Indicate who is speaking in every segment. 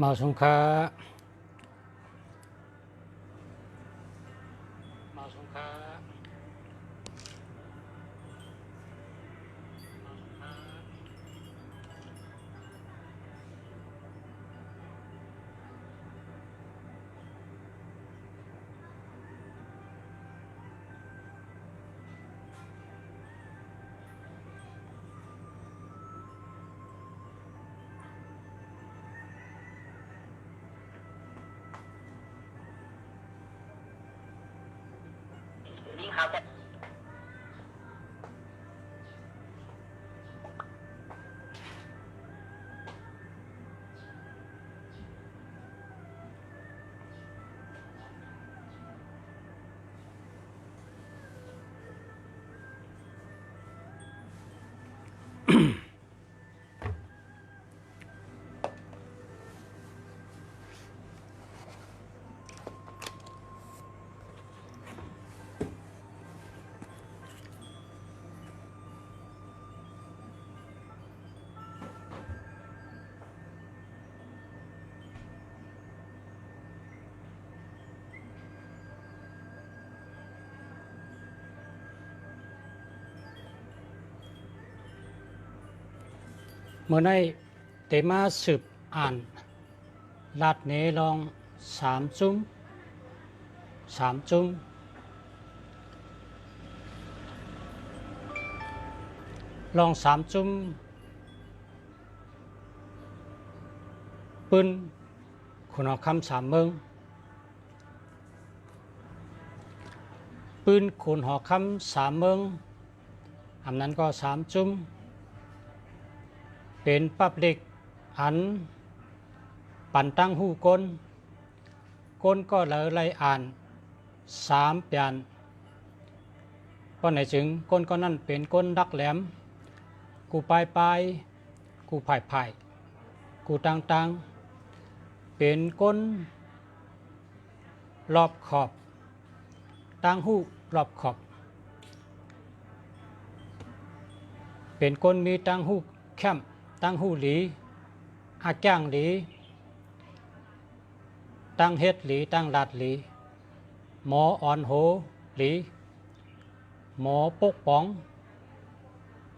Speaker 1: มาสงค้ามาสงค้า
Speaker 2: นี่เขาจะ
Speaker 1: เมื่อในเตมาสืบอ่านลาดเนลอง3 จุ้มลอง3 จุ้มปืนคุณหอคำ3 เมืองปืนคุณหอคำ3 เมืองอันนั้นก็3 จุ้มเป็นปับเล็กอันปันตั้งหูก้นก็เลยไล่อ่าน3 เปลี่ยนเพราะไหนจึงก้นก็นั่นเป็นก้นดักแหลมกูปลายกูไผ่กูตังเป็นก้นรอบขอบตั้งหูรอบขอบเป็นก้นมีตั้งหูแคมตั้งหูหลีอาจ้างหลีตั้งเฮ็ดหลีตั้งลาดหลีหมออ่อนโหหลีหมอปกป้อง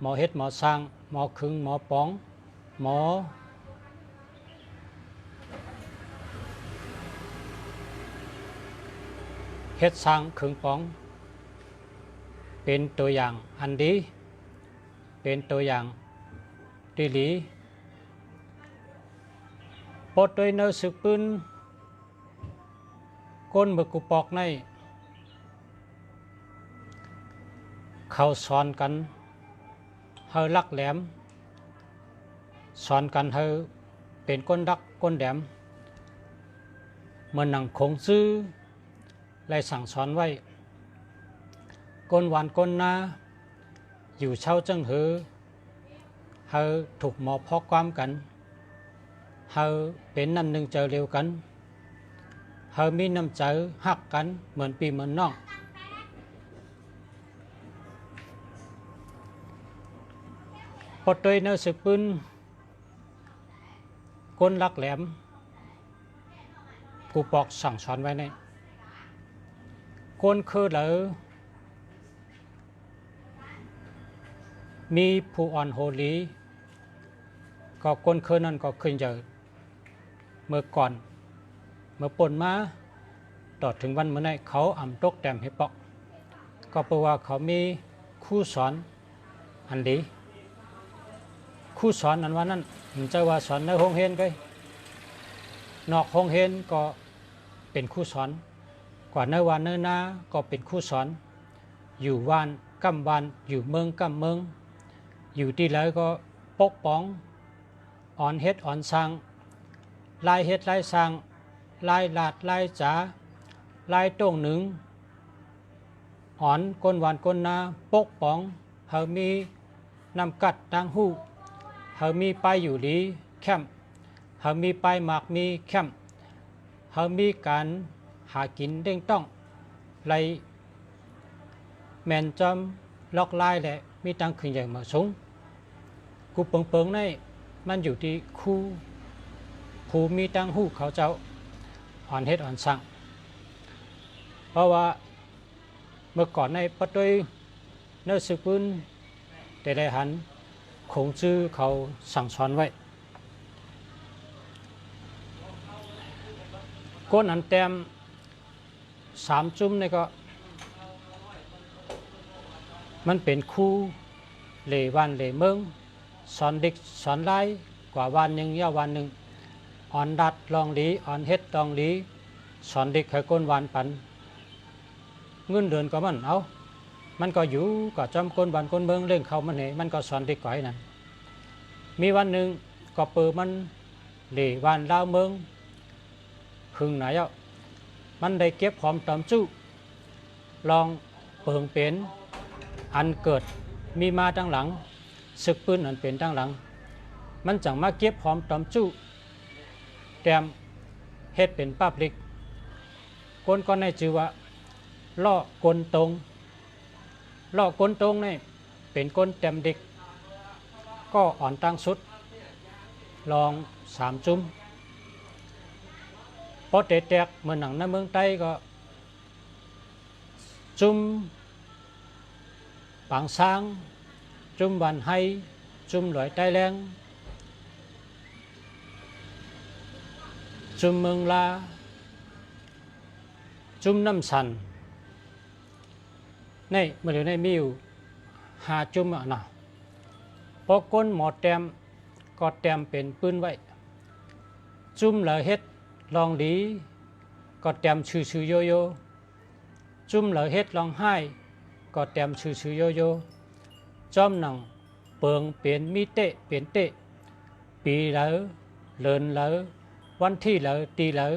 Speaker 1: หมอเฮ็ดหมอสร้างหมอคึงหมอป้องหมอเฮ็ดสร้างคึงป้องเป็นตัวอย่างอันดีเป็นตัวอย่างดีหลีปดโดยเนื้อสึกปืนก้นบึกกุปอกในเขาสอนกันเฮาลักแหลมสอนกันเฮาเป็นก้นดักก้นแหลมเมื่อหนังคงซื้อไล่สั่งสอนไว้ก้นหวานก้นนาอยู่เช่าจังเฮาถูกหมอพอกความกันเฮาเป็นน้ำหนึ่งเจอเร็วกันเฮามีน้ำใจหักกันเหมือนปีเหมือนน้องพอโดยเนื้อสึกปืนก้นลักแหลมกูปอกสั่งสอนไว้ในก้นคือเหลือมีผู้อ่อนโหลีก็ก้นคือนั่นก็ขึ้นเยอะเมื่อก่อนเมื่อปนมาต่อถึงวันเมื่อไหร่เขาอ่ำตกแต้มให้ปอกก็เพราะว่าเขามีครูสอนอันดีครูสอนอันว่านั้นมันจะว่าสอนในห้องเรียนก็นอกห้องเรียนก็เป็นครูสอนกว่าในวันเนื้อนาก็เป็นครูสอนอยู่วานกำวานอยู่เมืองกำเมืองอยู่ที่ไหนก็ปกป้องอ่อนเฮ็ดอ่อนสร้างลายเฮ็ดลายสร้างลายลาดลายจ๋าลายโต้งหนึ่งอ่อนก้นหวานก้นนาปกป้องเฮามีนำกัดดังหูเฮามีไปอยู่ดีแคมเฮามีไปหมากมีแคมเฮามีการหากินเด้งต้องไล่แมนจอมล็อกลายแหละมีตังขึ้นใหญ่มาสูงกูเปิงในมันอยู่ที่คู่ ผู้มีตั้งหูเขาเจ้าอ่อนเฮ็ดอ่อนสั่งเพราะว่าเมื่อก่อนในปัตตุยเนื้อสืบพื้นแต่ได้หันคงชื่อเขาสั่งสอนไว้ก้นอันแต้ม3 จุ่มนี่ก็มันเป็นคู่เหลวันเหลเมืองสอนเด็กสอนไล่กว่าวันหนึ่งย่าวันหนึ่งอ่อนดัดลองดีอ่อนเฮ็ดลองดีสอนเด็กให้ก้นวันปันเงินเดือนก็มันเอามันก็อยู่ก็จำก้นวันก้นเมืองเรื่องเขามันมันก็สอนเด็กก่อยนั่นมีวันหนึ่งก็เปิดมันเหลวันลาวเมืองหึงไหนอ่ะมันได้เก็บหอมตอมจู้ลองเปิงเป็นอันเกิดมีมาตั้งหลังศึกปืนอันเป็นตั้งหลังมันจังมาเก็บหอมตอมจู้แต้มเฮ็ดเป็นป้าพลิกก้นก็ในชื่อว่าล่อกลตรงล่อกลตรงนี่เป็นก้นแต้มเด็กก็อ่อนตั้งสุดลอง3 จุ่มพอแตกเหมือนหนังในเมืองใต้ก็จุ่มปางช้างจุ่มวันไฮจุ่มหลอยใต้แรงจุ่มเมืองลาจุ่มน้ำสันในเมื่อเดี๋ยวในมีอยู่5 จุ่มอ่ะนะพอก้นหมอแต้มก็แต้มเป็นปืนไว้จุ่มเหลือเฮ็ดลองดีก็แต้มชื่อโยโย่จุ่มเหลือเฮ็ดลองไห้ก็แต้มชื่อโยโย่จอมหนังเปิงเปลี่ยนมีเตะเปลี่ยนเตะปีเหลือเลินเหลือวันที่เหลือตีเหลือ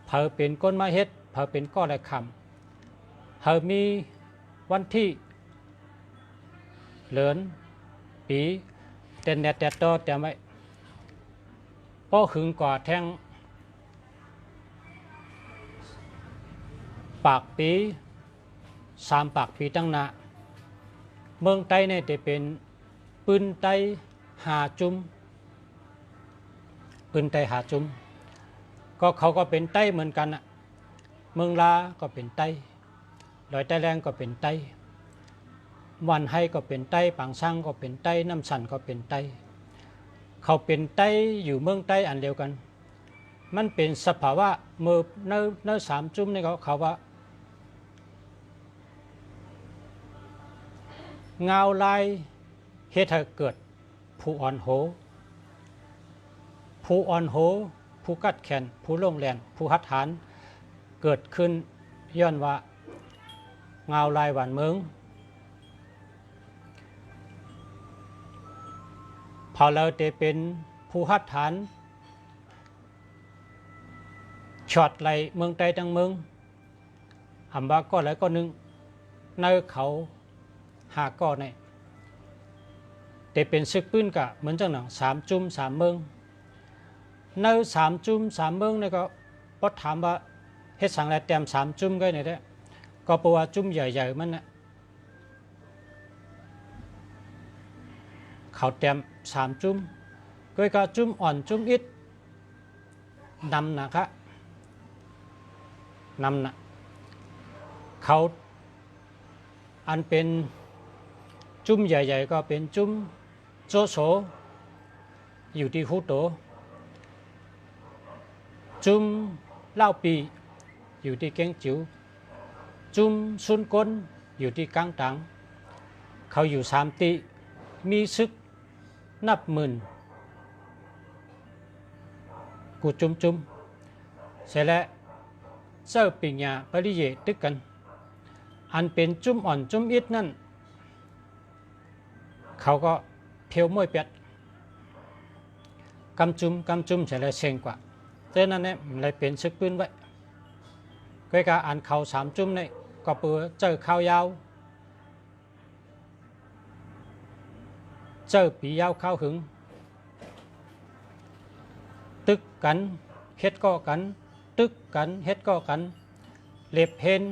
Speaker 1: เผอเป็นก้นไม้เฮ็ดเผอเป็นก้อนไรคำเผอมีวันที่เหลินปีเต็นแดดแดดต่อแต่ไม่พอหึงกว่าแทงปากปี3 ปากปีตั้งนาเมืองใต้เนี่ยจะเป็นปืนไต้5 จุ่มปืนไต้5 จุ่มก็เขาก็เป็นไต้เหมือนกันอ่ะเมืองลาก็เป็นไต้ลอยใต้แรงก็เป็นไต้วันไฮก็เป็นไต้ปางช่างก็เป็นไต้น้ำสันก็เป็นไต้เขาเป็นไต้อยู่เมืองไต้อันเดียวกันมันเป็นสภาวะเมื่อเนื้อ3 จุ่มนี่เขาว่าเงาลายเฮ็ดให้เกิดผู้อ่อนโหผู้อ่อนโหผู้กัดแขนผู้ลงแรงผู้หัดหานเกิดขึ้นย้อนว่าเงาลายหวานเมืองพอเราจะเป็นผู้หัดหานช็อตไหลเมืองใต้ทั้งเมืองหำว่าก็ไหลก็นึงในเขา5 ก้อนเนี่ยแต่เป็นซึกปืนกะเหมือนจังหนัง3 จุ่ม3 เมืองใน3 จุ่ม3 เมืองเนี่ยก็พอถามว่าเฮ็ดสังแลแต้ม3 จุ่มก็เนี่ยได้ก็เพราะว่าจุ่มใหญ่ๆมันนะเขาแต้ม3 จุ่มก็จุ่มอ่อนจุ่มอิดนำนะคะนำนะเขาอันเป็นจุ่มใหญ่ๆก็เป็นจุ่มโจโฉอยู่ที่หูโตจุ่มเล่าปีอยู่ที่เก้งจิ๋วจุ่มซุนก้นอยู่ที่กังตังเขาอยู่3 ตีมีซึกนับหมื่นกูจุ่มเสร็จแล้วเจ้าปิญญาปริเยตึกกันอันเป็นจุ่มอ่อนจุ่มอิดนั่นเขาก็เพียวมวยเป็ดกำจุ่มเฉลยเชงกว่าเจ้านั้นเนี่ยเลยเป็นซึกปืนไว้ก็การอ่านเขา3 จุ่มเนี่ยก็เปือเจอข้าวยาวเจอปียาวข้าวหึงตึกกันเฮ็ดก็กันตึกกันเฮ็ดก็กันเล็บเห็น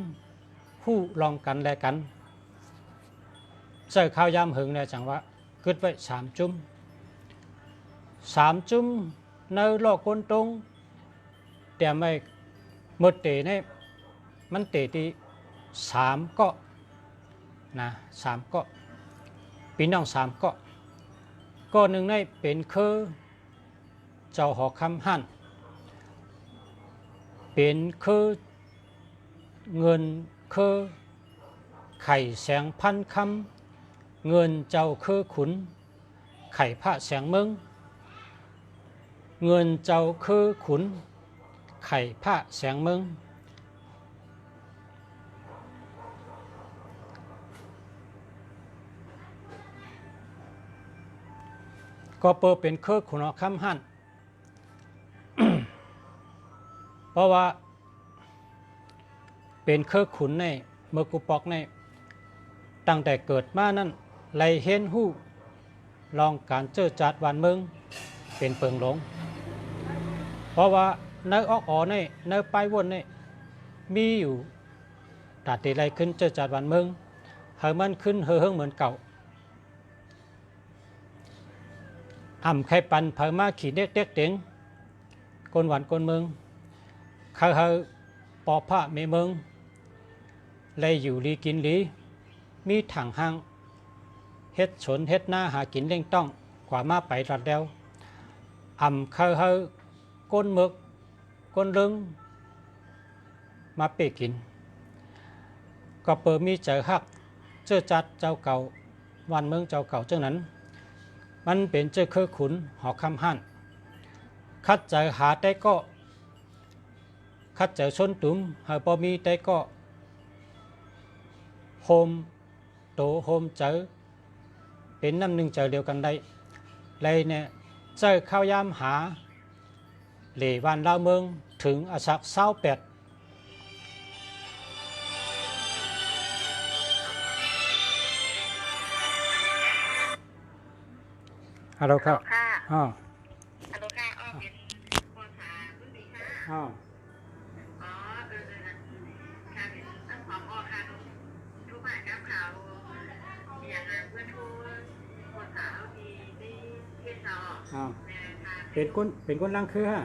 Speaker 1: ผู้ลองกันแลกันเจอข้าวยามหึงเนี่ยจังว่ากึดไว้3 จุ่ม3 จุ่ม เนื้อลอกก้นตรงแต่ไม่หมดเตะเนี่ยมันเตะที่3 เกาะนะ3 เกาะพี่น้อง3 เกาะก็หนึ่งในเป็นคือเจ้าหอคำหั่นเป็นคือเงินคือไข่แสงพันคำเงินเจ้าคือขุนไข่พระแสงเมืองเงินเจ้าคือขุนไข่พระแสงเมืองก็เปิดเป็นเครือขุนคำหั่น เพราะว่าเป็นเครือขุนในเมื่อกูปอกในตั้งแต่เกิดมานั้นไลเห็นหู้ลองการเจอจัดวันเมืองเป็นเปิงหลงเพราะว่าเนื้อออกในเนื้อไปวนในมีอยู่ตัดตีไรขึ้นเจอจัดวันเมืองเฮามันขึ้นเฮอเหมือนเก่าอ่ำไข่ปันเผามาขี่เด็กเด็กเต็งกลหวานกลเมืองเขาเฮาปอผ้าเมเมืองเลยอยู่ลีกินลีมีถังห้างเฮ็ดสนเฮ็ดหน้าหากินเร่งต้องกว่ามาไปรัดแล้วอ่ำเขาเฮาก้นหมึกก้นลึงมาเปกินก็เปิดมีเจอฮักเจอจัดเจ้าเก่าวันเมืองเจ้าเก่าเจ้านั้นมันเป็นเจ้าเครือขุนหอคำหั่นคัดเจอหาได้ก็คัดเจอชนตุ้มหาบ่มีได้ก็โฮมโตโฮมเจอเป็นน้ำหนึ่งเจอเดียวกันได้เลยเนี่ยเจอข้าวยามหาเหล่วันลาวเมืองถึงอาศัก28ฮัลโหลครับอ๋อ
Speaker 2: ฮัลโหลค่ะอ้อเป็นภาษารุ่นดีค่ะ
Speaker 1: อ๋อ
Speaker 2: ค่ะเป็นตั้งความอ้อค่ะทุกฝ่ายครับข่าวอย่างเพื่อนทูภาษาดีได้เทศเรา
Speaker 1: อ๋อเป็นคนลังคือฮะ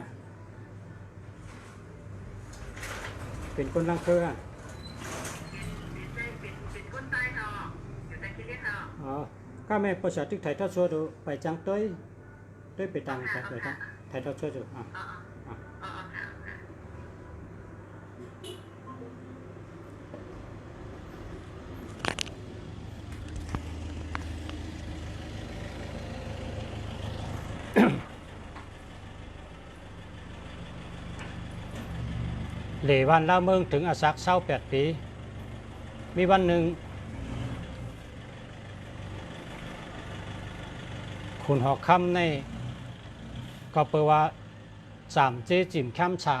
Speaker 1: เป็นคนลังคือฮะ
Speaker 2: เป็นคนใต้เราอยู่ในที่เรียกเรา
Speaker 1: อ๋อก็แม่ภาษาที่ไทยทอดชัวดูไปจังต้อยไปตังกันเลยนะไทยทอดชัวดูอ๋อ
Speaker 2: ค่ะ
Speaker 1: เหล่วันลาวเมืองถึงอาศัก28 ปีมีวันหนึ่งขุนหอกคำในก็เปิดว่า3 เจจิ่มแคมฉะ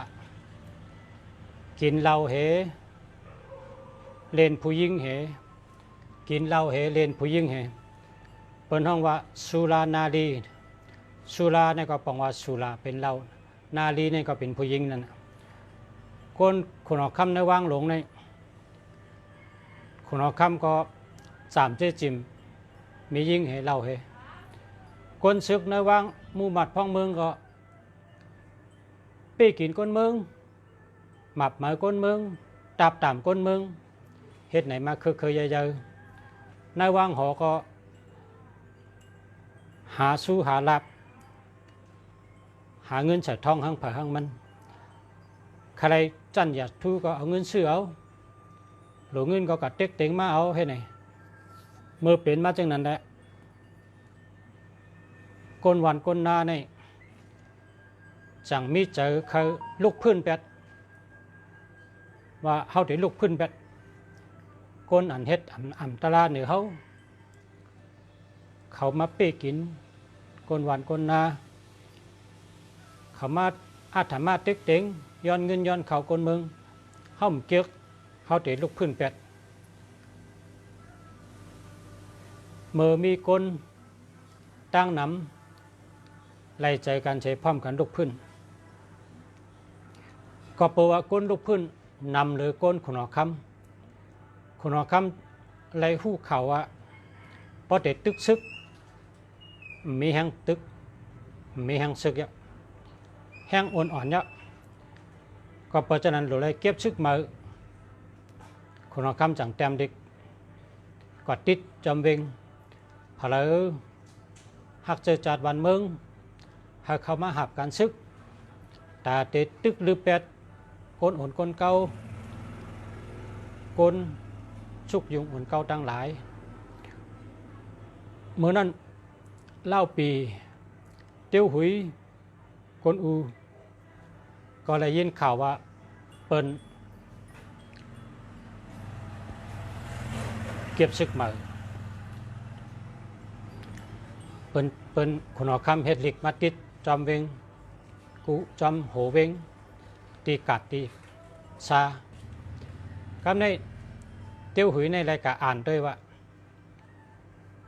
Speaker 1: กินเหล้าเหเล่นผู้หญิงเหกินเหล้าเหเล่นผู้หญิงเหเปิ้นห้องว่าสุรานารีสุราเนี่ยก็แปลว่าสุราเป็นเหล้านารีเนี่ยก็เป็นผู้หญิงนั่นคนขุนหอกคำในว่างหลงในขุนหอกคำก็3 เจจิ่มมีหญิงเหเหล้าเหคนศึกในว่างมูมัดพ้องเมืองก็ปีกินก้นเมืองหมับหมายก้นเมืองตับตามก้นเมืองเฮ็ดไหนมาเคยเยอะๆในว่างหอก็หาสู้หาลับหาเงินใส่ทองห้างผ่าห้างมันใครจันอยากทูก็เอาเงินซื้อเอาหลวงเงินก็กัดเต็กเต็งมาเอาให้ไหนเมื่อเป็นมาจังนั้นแหละก้นวันก้นนาในจังมีเจอเขาลุกพื้นแปดว่าเขาได้ลุกพื้นแปดก้นอันเฮ็ดอ่ำตลาดเหนือเขามาเป้กินก้นวันก้นนาเขามาอาถรรมาเต็กเต็งย้อนเงินย้อนเขาก้นเมืองเขาเกียกเขาได้ลุกพื้นแปดเมื่อมีก้นตั้งน้ำไล่ใจการใช้พร้อมกันลุกพื้นก็เปว่าก้นลุกพื้นนำหรือก้นขุนหอคำขุนหอคำไล่หู้เขาว่าพอเด็ดตึกซึกมีแห้งตึกมีแห้งซึก ห้งอ่อนๆเนี่ยก็เพราะฉะนั้นเราเลยเก็บซึกมาคนเราคำจังเต็มเด็กก็ติดจำเวงพอแล้วหักเจอจัดวันเมืองให้เข้ามาหับการซึกแต่เด็ดตึกลือเป็ดคนอ่อนคนเก่าคนชุกยุงอ่อนเก่าตั้งหลายเมื่อนั้นเล่าปีเตี้ยวหุยคนอูก็เลยยินข่าวว่าเปิ้นเก็บซึกมาเปิ้นคนออกคำเฮ็ดลิกมาติดจอมเวงกูจอมโหเวงตีกัดตีซาคำในเตี้ยวหุยในรายการอ่านด้วยว่า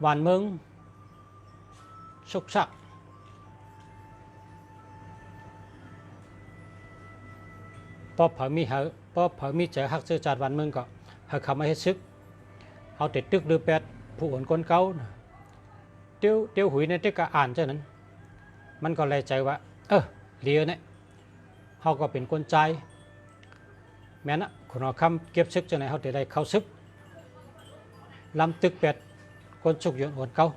Speaker 1: วันเมืองสุกสักพอเผามีเหอพอเผามีเจอหักเจอจัดวันเมืองก็เขาคำมาให้ซึกเอาติดตึกหรือแปดผู้อ่อนคนเก่าเตี้ยวหุยในที่ก็อ่านเช่นนั้นมันก็เลยใจว่าเลียเนี่ยเขาก็เป็นคนใจแม้นะคนเอาคำเก็บซึกจะไหนเขาได้เข้าซึกลำตึกแปดคนชุกยนอ่อนเก่า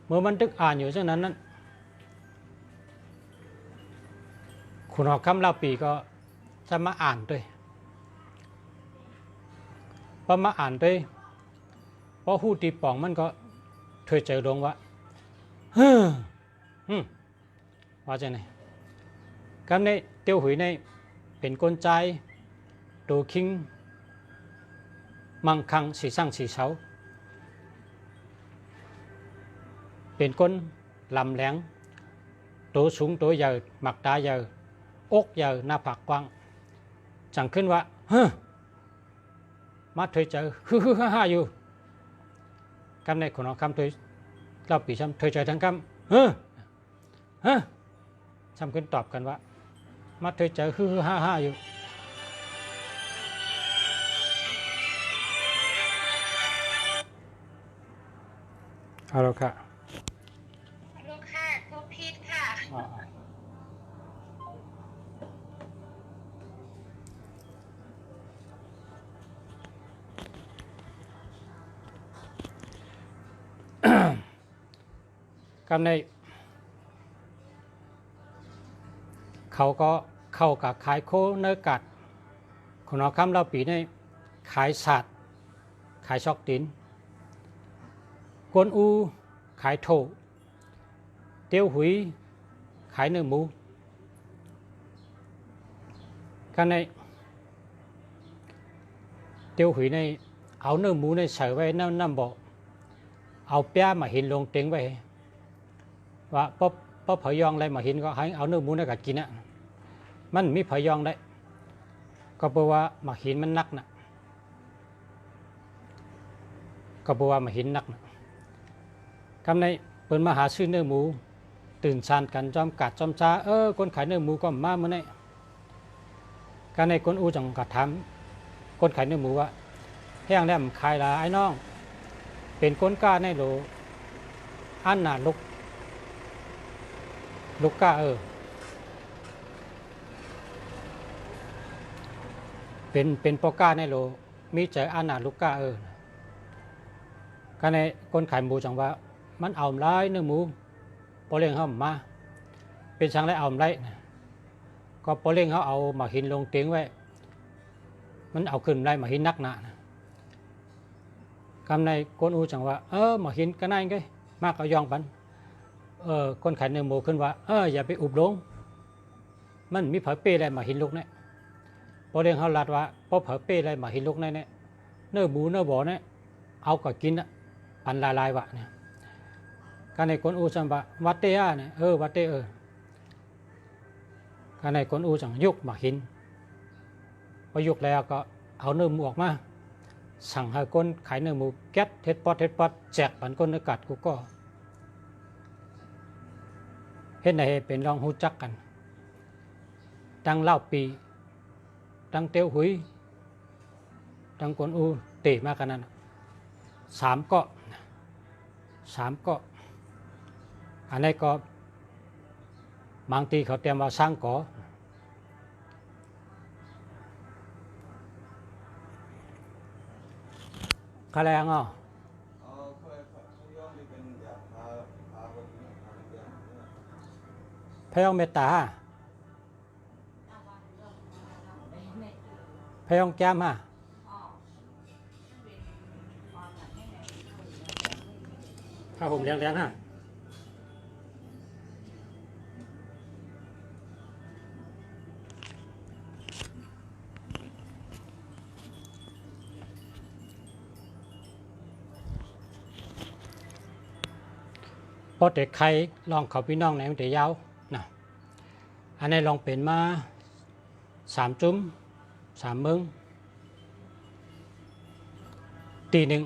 Speaker 1: เมื่อมันตึกอ่านอยู่เช่นนั้นนั้นคุณเอาคำเล่าปีก็จะมาอ่านด้วยพอมาอ่านด้วยพอหูตีป่องมันก็เธอเจอดวงว่าว่าจะไหนคำนี้เตี้ยวหุยในเป็นคนใจดูคิงมังคังสีสั่งสีเสาเป็นคนลำแหลงตัวสูงตัวใหญ่หมักตาใหญ่อกใหญ่หน้าผากกว้างจังขึ้นว่ามาเธอเจอฮ่าอยู่คำในคนเอาคำเธอเราปีช้ำเธอเจอทั้งคำช้ำขึ้นตอบกันว่ามาเธอเจอฮ่าอยู่เอาละค่ะ
Speaker 2: ลูกค่ะทุกพิษค่ะ
Speaker 1: คำในเขาก็เข้ากับขายโคเนื้อกัดคนเอาคำเราปีในขายสัตว์ขายชอกตินกวนอูขายโถเตี้ยวหุยขายเนื้อหมูกันในเตี้ยวหุยในเอาเนื้อหมูในใส่ไว้น้ำบอกเอาเปียมาหินลงเต็งไว้ว่าป๊อเผยยองอะไรมาหินก็ให้เอาเนื้อหมูในกัดกินอ่ะมันมีเผยยองได้ก็เพราะว่ามาหินมันนักนะก็เพราะว่ามาหินนักนะคำในเปิดมาหาซื้อเนื้อหมูตื่นชานกันจอมกัดจอมจ้าคนขายเนื้อหมูก็มาเมื่อไงการในคนอูจังกัดถามคนขายเนื้อหมูว่าแห้งแล้วขายละไอ้น้องเป็นคนกล้าในโลอันน่ะลูกกล้าเป็นปอกล้าในโลมีใจอันน่ะลูกกล้าการในคนขายหมูจังว่ามันเอาไล่เนื้อหมูพอเลี้ยงเขามาเป็นช่างไรเอาไล่ก็พอเลี้ยงเขาเอามาหินลงเตียงไว้มันเอาขึ้นไล่มาหินนักหนาคำในคนอูจังว่ามาหินก็นั่นไงมากเอายองปันคนขายเนื้อหมูขึ้นว่าอย่าไปอุบลงมันมีเผาเป้อะไรมาหินลูกเนี่ยพอเลี้ยงเขาลัดว่าพอเผาเป้อะไรมาหินลูกเนี่ยเนื้อหมูเนื้อบ่อเนี่ยเอาก็กินปันลายวะเนี่ยการในคนอูจังว่าวัดเตะเนี่ยวัดเตะการในคนอูจังยุกมาหินพอยุกแล้วก็เอาเนื้อหมูออกมาสั่งให้คนขายเนื้อหมูแก๊สเท็ดปอดแจกปันคนเนื้อกัดกูก็เห็นในเป็นรองหูจักกันดังเล่าปีดังเตียวหุยดังคนอูเตะมากันนั้น3 เกาะอันนี้ก็ บางทีเขาเตรียมว่าสร้างก่อคาแรงอ่ะพยองเมตตาพยองแก้มฮะถ้าผมเลี้ยงฮะพอเด็กใครลองเขาพี่น้องในมันจะยาวนะอันนี้ลองเป็นมา3 จุ้ม3 มึงตีหนึ่ง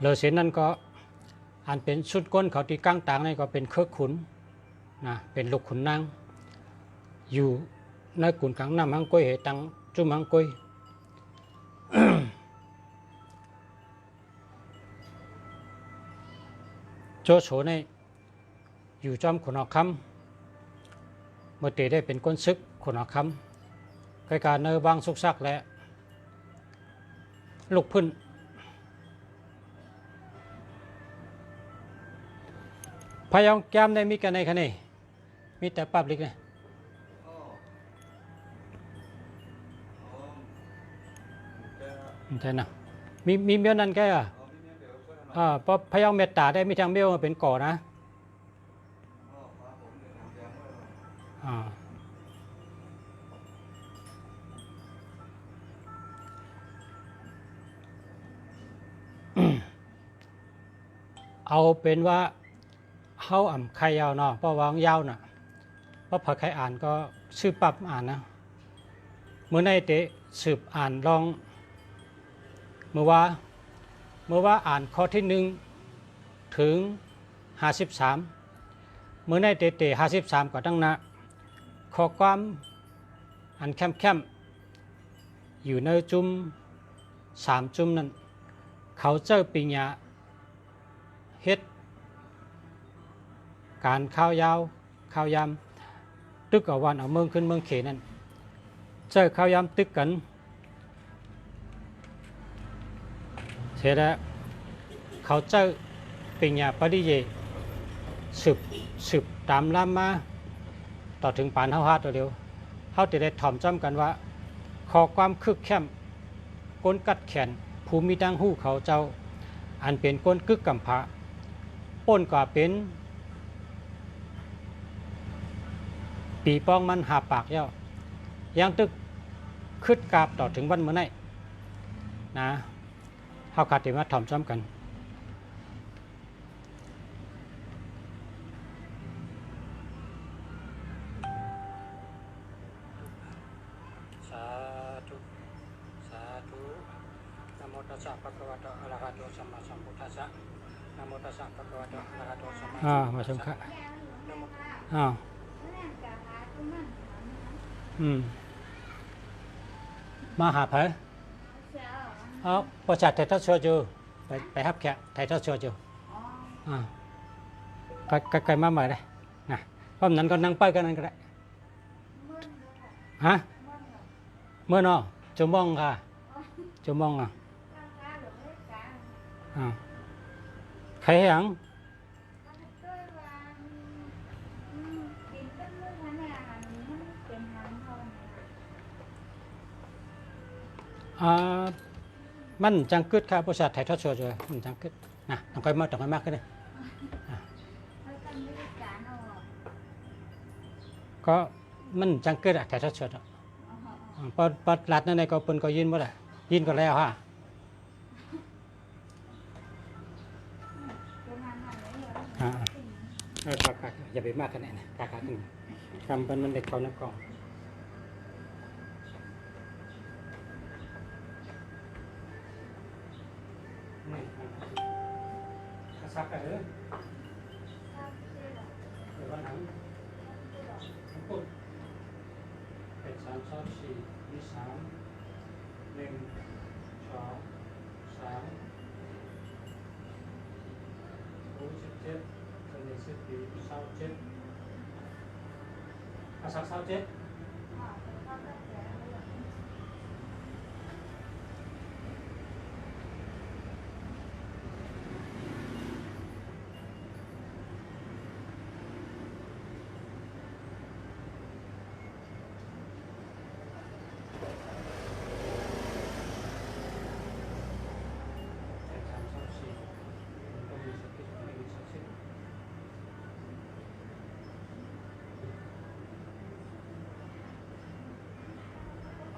Speaker 1: เลอเสนนั้นก็อันเป็นชุดก้นเขาที่ก้างต่างนี่ก็เป็นเครือขุนนะเป็นลูกขุนนางอยู่ในกุ่นกลางน้ำหังกุ้ยเหตังจุ้มหังกุ้ย โจโฉในอยู่จอมขุนหอกคำเมื่อเตได้เป็นก้นซึกขุนหอกคำใกล้การเนอบางสุกซักและลูกพื้นพยองแก้มได้มีกันในคะแนนมีแต่ปับลิกเนี่ยใช่นะมีเมียนั่นแกอ่ะเพราะพยองเมตตาได้มีทางเบี้ยวมาเป็นก่อนะเอาเป็นว่าเขาอ่ำใครยาวเนาะเพราะวางยาวน่ะเพราะพอใครอ่านก็สืบปรับอ่านนะเมื่อในเตะสืบอ่านลองเมื่อว่าอ่านข้อที่1ถึง53เมื่อในเตะ53ก็ตั้งนะข้อความอันแคมอยู่ในจุ่ม3 จุ่มนั้นเขาเจ้าปิญญาเฮ็ดการข้าวยาวข้าวยำตึกเอาวันเอาเมืองขึ้นเมืองเขนั่นเจ้าข้าวยำตึกกันเสร็จแล้วเขาเจ้าปิญญาปริเยสืบตามล้ำมาต่อถึงปานเฮาฮาตัวเดียวเขาจะได้ถ่อมจ้ำกันว่าขอความคึกแคมก้นกัดแขนภูมิดังหู้เขาเจ้าอันเป็นก้นกึกกำพะป้นก็เป็นปีป้องมันหาปากเย้ายังตึกคืดกาบต่อถึงวันเมื่อไหร่นะเขาขาดที่มาถ่อมจ้ำกันสาธุสาธุนะโมตัสสะภะคะวะโตอะระหะโตสัมมาสัมพุทธัสสะนะโมตัสสะภะคะวะโตอะระหะโตสัมมาสัมพุทธัสสะมาชมค่ะมาหาไผประชาไทยทัศน์ชัวจูไปฮับแขกไทยทัศน์ชัวจูไกลมาใหม่เลยนะเพราะนั้นก็นั่งไปกันนั่นก็ได้ฮะเมื่อนอจะมองค่ะจะมองใครยังมันจังกึดค่ะบริษัทไทยทอดโชว์เลยมันจังกึดนะต้องค่อยมากขึ้นเลยก็มันจังกึดอะไทยทอดโชว์พอรัดนั่นในก็เปิ้นก็ยินบ่ได้ยินก็แล้วฮะอย่าไปมากขนาดนั้นขาขึ้นทำเป็นมันเด็กเขานักกองซักกันเลยเดี๋ยววันหลังปุ๊บเป็น3 2 4มี3 1 2 3 67 1 3 ปีเศร้าเจ็ดอาสักเศร้าเจ็ด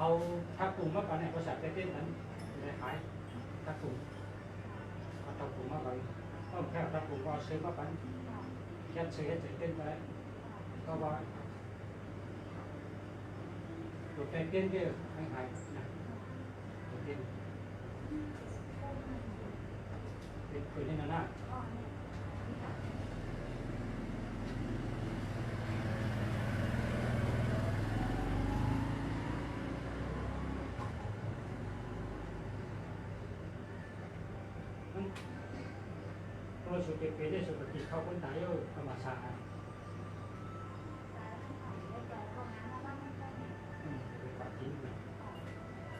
Speaker 1: เอาทักกลุ่มมาก่อนเนี่ยภาษาเต้นนั้นในขายทักกลุ่มเอาทักกลุ่มมาก่อนต้องแค่ทักกลุ่มก็ซื้อมาก่อนแค่ซื้อให้เต้นไปก็ว่าตัวเต้นเยอะให้ขายนะตัวเต้นเป็นคนที่น่าเราสุดเด็กเป็นได้สุดติดเข้าคนตายเอาธรรมศาสตร์เป็นปากจริงนะ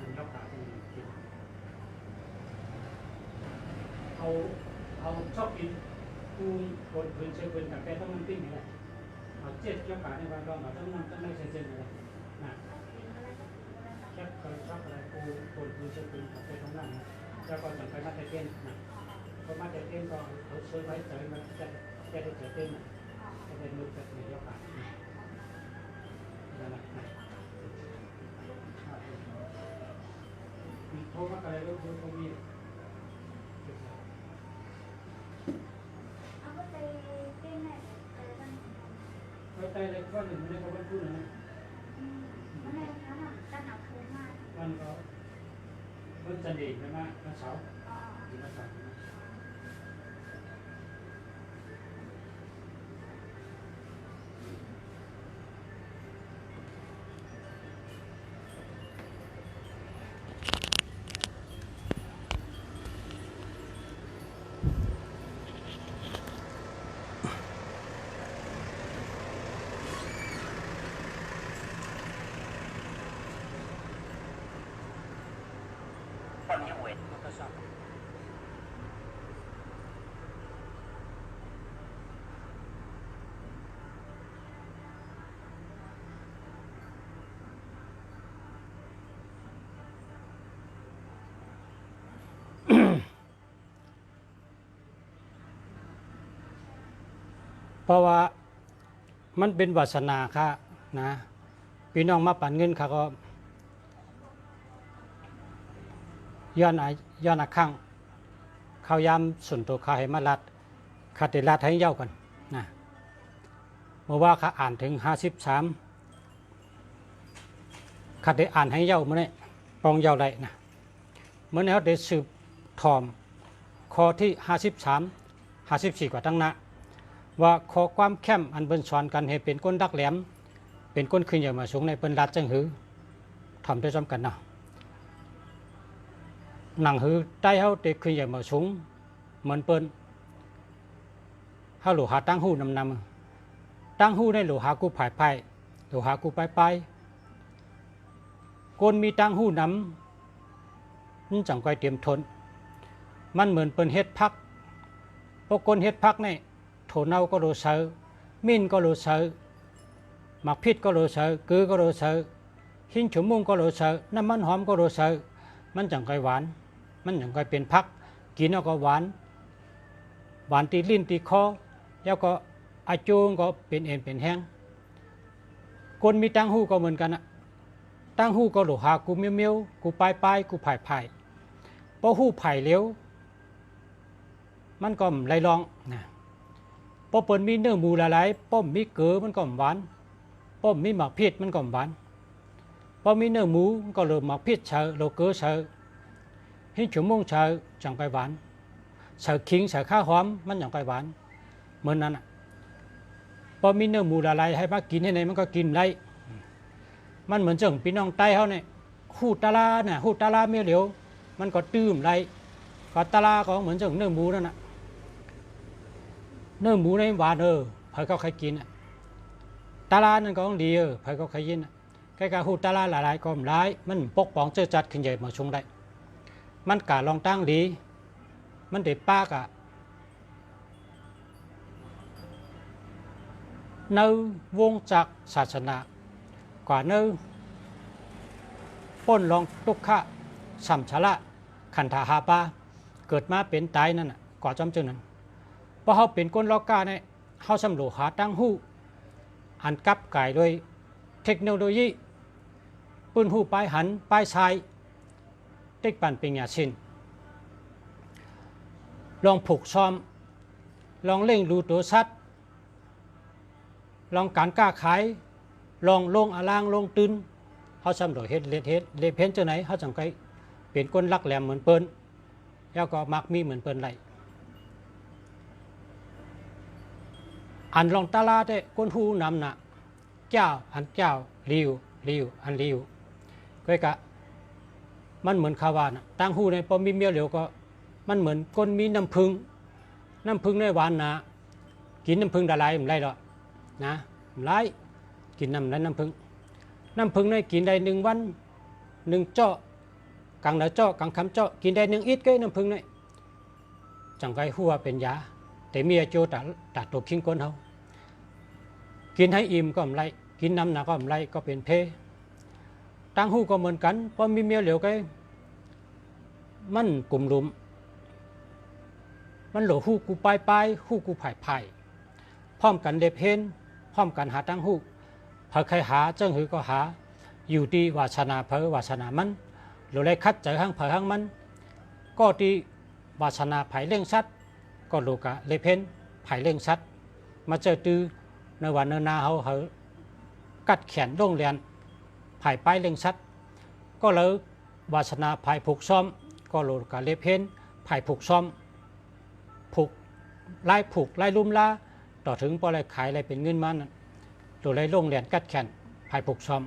Speaker 1: มันยกขาเป็นจริงเอาชอบกินปูคนพื้นเชื้อพื้นแต่แกต้องมันปิ้งนี่แหละเอาเจ็ดยกขาในวันรองเราต้องนั่งต้องได้เส้นๆเลยนะแค่เคยชอบอะไรปูคนพื้นเชื้อพื้นแต่แกต้องนั่งแล้วก็จังไปมาแต่เต้นนะพอมาแต่เต้นก็เขาเชื่อไว้ใจมันจะได้เต้นนะจะได้มือแบบนี้ยกขานั่นแหละมีโทรมาอะไรก็คือตรงนี้เราใจเล็กว่าหนึ่งมันได้ก็วันพูดนะมันก็มันจะดีใช่ไหมมันเสาร์หรือมันเสาร์
Speaker 3: คนยังเว้น
Speaker 1: มันก็เสาร์เพราะว่ามันเป็นวาสนาค่ะนะพี่น้องมาปั่นเงินค่ะก็ย้อนข้างเขายามส่วนตัวเขาให้มารัดคาติรัดให้เย้ากันนะเมื่อว่าเขาอ่านถึง53คาติอ่านให้เย้าเมื่อนี้ปองเย้าไรนะเมื่อนี้เขาได้สืบถอมข้อที่53 54กว่าตั้งหน้าว่าข้อความแคมอันเปิ้นสอนกันให้เป็นก้นดักแหลมเป็นก้นขึ้นอย่างมาสูงในเปิ้นรัดจังหือทำได้ซ้ำกันเนาะหนังหือใต้เฮาเด็กขึ้นอย่างมาสูงเหมือนเปิ้นเฮาหลูหาตั้งหูนำตั้งหูในหลูหากูผายหลูหากูไปก้นมีตั้งหูนำนี่จังก้อยเตรียมทนมันเหมือนเปิ้นเฮ็ดพักพวกก้นเฮ็ดพักนี่โถเน่าก็โรเซอร์มิ้นก็โรเซอร์หมักพิษก็โรเซอร์กือก็โรเซอร์หินฉุมมุงก็โรเซอร์น้ำมันหอมก็โรเซอร์มันจังไกหวานมันจังไกเป็นพักกินแล้วก็หวานตีลิ้นตีคอแล้วก็อาจูงก็เป็นเอ็นเป็นแห้งคนมีตั้งหูก็เหมือนกันนะตั้งหูก็หลูหากูเมียวกูไปกูไผ่พอหูไผ่เลี้ยวมันก็ไหลลองนะพอเปิดมีเนื้อหมูหลายๆป้อมมีเกลือมันก็หวานป้อมมีหมักพิษมันก็หวานพอมีเนื้อหมูมันก็เริ่มหมักพิษเชอโลเกลือเชอให้ชั่วโมงเชอจังไปหวานเชอขิงเชอข้าวหอมมันจังไปหวานเหมือนนั้นพอมีเนื้อหมูหลายๆให้มากินให้ไหนมันก็กินไรมันเหมือนจังพี่น้องใต้เขาเนี่ยหูตาลาเนี่ยหูตาลาเมียเหลียวมันก็ตื้มไรก็ตาลาก็เหมือนจังเนื้อหมูนั่นน่ะ เนื้อหมูในหวานเผยเขาใครกินตลาดนั่นก็ต้องดีเผยเขาใครยินใกล้ๆหูตลาดหลายๆก็หลายมันปกป้องเจอจัดขึ้นใหญ่มาชงได้มันกะลองตั้งดีมันเด็ดปากเนื้อวงจักศาสนากว่าเนื้อป้นลองตุกขะสัมชละขันธาหาปาเกิดมาเป็นตายนั่นก่อจอมจึงนั้นเพราะเขาเป็นก้นล็อกกาเนี่ยเขาสำรวจหาตั้งหู้อันกับไก่โดยเทคโนโลยีปืนหู้ปลายหันปลายชายเต็กปั่นเป็นยาชินลองผูกซ้อมลองเล่งรูตัวชัดลองการกล้าขายลองลงอลางลงตื่นเขาสำรวจเฮ็ดเลเพนเจ้าไหนเขาจังไกเป็นก้นลักแหลมเหมือนเปิ้นแล้วก็มักมีเหมือนเปิ้นไรอันลองตลาดเด้ก้นหูนำน่ะเจ้าอันเจ้าริวอันริวก็กะมันเหมือนคาวานะตั้งหูในพอมีเมียเหลียวก็มันเหมือนก้นมีน้ำผึ้งในหวานนะกินน้ำผึ้งละลายมันไรหรอกนะมันไรกินน้ำผึ้งในกินได้1 วัน1 เจาะกลางละเจาะกลางคำเจาะกินได้1 อิดก็น้ำผึ้งนี่จังไกหัวเป็นยาแต่เมียโจตัดตัวคิงก้นเขากินให้อิ่มก็ไม่ไรกินน้ำหนักก็ไม่ไรก็เป็นเพตั้งหูก็เหมือนกันพอมีเมียเหลียวก็มันกลุ่มลุมมันหลหูกูไปหูกูไผ่พร้อมกันเด็บเห็นพร้อมกันหาตั้งหูพอใครหาเจ้าหือก็หาอยู่ที่วาสนาเพอวาสนามันหรือไรคัดใจห้างเพอห้างมันก็ที่วาสนาไผ่เล่งชัดก็ลูกะเลเพนไผ่เล่งชัดมาเจอตือในวันเนนาเขากัดแขนลงเรียนไผ่ไปเล่งชัดก็เลยวาสนาไผ่ผูกซ้อมก็ลูกะเลเพนไผ่ผูกซ้อมผูกไล่ลุ่มล่าต่อถึงพอไรขายอะไรเป็นเงินมันตัวไรลงเรียนกัดแขนไผ่ผูกซ้อม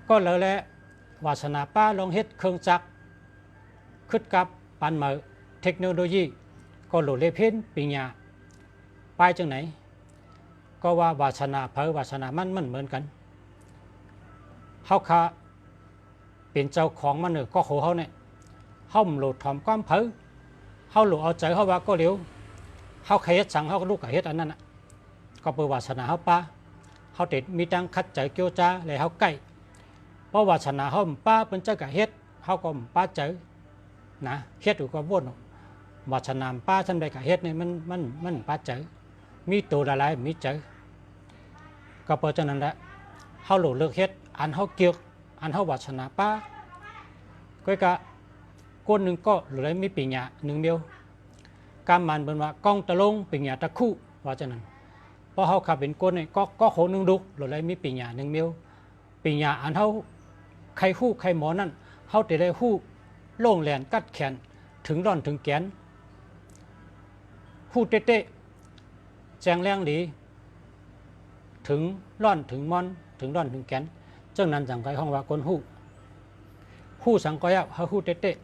Speaker 1: ก็เลยแหละวาสนาป้าลองเฮ็ดเครื่องจักรขึ้นกับปันมาเทคโนโลยีก็โหลดเลเพนปิญญาไปจังไหนก็ว่าวาสนาเพอวาสนามันเหมือนกันเขาคาเป็นเจ้าของมันก็โหเขาเนี่ยเขาโหลดถอมก้อมเพอเขาโหลดเอาใจเขาว่าก็เร็วเขาใครเฮ็ดสั่งเขาก็ลูกกับเฮ็ดอันนั้นก็เปิดวาสนาเขาป้าเขาติดมีตังคัดใจเกี่ยวจ้าเลยเขาใกล้เพราะวาสนาเขาป้าเป็นเจ้ากับเฮ็ดเขาก็ป้าเจอนะเฮ็ดอยู่ก็วนวาสนามป้าท่านใดกับเฮ็ดเนี่ยมันป้าเจอมีตัวอะไรมีเจอก็เพราะฉะนั้นแหละเขาหลุดเลือกเฮ็ดอันเขาเกี่ยวอันเขาวาสนาป้าก็กะคนหนึ่งก็หรือมีปิญญา1 เดียวการมันเป็นว่ากองตะลงปิญญาตะคู่ว่าฉะนั้นเพราะเขาขับเป็นคนเนี่ยก็โหนึงดุหรือมีปิญญา1 เดียวปิญญาอันเขาใครคู่ใครหมอนั่นเขาแต่ได้คู่โล่งแหลนกัดแขนถึงร่อนถึงแกนคู่เตะแจงแรงดีถึงร่อนถึงมอนถึงร่อนถึงแกนเจ้านั้นสังกัดห้องว่าคนคู่สังกัดเขาคู่เตะ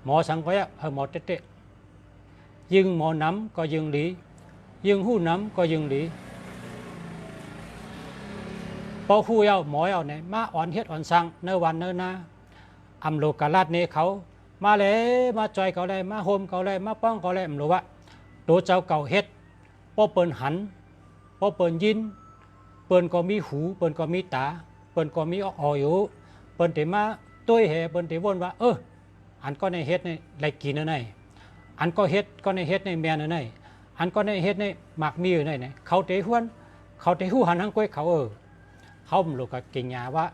Speaker 1: หมอสังกัดเขาหมอเตะยิงหมอน้ำก็ยิงหลียิงหู้น้ำก็ยิงหลีพอคู่หมอเนี่ยมาอ่อนเฮ็ดอ่อนสั่งเนื้อวันเนื้อนาอำโลกาลาดเนี่ยเขามาเลยมาจอยเขาเลยมาโฮมเขาเลยมาป้องเขาเลยไม่รู้ว่าตัวเจ้าเก่าเฮ็ดพอเปิ่นหันพอเปิ่นยินเปิ่นก็มีหูเปิ่นก็มีตาเปิ่นก็มีอ่อยอยู่เปิ่นแต่มาตุ้ยแห่เปิ่นแต่วนว่าอันก็ในเฮ็ดในไรกินในอันก็เฮ็ดก็ในเฮ็ดในแมนในอันก็ในเฮ็ดในหมากมีอยู่ในเขาเตะห้วนเขาเตะหูหันทั้งก้อยเขาเขาไม่รู้กับกินยาว่า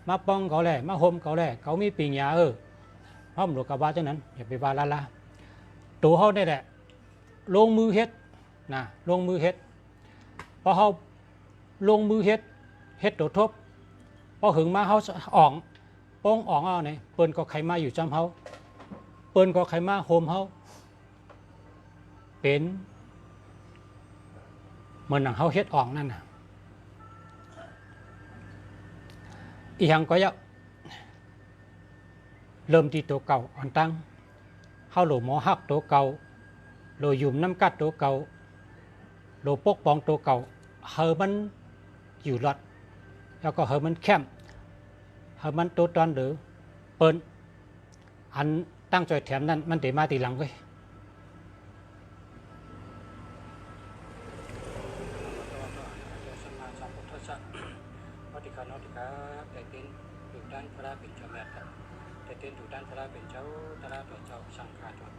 Speaker 1: มาป้องเขาแหละมาโฮมเขาแหละเขามีปิญญาเขาไม่รู้กับว่าเจ้านั้นอย่าไปว่าละตัวเขาได้แหละลงมือเฮ็ดนะลงมือเฮ็ดพอเขาลงมือเฮ็ดตัวทบพอหึงมาเขาอ่องป้องอ่องเอาเนี่ยเปิ้นก็ใครมาอยู่จำเขาเปิ้นก็ใครมาโฮมเขาเป็นเหมือนหนังเขาเฮ็ดอ่องนั่นน่ะอีหยังก็เริ่มที่ตัวเก่าอ่อนตั้งเข้าหลหมอหักตัวเก่าโลยุ่มน้ำกัดตัวเก่า โลปกป้องตัวเก่าเฮอมันอยู่รอดแล้วก็เฮอมันเข้มเฮอมันตัวตอนหรือเปิ้นอันตั้งใจแถมนั้นมันเดมาทีหลังเว้ยติกานอติกาแต่เต้นอยู่ด้านพระเป็นเจ้าแม่ครับแต่เต้นอยู่ด้านพระเป็นเจ้าตระเป็นเจ้าสังฆาชน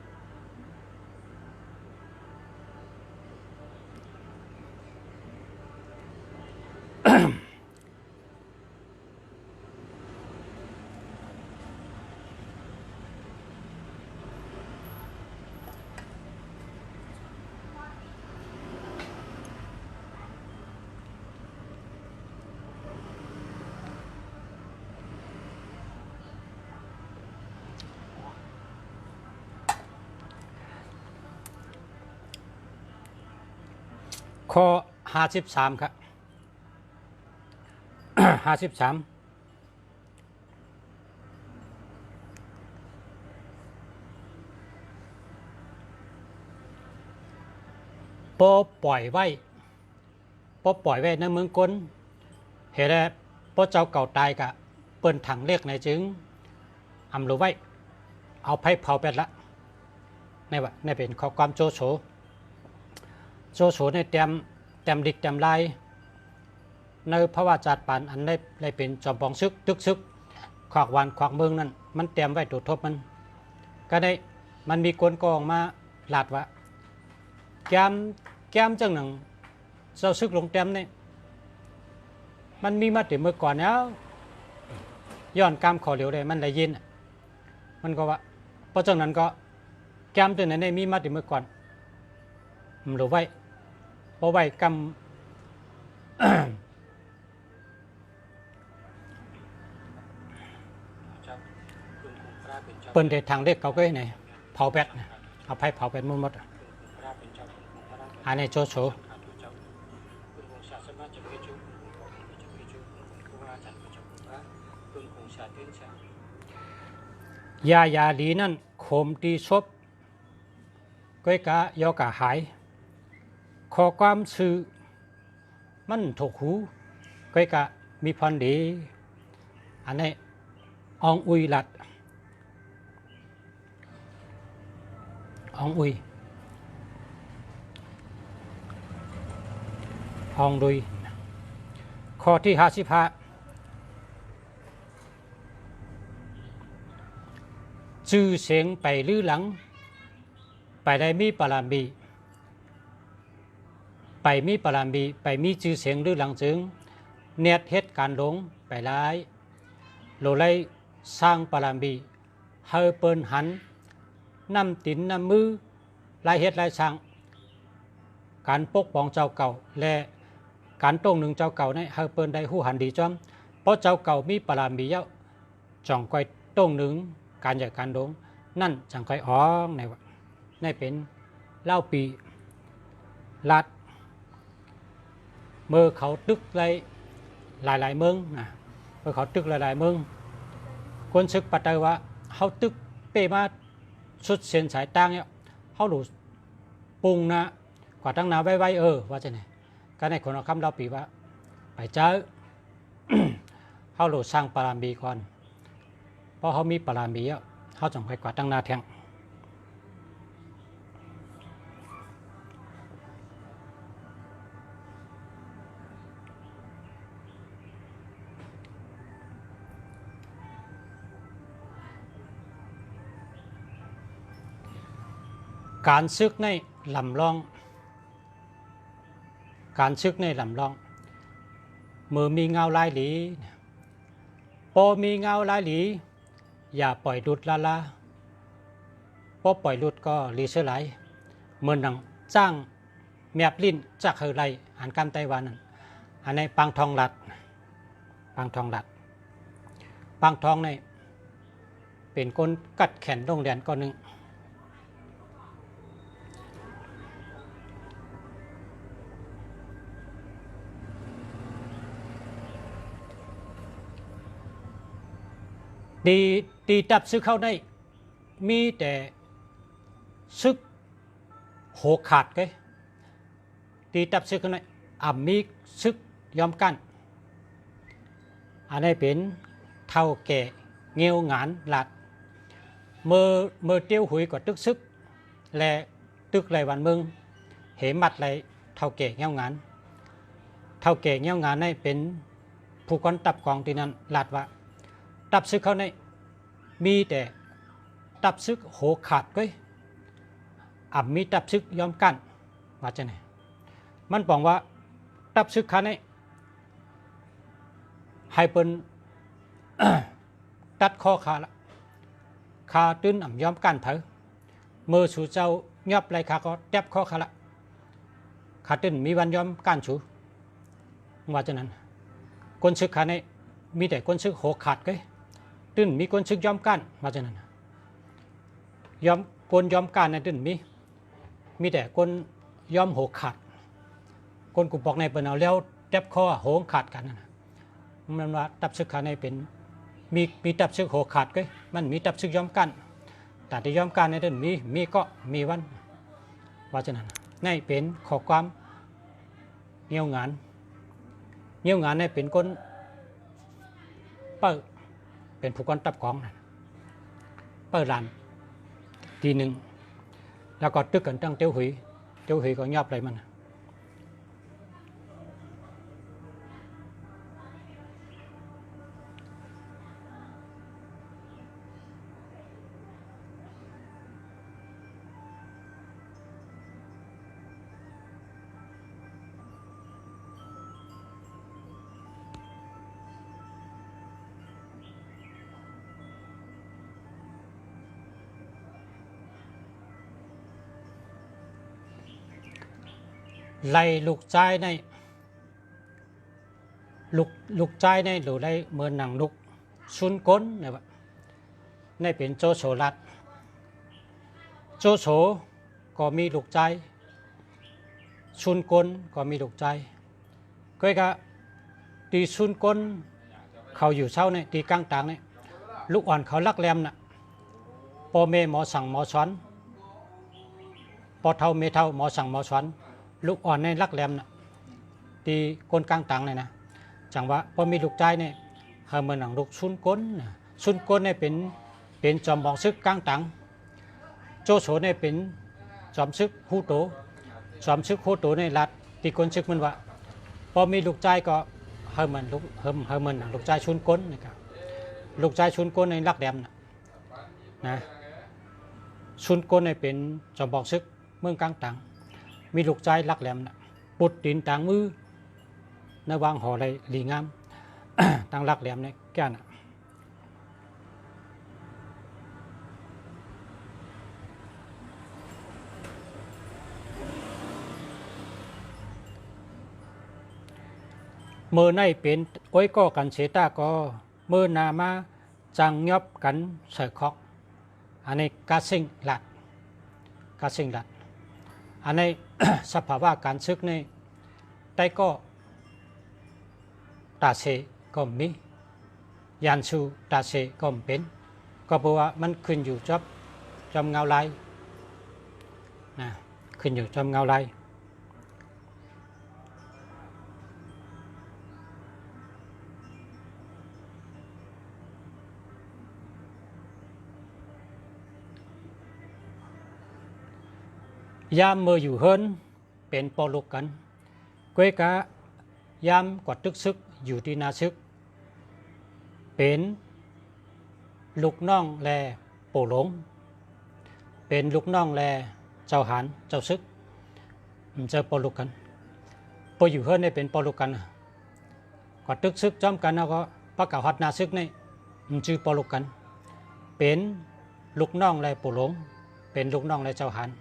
Speaker 1: ข้อ53ครับ53ปปล่อยไว้ในเมืองกลเหตุใดพระเจ้าเก่าตายกะเปิ้นถังเรียกในจึงอำรู้ไว้เอาไผ่เผาเป็ดละในเป็นข้อความโจโฉในเต็มดิกเต็มลายในพระวาจาปานอันได้เป็นจอมปองซึกตึกซึกขวากวันขวากเมืองนั้นมันเต็มไว้ตัวทบมันก็ได้มันมีกลกองมาหลาดว่าแก้มจังหนังเจ้าซึกลงเต็มเนี่ยมันมีมาแต่เมื่อก่อนแล้วย้อนกามขอเหลียวเลยมันได้ยินมันก็ว่าเพราะจังนั้นก็แก้มตัวไหนได้มีมาแต่เมื่อก่อนมันรู้ไว้เพราะไว้กำ เปิ้นได้ทางเล็กเขาก็ไหนเผาแปดเอาไผ่เผาแปดหมดอันนี้โจโฉยาดีนั่นโคมตีชบก้อยกะยอกะหายขอความสื่อมันถูกหูก้อยกะมีพรดีอันนี้อองอุยหลัดอองอุยอองดุยข้อที่55ชื่อเสียงไปลื้อหลังไปได้มีปรามีไปมีชื่อเสียงลื้อหลังจึงเนียดเหตุการณ์หลงไปร้ายโลไลสร้างปรามีเฮอเปิ้นหันนำตินนำมือลายเหตุลายสร้างการปกป้องเจ้าเก่าและการตรงหนึ่งเจ้าเก่าในเฮอเปิ้นได้หู้หันดีจอมเพราะเจ้าเก่ามีปรามีเยอะจ่องก้อยตรงหนึ่งการจากการดงนั่นจังค่อยอ้องในเป็นเล่าปีลัดเมื่อเขาตึกหลายเมืองเมื่อเขาตึกหลายเมืองคนศึกปัตตาวะเขาตึกเปมาสุดเส้นสายตั้งเนี่ยเขาหลุดปุงนะกว่าตั้งนาไว้ว่าจะไหนก็ในคนเอาคำเล่าปีว่าไปเจอ เขาหลุดสร้างปรามีก่อนเพราะเขามีปรามีเขาจังไปกว่าตั้งนาแทงการซึกในลำลองมือมีเงาลายหลีพอมีเงาลายหลีอย่าปล่อยหลุดละพอปล่อยหลุดก็รีเชอร์ไหลเหมือนหนังจ้างแมบลิ้นจากเฮอไรอันกำไต้หวันนั้นอันในปังทองหลัดปังทองในเป็นคนกัดแขนโรงเรียนก้อนหนึ่งดีจับซึกเข้าได้มีแต่ซึกโหขาดไง ตีตับซึกนั้นมีซึกยอมกันอันนี้เป็นเท่าแก่เงียวงานหลัดเมื่อเตี้ยวหุยกับตึกซึกและตึกไรวันเมืองเหมัดไรเท่าแก่เงียวงานเท่าแก่เงียวงานนี่เป็นผู้คนตับกองที่นั้นหลัดว่าตับซึกเขานี่มีแต่ตับซึกโหขาดก้อยมีตับซึกยอมกันว่าจะไหนมันบอกว่าตับซึกเขานี่ให้เป็น ตัดคอขาละขาตื้นยอมกันเผอเมื่อสู่เจ้ายอบไรขาก็แทบคอขาละขาตื้นมีวันยอมกันสู่ว่าจะนั้นคนซึกขานี่มีแต่คนซึกโหขาดก้อยตื้นมีคนซึกยอมกันว่าจะนั้นยอมคนยอมกันในตื้นมีแต่คนยอมโหขาดคนกูบอกในเปิดเอาแล้วแทบคอโหขาดกันนะมันว่าตับซึกขาในเป็นมีตับซึกโหขาดก้อยมันมีตับซึกยอมกันแต่ที่ยอมกันในตื้นมีก็มีวันว่าจะนั้นในเป็นข้อความเงียวงานในเป็นคนเปิดเป็นผู้คนตับของเปิดร้านทีหนึ่งแล้วก็ตึกกันตั้งเตี้ยวหุยก็ยอบอะไรมันไล่ลูกใจในลูกใจในหรือไล่เมืองหนังลูกซุนก้นเนี่ยว่าในเป็นโจโฉรัดโจโฉก็มีลูกใจซุนก้นก็มีลูกใจก็ก็ตีซุนก้นเขาอยู่เช่าเนี่ยตีกลางต่างเนี่ยลูกอ่อนเขาลักแรมน่ะปอเมหมอสั่งหมอสอนปอเท่าเมเท่าหมอสั่งหมอสอนลูกอ่อนในลักแหลมนะตีก้นกลางตังเลยนะจังว่าพอมีลูกใจเนี่ยเฮามันหนังลูกซุนก้นเนี่ยเป็นจอมบอกซึกกลางตังโจโฉเนี่ยเป็นจอมซึกฮูโตจอมซึกฮูโตในรัฐตีก้นซึกมันว่าพอมีลูกใจก็เฮามันหนังลูกใจซุนก้นนะครับลูกใจซุนก้นในลักแหลมนะซุนก้นเนี่ยเป็นจอมบอกซึกเมืองกลางตังมีลูกใจลักแหลมนะปุดตีนต่างมือในวางห่ออะไรหลีงาม ต่างลักแหลมเนี่ยแก่น่ะเมื่อในเป็นอ้อยก็กันเสตาก็เมื่อนามาจังยอบกันเสกคอกอันนี้กาซิงหลัดอันใน สภาวะการซึกในใต้ก็ตาเสก็มียันสูตาเสก็เป็นก็เพราะว่ามันขึ้นอยู่จอมเงาลายนะขึ้นอยู่จอมเงาลายยามเมื่ออยู่เฮิรนเป็นปอลุกกันก้วยกะยามกอดตึกซึกอยู่ที่นาซึกเป็นลูกน้องแลโปหลงเป็นลูกน้องแลเจ้าหานเจ้าซึกเจอปอลุกกันปออยู่เฮิรนเนี่ยเป็นปอลุกกันกอดตึกซึกจอมกันแล้วก็ประกาศฮัดนาซึกนี่ชื่อปอลุกกันเป็นลูกน้องแลโปหลงเป็นลูกน้องแลเจ้าหาน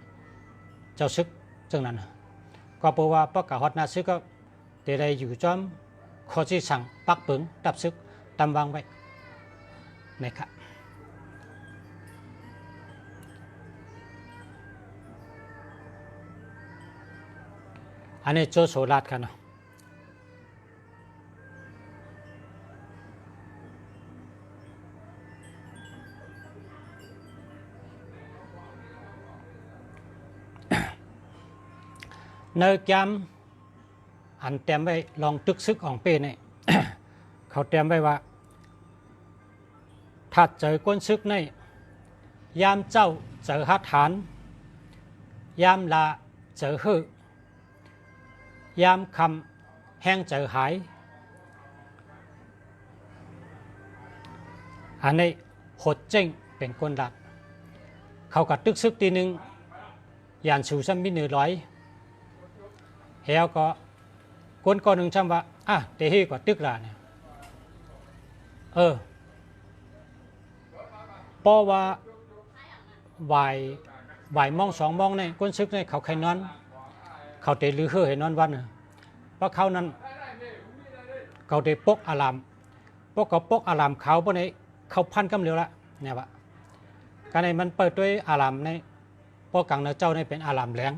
Speaker 1: เจ้าซึกจึงนั้นก็เพราะว่าประกาศฮอดนาซึกก็ได้อยู่จอมขอที่สั่งปักปึงตับซึกตำวางไว้นะครับอันนี้โจโฉรัดกันเนาะในแกม อันเตรียมไว้ลองตึกซึกอ่องเป้เนี่ย เขาเตรียมไว้ว่าถ้าเจอก้นซึกในยามเจ้าเจอหัดฐานยามลาเจอหือยามคำแห้งเจอหายอันนี้หดเจ้งเป็นก้นหลักเขากัดตึกซึกทีหนึ่งยานสูซ้ำมิหนึ่งร้อยเฮาก็ก้นก้อนหนึ่งช่ำว่าเตะฮีกว่าตึกละเนี่ยเพราะว่าบ่ายมอง2 มองเนี่ยก้นซึกเนี่ยเขาใครนอนเขาเตะลือเฮือให้นอนวันเพราะเขานั้นเขาเตะปกอารามพวกเขาปกอารามเขาพวกนี้เขาพันกำเร็วละเนี่ยวะการในมันเปิดด้วยอารามในพวกกังเนื้อเจ้าในเป็นอารามแหลง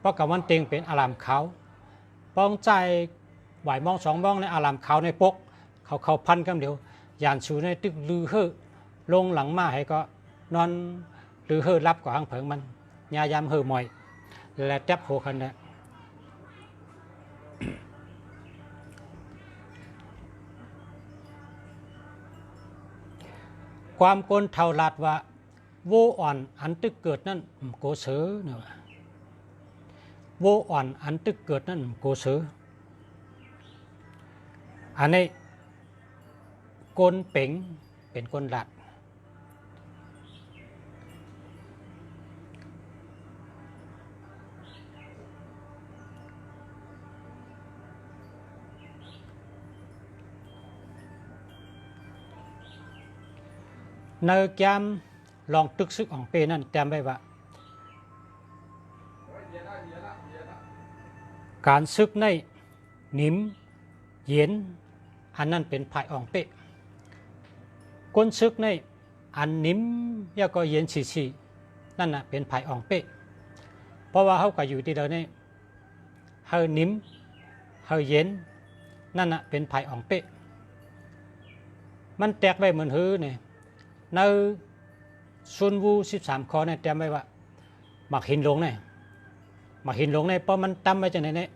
Speaker 1: พวกกับวันเต็งเป็นอารามเขาป้องใจบ่ายมอง2 มองในอารามเขาในปกเขาพันกำเร็วยานชูในตึกลือเฮือลงหลังมาให้ก็นอนหรือเฮือรับกว่าห้างเผิงมันยายามเฮือมอยและแทบโหคันเนี่ยความกลเท่าลาดว่าโวอ่อนอันตึกเกิดนั่นโกเสือเนี่ยโวอ่อนอันตึกเกิดนั่นโกเสืออันนี้กลเป่งเป็นกลหลัดในแกมลองตึกซึกอ่องเปนั่นแต้มไว้ว่าการซึกในนิมเย็นอันนั้นเป็นภายอ่องเปก้นซึกในอันนิมยาก็เย็นฉีนั่นน่ะเป็นภายอ่องเปเพราะว่าเขาก็อยู่ที่เดิมนี่เฮานิมเฮาเย็นนั่นน่ะเป็นภายอ่องเปมันแตกไว้เหมือนหื้อเนี่ยในซุนวู13 ข้อเนี่ยเตรียมไว้ว่าหมักหินลงเนี่ยหมักหินลงเนี่ยเพราะมันตั้มไว้จากไหนเนี่ย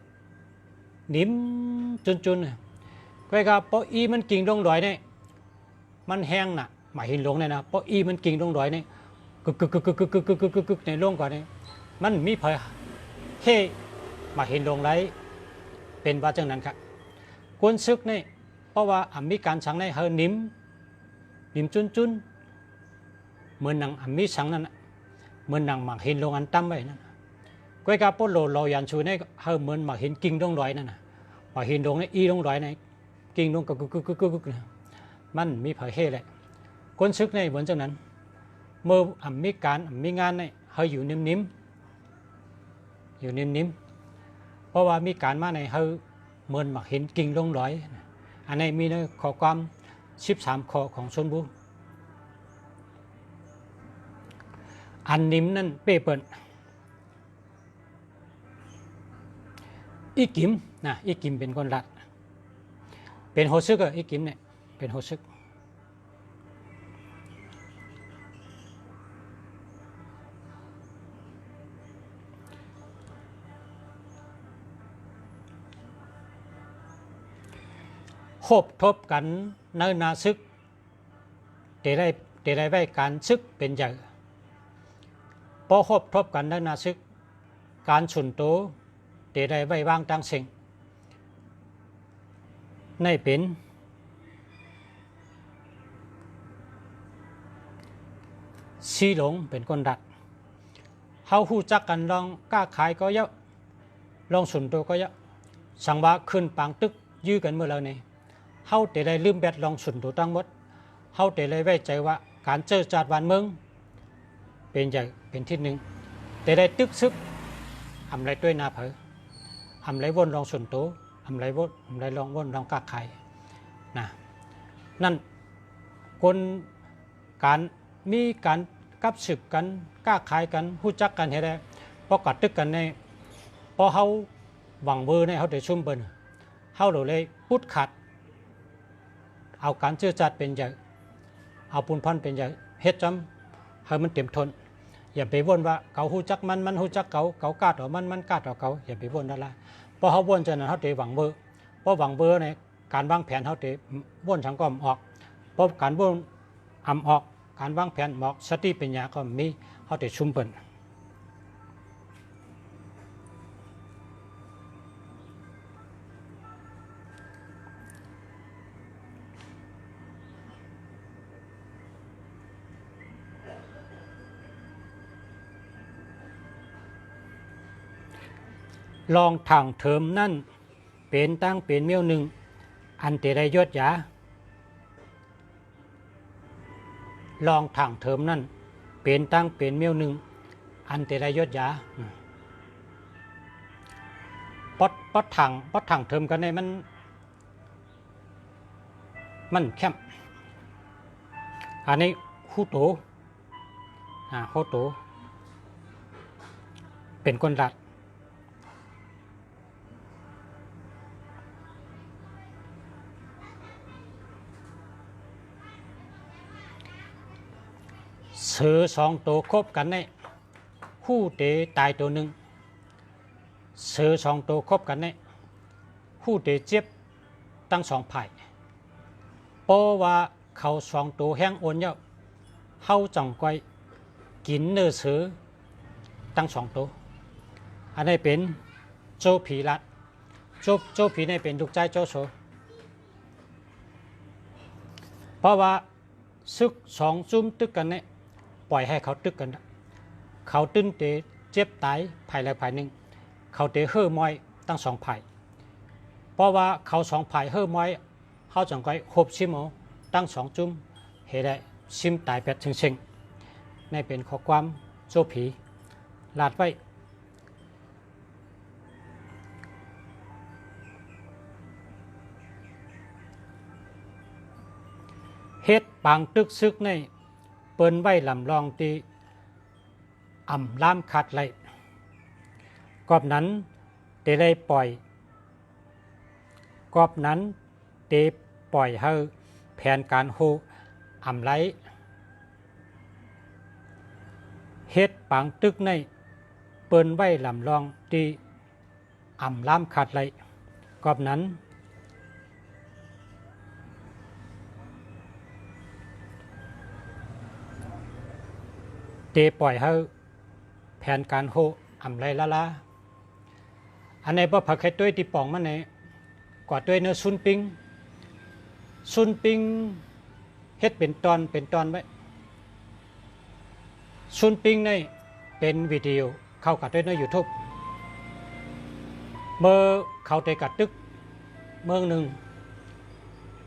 Speaker 1: นิ่มจุนๆก็เพราะอีมันกิ่งลงดอยเนี่ยมันแห้งน่ะหมักหินลงเนี่ยนะเพราะอีมันกิ่งลงดอยเนี่ยกึกในลงก่อนเนี่ยมันมีเผยเฮ่หมักหินลงไรเป็นว่าจังนั้นครับกวนซึกเนี่ยเพราะว่ามีการสั่งในเฮอนิ่มจุนเหมือนหนังมีสังนั่นเหมือนหนังหมากหินลงอันตั้มไว้นั่นก้อยกาโปโลเรายันชูเนี่ยเฮาเหมือนหมากหินกิ่งลงดอยนั่นน่ะหมากหินลงเนี่ยอีลงดอยเนี่ยกิ่งลงกึกมันมีเผยเฮ่เลยคนซึกเนี่ยเหมือนจังนั้นเมื่อมีการมีงานเนี่ยเฮาอยู่นิ่มเพราะว่ามีการมาในเฮาเหมือนหมากหินกิ่งลงดอยอันนี้มีในข้อความ13 ข้อของชนบุอันนิมนั่นเป้เปิลอีกิมนะอีกิมเป็นคนรัดเป็นโฮซึกอีกิมเนี่ยเป็นโฮซึกโคบทบกันในนาซึกเตได้ไว้การซึกเป็นใหญ่พอคบทบกันในนาซึกการฉุนโตเตได้ไว้วางตั้งสิ่งในเป็นซีหลงเป็นคนดัดเฮาหู้จักกันลองกล้าขายก็เยอะลองฉุนโตก็เยอะสังว่าขึ้นปางตึกยื้อกันเมื่อแล้วนี่เฮาเตได้ลืมแบดลองฉุนโตตั้งหมดเฮาเตได้ไว้ใจว่าการเจอจัดวันเมืองเป็นใหญ่เป็นที่หนึ่งแต่ได้ตึกซึกอำไรด้วยนาเผออำไรวนรองส่วนโตอำไรวนอำไรรองวนรองกากไข่นะนั่นคนการมีการกับสืบกันกล้าขายกันหู้จักกันเห็นได้พอกัดตึกกันในพอเขาหวังเบอร์ในเขาได้ชุ่มเบิ้ลเขาเลยพุดขัดเอาการเชื่อจัดเป็นใหญ่เอาปูนพันเป็นใหญ่เฮ็ดจำให้มันเต็มทนอย่าไปวนว่าเขาหู้จักมันหู้จักเขากาดต่อมันกาดต่อเขาอย่าไปวนนั่นละ พอเขาวนจนนั้นเขาเตะหวังเบอร์เพราะหวังเบอร์ในการวางแผนเขาเตะวนสังก็ออกเพราะการวนอำออกการวางแผนออกสติปัญญาก็มีเขาเตะชุมเปิลลองทางเทิมนั่นเป็นตั้งเป็นเมียวหนึ่งอันเตได้ยศยาลองทางเทิมนั่นเป็นตั้งเป็นเมียวหนึ่งอันเตได้ยศยาปอดถังเทิมกันในมันแคบอันนี้คู่โตคู่โตเป็นคนรัดเสือสองตัวคบกันในคู่เตะตายตัวหนึ่งเสือสองตัวคบกันในคู่เตะเจ็บตั้งสองไผ่เพราะว่าเขาสองตัวแห้งโอนเยอะเข้าจังไกกินเนื้อเสือตั้งสองตัวอันนี้เป็นโจผีรัดโจผีนี่เป็นลูกใจโจโฉเพราะว่าซึกสองจุ้มตึกกันเนี่ยปล่อยให้เขาตึกกันเขาตื้นเตะเจ็บตายภายใดภายหนึ่งเขาเตะเฮ่อมอยตั้งสองภายเพราะว่าเขาสองภายเฮ่อมอยเขาจังไกหบชิมตั้งสองจุ้มเหตุใดชิมตายแปดเชิงในเป็นข้อความโจผีลาดไว้เฮ็ดปางตึกซึกในเปิ้นไว้ลำลองตีอ่ำล้ามขาดไหลกอบนั้นเตได้ปล่อยกอบนั้นเตปล่อยให้แผนการโฮอ่ำไหลเฮ็ดปางตึกในเปิ้นไว้ลำลองตีอ่ำล้ามขาดไหลกอบนั้นเตปล่อยให้แผนการโฮอ่ำไรละอันนี้พอผักไข่ตัวที่ป่องมันเนี่ยกว่าตัวเนื้อซุนปิงเฮ็ดเป็นตอนไว้ซุนปิงนี่เป็นวิดีโอเข้ากับตัวเนื้อยูทูบเมื่อเขาเตะกัดตึกเมืองหนึ่ง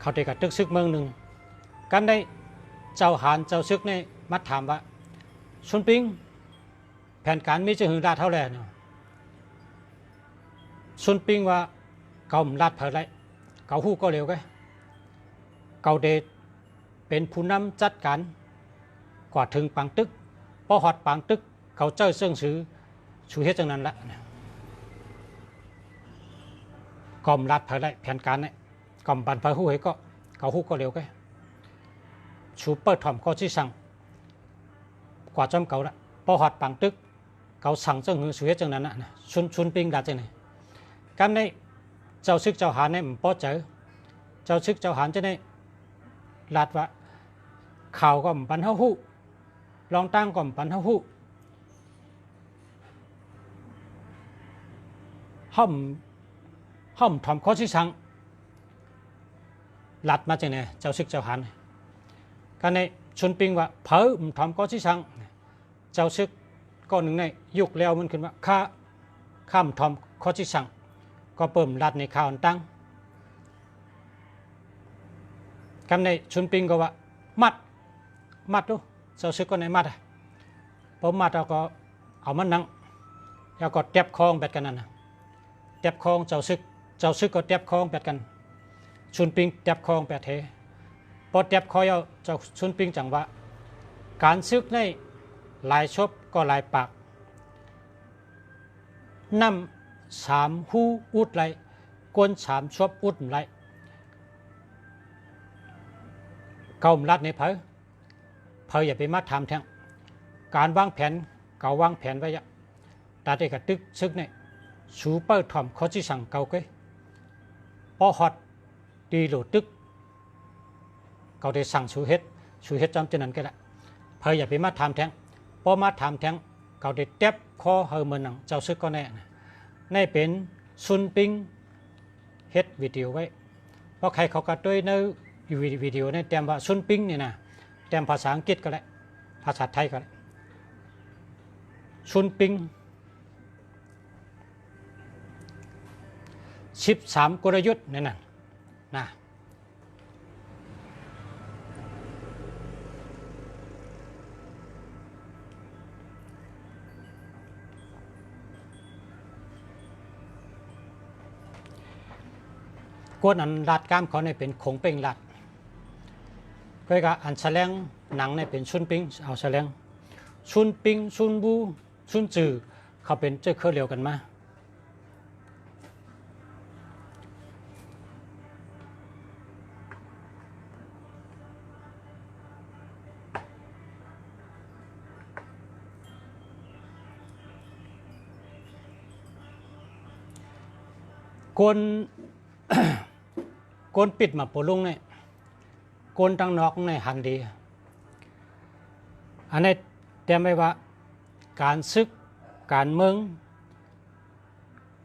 Speaker 1: เขาเตะกัดตึกซึกเมืองหนึ่งกันได้เจ้าหานเจ้าซึกนี่มาถามว่าซุนปิงแผนการมีจะหึงลาดเท่าไหร่เนาะซุนปิงว่าเกาลาดเผยไรเกาหู้ก็เร็วกันเกาเดเป็นผู้นำจัดการกว่าถึงปังตึกพอหอดปังตึกเขาเจ้าเสื่องซื้อชูเฮ็ดจังนั้นละกอมลาดเผยไรแผนการเนี่ยกอมบันเผยหู้ให้ก็เกาหู้ก็เร็วกันชูเปิดถ่อมข้อที่สั่งกว่าจอมเก่าละพอหอดปังตึกเก่าสั่งเจ้าหือสุเฮจังนั้นนะชุนปิงดัดจังไหนกันในเจ้าซึกเจ้าหานในมันพอเจอเจ้าซึกเจ้าหานจะได้ลาดว่าข่าวก็ปันเฮาหู้ลองตั้งก็ปันเฮาหู้ห้อมถ่อมข้อที่สั่งลาดมาจังไหนเจ้าซึกเจ้าหานกันในชุนปิงว่าเผอถอมก็ที่สั่งเจ้าซึกก็หนึ่งในยุคแล้วมันขึ้นว่าข้ามถอมข้อที่สั่งก็เปิ่มรัดในข่าวตั้งกันในชุนปิงก็ว่ามัดดูเจ้าซึกก็ในมัดพอมัดเราก็เอามันนั่งแล้วก็เต็บคองแบบกันนั่นเต็บคองเจ้าซึกก็เต็บคองแบบกันชุนปิงเต็บคองแบบเทพอเต็บคอยเอาเจ้าชุนปิงจังว่าการซึกในหลายชบก็หลายปากนำสามหูอุดไหลกวนสามชบอุดไหลเกาลัดในเผยอย่าไปมาทำแทงการวางแผนเก่าวางแผนไว้ยะตาเด็กตึกซึกใน chú bơ thòm khó chỉ sang cầu cái bỏ hot đi lỗ tức cầu để sang chú hết trong trênนั้นก็ได้เพยอย่าไปมาทำแทงพอมาทำแทงเขาได้เต็บคอเฮอมันหนังเจ้าซึกก็แน่ในเป็นซุนปิงเฮ็ดวิดีโอไว้เพราะใครเขาก็ด้วยในวิดีโอในเต็มว่าซุนปิงนี่นะเต็มภาษาอังกฤษก็ได้ภาษาไทยก็ได้ซุนปิง13 กลยุทธ์นั่นน่ะนะกวนอันรัดกล้ามเขาเนี่ยเป็นคงเป่งรัดก็กับอันแสลงหนังเนี่ยเป็นชุนปิงเอาแสลงชุนปิงชุนบูชุนจือเขาเป็นเจ้าเครือเดียวกันมากวนกวนปิดมาปลุงเนี่ยกวนตั้งนอกในหันดีอันนี้เตรียมไว้ว่าการซึกการเมือง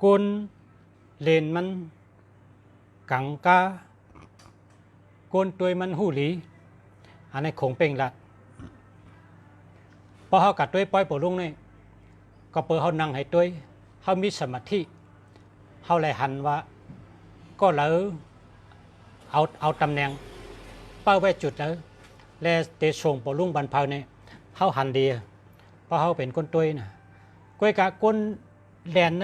Speaker 1: กวนเลนมันกังกากวนตัวมันหูหลีอันนี้คงเป็นละพอเขากัดตัวปล่อยปลุงเนี่ยก็เปิดเขานั่งให้ตัวเขามีสมาธิเขาเลยหันว่าก็เลยเอาตำแหน่งเป้าไว้จุดแล้วและเตะส่งปลุงบันเพาเนี่ยเขาหันดีเพราะเขาเป็นคนตัวนะก้อยกะก้นแลนเน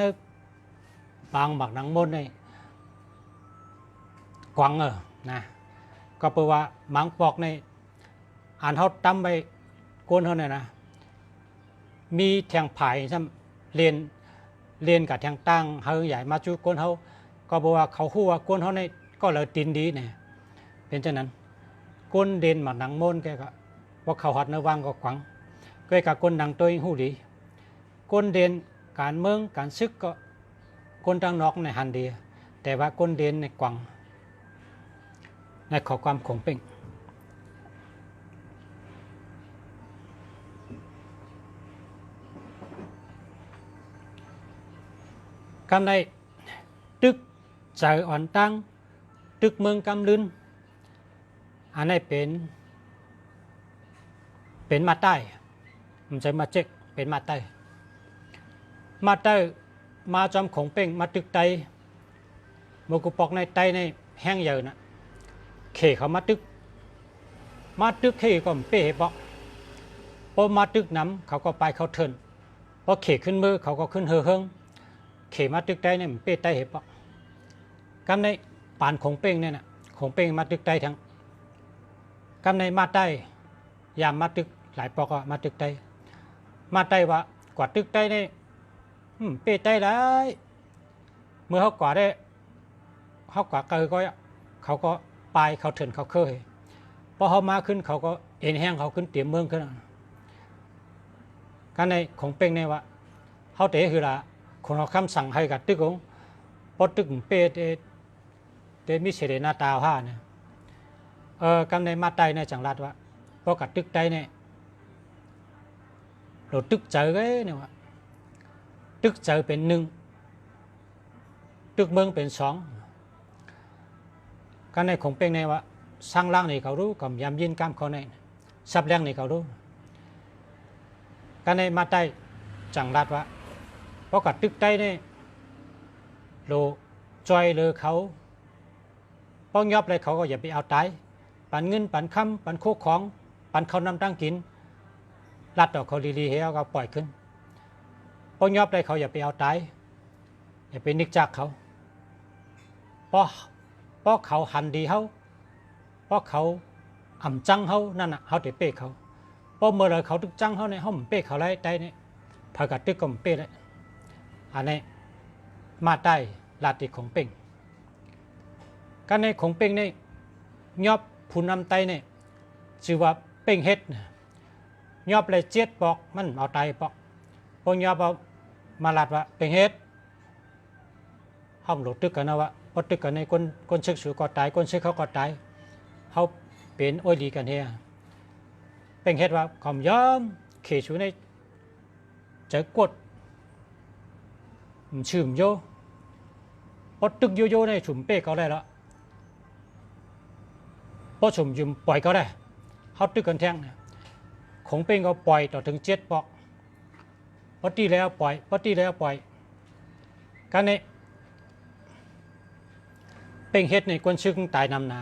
Speaker 1: บางหมักหนังมนเนี่ยกวางนะก็แปลว่าหมังปอกในอ่านเขาตั้มไปก้นเขาเนี่ยนะมีแทงผายซ้ำเรียนกับแทงตั้งเขาใหญ่มาจุก้นเขาก็บอกว่าเขาคู่ว่าก้นเขาเนี่ยก็เลยตินดีเนี่ยเป็นเช่นนั้นก้นเด่นหมักหนังมนแกก็ว่าเขาหัดเนื้อวางก็ขวางก็กับก้นดังตัวหูดีก้นเด่นการเมืองการซึกก็ก้นทางนอกในหันดีแต่ว่าก้นเด่นในกวางในขอความคงเป่งกำในตึกใจอ่อนตั้งตึกเมืองกำลืนอันนี้เป็นมาใต้มันจะมาเจ๊กเป็นมาใต้มาจอมของเป่งมาตึกไตโมกุปอกในไตในแห้งเยอะนะเขเขามาตึกเขก็เป้ปอกพอมาตึกน้ำเขาก็ไปเขาเทินพอเขขึ้นมือเขาก็ขึ้นเฮืองเขมาตึกไตเนี่ยเป้ไตเหปอกกำในป่านของเป่งเนี่ยนะของเป่งมาตึกไตทั้งกำในมาใต้ยามมาตึกหลายปอกมาตึกไตมาใต้ว่ากว่าตึกไตเนี่ยเป้ไตหลายเมื่อเขากว่าได้เขากว่าเกยก็เขาก็ปลายเขาเถินเขาเคยพอเขามาขึ้นเขาก็เอ็นแห้งเขาขึ้นเตรียมเมืองขึ้นกันในของเป่งเนี่ยว่าเขาเตะคือละคนเขาคำสั่งให้กับตึกของพอตึกเป้เตมิเสดนาตาผ้าเนี่ยกันในมาใต้ในจังหวัดว่าพอกับตึกไตเนี่ยเราตึกเจอcáiเนี่ยว่าตึกเจอเป็น1ตึกเมืองเป็น2กันในของเป่งเนี่ยว่าสร้างล่างนี่เขารู้กับยามยินกล้ามเขาเนี่ยซับแรงนี่เขารู้กันในมาใต้จังหวัดว่าพอกับตึกไตเนี่ยโลจอยเลยเขาป้องยอบเลยเขาก็อย่าไปเอาตายปันเงินปันคำปันโคกของปันเขานำตั้งกินลัดดอกเขาลีๆให้เขาปล่อยขึ้นป้องยอบเลยเขาอย่าไปเอาตายอย่าไปนึกจากเขาเพราะเขาหันดีเขาเพราะเขาอ่ำจังเขานั่นน่ะเขาเตะเป้เขาเพราะเมื่อไรเขาตึกจังเขาเนี่ยเขาเป้เขาไล่ได้เนี่ยพากัดตึกก็เป้เลยอันนี้มาใต้ลาติของเป่งการในของเป่งนี่ยอบผู้นำไตเนี่ยชื่อว่าเป่งเฮ็ดยอบเลยเจ็ดปอกมันเอาไตปอกพอยอบเอามาลาดว่าเป่งเฮ็ด ห้องหลุดตึกกันนะวะพอตึกกันในคนศึกสูก็ตายคนศึกเขาก็ตายเขาเป็นโอ้ยดีกันเฮียเป็นเหตุว่าคำย้อมเขยสูในเจอกดชื่มโยพอตึกโยในฉุมเป้เขาได้แล้วพอฉุมยืมปล่อยเขาได้เขาตึกกันแท่งของเป็นเขาปล่อยต่อถึง7 ปอกพอตีแล้วปล่อยพอตีแล้วปล่อยกันเนี่ยเป็นเหตุในคนชึกตายนำหนา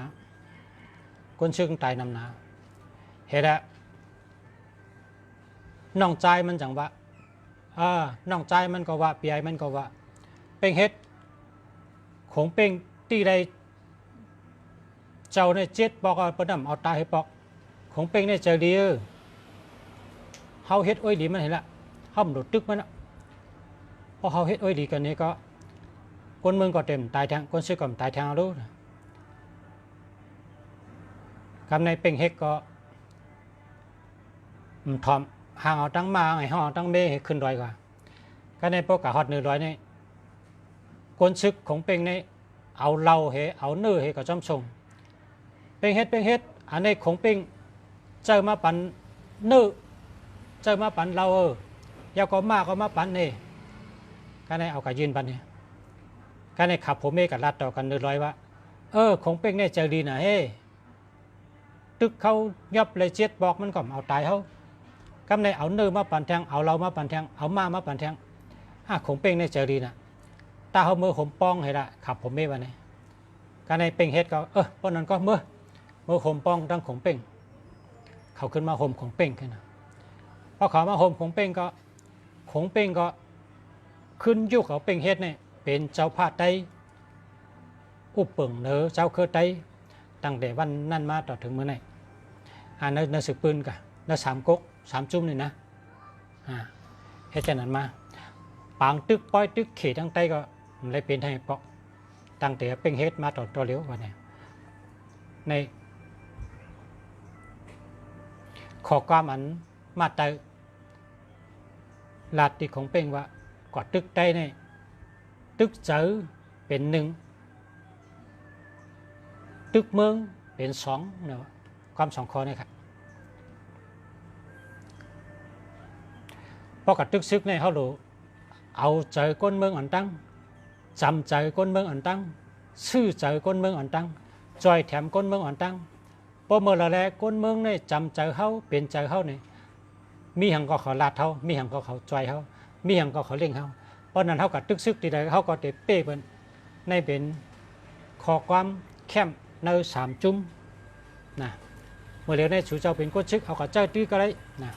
Speaker 1: คนชึกตายนำหนาเหตุอะน้องใจมันจังวะน้องใจมันก็ว่าปีไอมันก็ว่าเป็นเหตุของเป็นตีใดเจ้าใน7 ปอกประดำเอาตายให้ปอกของเป็นในเจอดีเฮาเฮ็ดโอ้ยดีมันเห็นละเฮาหลุดตึกมันละพอเฮาเฮ็ดโอ้ยดีกันนี้ก็คนเมืองก็เต็มตายทางคนซื้อก็ตายทางรู้คำในเป็นเฮกก็ถอมห่างเอาตั้งมาไอ้ห่อตั้งเมให้ขึ้นดอยกว่าก็ในพวกกะฮอด100นี่คนซึกของเป็นในเอาเหล้าเฮเอาเนื้อเฮก็จอมชงเป็นเฮ็ดอันนี้ของเป็นเจอมาปันเนื้อเจอมาปันเหล้ายาก็มาปันนี่ก็ในเอากะยืนปันนี่ก็ในขับผมเมกับรัดต่อกัน100ว่าของเป็นในเจอดีนะเฮ้ตึกเขายับเลย7 บอกมันก็เอาตายเขากำในเอาเนื้อมาปั่นแทงเอาเรามาปั่นแทงเอามาปั่นแทงของเป็นในเจอดีนะตาเขามือผมป้องให้ละขับผมไม่วันนี้การในเป็นเฮ็ดก็เพราะนั้นก็มือผมป้องดังของเป็นเขาขึ้นมาห่มของเป็นขึ้นนะพอเขามาห่มของเป็นก็ขึ้นยุคเขาเป็นเฮ็ดเนี่ยเป็นเจ้าพาไตอุปเปิงเนื้อเจ้าเคยไตตั้งแต่วันนั้นมาต่อถึงเมื่อไหร่ในสึกปืนกะใน3 ก๊ก 3 จุ่มนี่นะเฮ็ดจากนั้นมาปางตึกป้อยตึกเขตทั้งใต้ก็เลยเป็นให้เปาะตั้งแต่เป็นเฮ็ดมาต่อตัวเลี้ยววันนี้ในขอความอันมาเตอลาดติของเป็นว่ากอดตึกใต้เนี่ยตึกเจอเป็น1ตึกเมืองเป็น2เนาะความ2 ข้อนี่ครับพอกับตึกซึกในเขาดูเอาเจอก้นเมืองอันตั้งจำเจอก้นเมืองอันตั้งชื่อเจอก้นเมืองอันตั้งจอยแถมก้นเมืองอันตั้งพอเมื่อละแลก้นเมืองเนี่ยจำเจอเขาเป็นเจอเขาเนี่ยมีหังก็เขาลาดเขามีหังก็เขาจอยเขามีหังก็เขาเลี้ยงเขาเพราะนั้นเขากับตึกซึกที่ใดเขาก็เตะเป้เป็นในเป็นขอความแคมใน3 จุ่มนะเมื่อเร็วในชูเจ้าเป็นก้นซึกเอากับเจ้าตื้อก็ได้นะ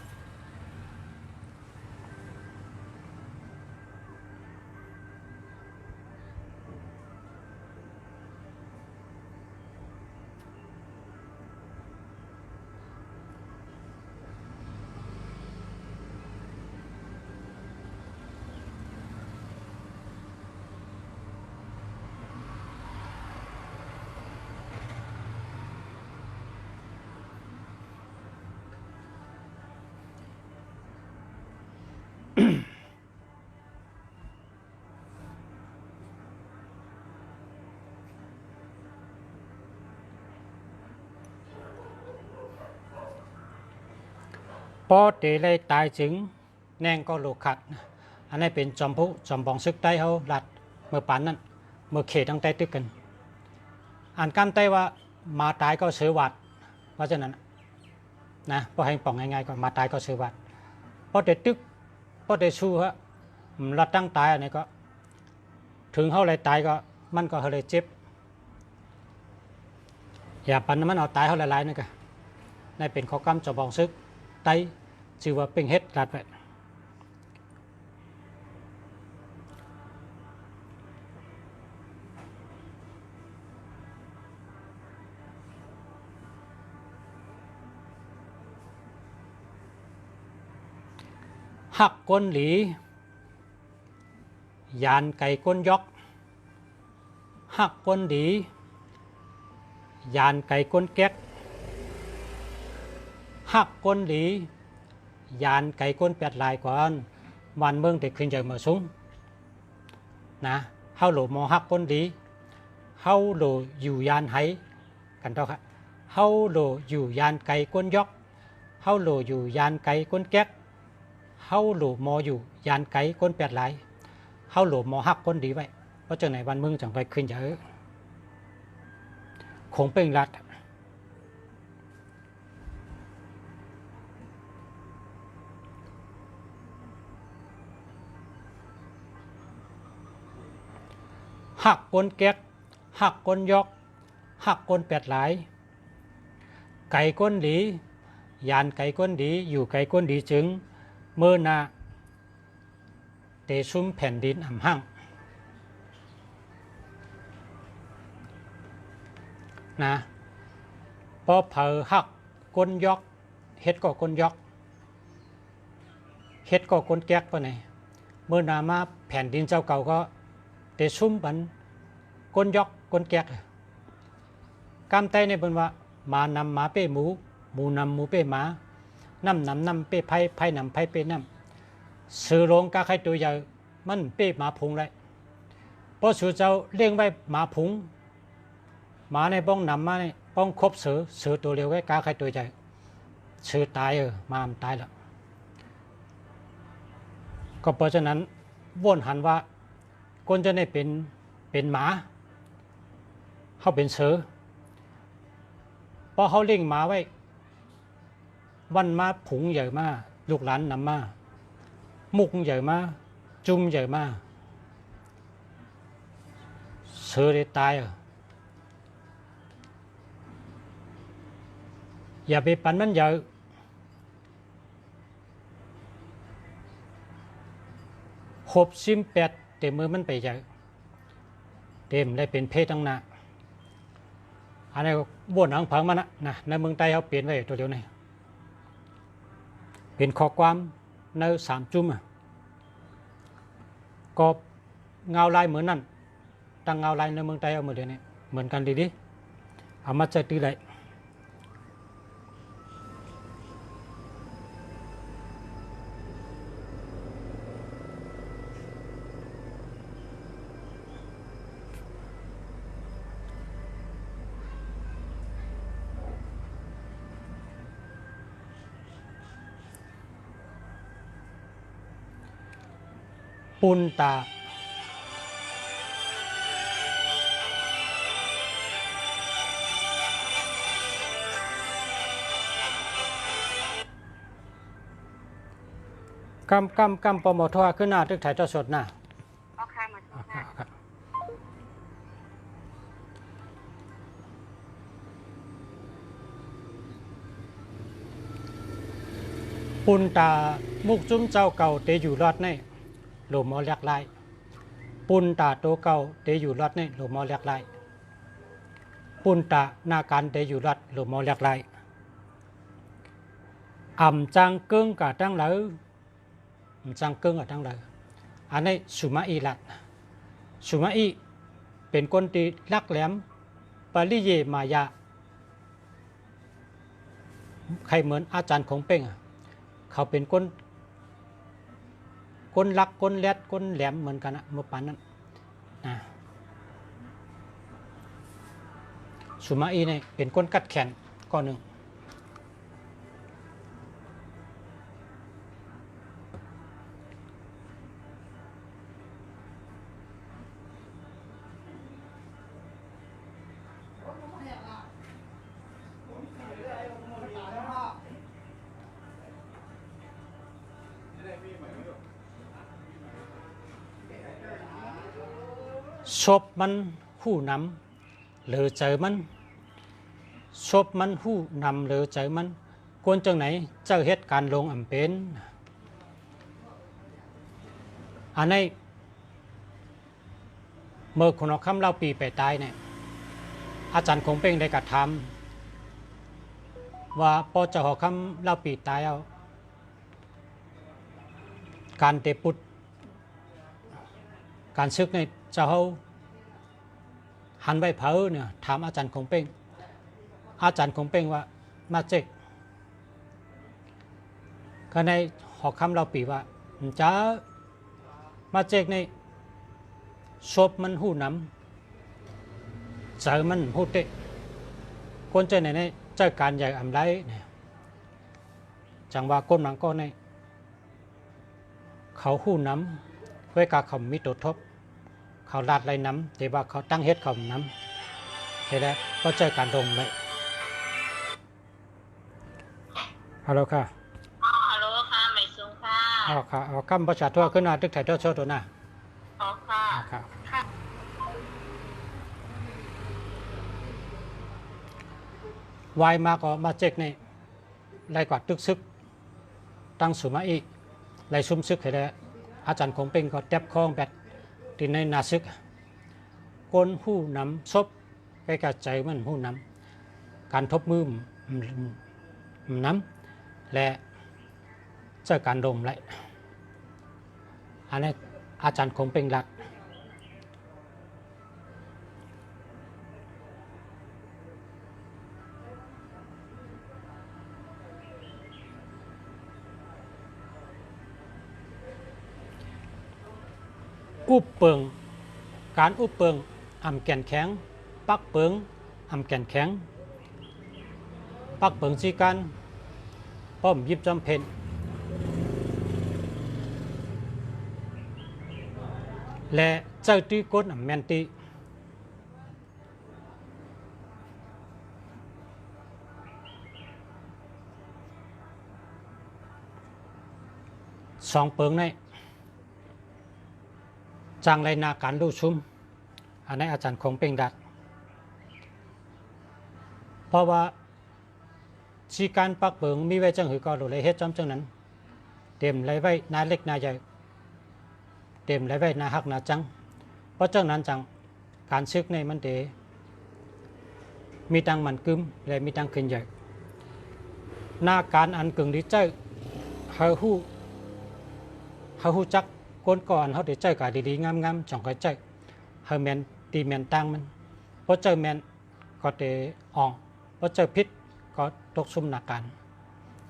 Speaker 1: พอเตะเลยตายจึงแนงก็โลขัดอันนี้เป็นจอมผู้จอมบองซึกใต้เขาลัดเมื่อปันนั้นเมื่อเขตตั้งใต้ตึกกันอ่านกำใต้ว่ามาตายก็เสือวัดเพราะฉะนั้นนะพอให้ปองง่ายๆก็มาตายก็เสือวัดพอเตะตึกพอเตะชูฮะรัดตั้งตายอันนี้ก็ถึงเขาเลยตายก็มันก็เขาเลยเจ็บอย่าปันมันเอาตายเขาหลายๆนี่ก็ในเป็นข้อกำจอมบองซึกไตชื่อว่าเป็นเฮ็ดลาดไว้หักก้นหลียานไก่ก้นยอกหักก้นหลียานไก่ก้นแก๊กหักก้นหลียานไก่ก้น8 ลายก่อนวันเมืองเด็กขึ้นใจมาสูงนะ เฮาโหลมอฮักคนดีเฮาโหลอยู่ยานไหกันต่อครับเฮาโหลอยู่ยานไก่ก้นยอกเฮาโหลอยู่ยานไก่ก้นแก๊กเฮาโหลมออยู่ยานไก่ก้นแปดหลายเฮาโหลมอฮักคนดีไว้เพราะจังไหนวันมึงจังไปขึ้นเยอะคงเป็นรัฐหักก้นแก๊กหักก้นยอกหักก้นแปดหลายไก่ก้นดียานไก่ก้นดีอยู่ไก่ก้นดีจึงเมื่อนาเตซุ่มแผ่นดินอ่ำหั่งนะพอเผอหักก้นยอกเฮ็ดก็ก้นยอกเฮ็ดก็ก้นแก๊กปะไหนเมื่อนามาแผ่นดินเจ้าเก่าก็เตซุ่มบันก้นยอกก้นแก๊กกำไตในบนว่ามานำหมาเป้หมูหมูนำหมูเป้หมานำนำเป้ไผ่ไผ่นำไผ่เป้นำสื่อโรงกาไข่ตัวใหญ่มันเป้หมาพุงเลยพอสู่เจ้าเลี้ยงไว้หมาพุงหมาในบ้องนำมาในบ้องครบสื่อตัวเร็วไว้กาไข่ตัวใหญ่สื่อตายมามันตายแล้วก็เพราะฉะนั้นว่นหันว่าคนจะได้เป็นหมาเขาเป็นเสือพอเขาเลี้ยงหมาไว้วันมาผุงใหญ่มาลูกหลานนำมามุกใหญ่มาจุ่มใหญ่มาเสือได้ตายอย่าไปปั่นมันใหญ่68เต็มมือมันไปใหญ่เต็มได้เป็นเพศตั้งหน้าอันนี้บ้วนหางผังมันนะในเมืองไทยเขาเปลี่ยนไว้ตัวเดียวนี่เป็นข้อความใน3 จุ่มก็เงาลายเหมือนนั่นตั้งเงาลายในเมืองไทยเอาเหมือนเดียวนี้เหมือนกันดีเอามาใจตีเลยปุนตากำปมทขึ้นหน้าทึกถ่ายทอดสดหน้า
Speaker 2: ออกค่ะมาทุกค่ะ
Speaker 1: ปุนตามุกจุ้มเจ้าเก่าเตอยู่รอดในหลมอเลียกไล่ปุนตาโตเก่าเตอยู่รอดในหลมอเลียกไล่ปุนตาหน้าการเตอยู่รอดหลมอเลียกไล่อ่ำจังเกิ้งกะตั้งเลยจังเกิ้งกะตั้งเลยอันนี้สุมาอีลัดสุมาอีเป็นคนที่ลักแหลมปริเยมายาใครเหมือนอาจารย์ของเป้งเขาเป็นคนลักคนแรดคนแหลมเหมือนกันนะเมื่อปานนั้นสุมาอีเนี่ยเป็นคนกัดแขนก้อนหนึ่งศพมันหู้นำหรือเจอมันศพมันหู้นำหรือเจอมันควรจังไหนเจ้าเหตุการลงอ่ำเป็นอันนี้เมื่อคนเอาคำเล่าปีไปตายเนี่ยอาจารย์คงเป้งได้กระทำว่าพอจะหอคำเล่าปีตายเอาการเตปุตการซึกในเจ้าหันไปเผาเนี่ยถามอาจารย์คงเป้งอาจารย์คงเป้งว่ามาเจ๊กก็ในหอคำเราปีว่าจะมาเจ๊กใน ศพมันหู้น้ำเจอมันหู้เตะคนเจอในเจอการใหญ่อำไรเนี่ยจังว่าก้นมันก็ในเขาหู้น้ำเวกาเขามีตัวทบเขาลาดไรน้ำแต่ว่าเขาตั้งเฮ็ดเขาน้ำเห็นแล้วก็เจอการดงเลยฮัลโหลค่ะ
Speaker 2: ฮัลโหลค่ะไม่ซุงค่ะ
Speaker 1: อ๋อค่ะอ๋อคำประชาทั่วขึ้นมาตึกไถ่เจ้าโชว์ตัวหน้า
Speaker 2: อ๋อค่ะ
Speaker 1: ค่ะ
Speaker 2: ค่ะ
Speaker 1: วายมาก็มาเจ๊กในไล่กวาดตึกซึกตั้งสุมาอีไล่ซุ่มซึกให้ได้อาจารย์คงเป็นก็แทบคล้องแบดที่ในนาซึกคนหู้นำซบใกล้กับใจมันหู้นำการทบมือน้ำและเจอการดมไรอันนี้อาจารย์คงเป็นหลักอุบเปิงการอุบเปิงอ่ำแก่นแข็งปักเปิงอ่ำแก่นแข็งปักเปิงจีกันป้อมยิบจำเพนและเจ้าตีก้นอ่ำแมนตีสองเปิงในจางไรนาการดูชุมอันนี้อาจารย์คงเป็นดัดเพราะว่าชีการปักเปิงมีไว้จังหือก็ดูเลยเฮ็ดจำจังนั้นเต็มไรไว้นาเล็กนาใหญ่เต็มไรไว้นาหักนาจังเพราะจังนั้นจังการซึกในมันเดมีตังมันกึมและมีตังขึ้นใหญ่หน้าการอันกึ่งดีเจ้าเฮาฮู้จักก้นก่อนเขาได้ใจกันดีๆงามๆจ่องก็ใจเฮาแมนตีแมนตั้งมันเพราะเจอแมนก็เตอ่องเพราะเจอพิษก็ตกซุ่มหนักกัน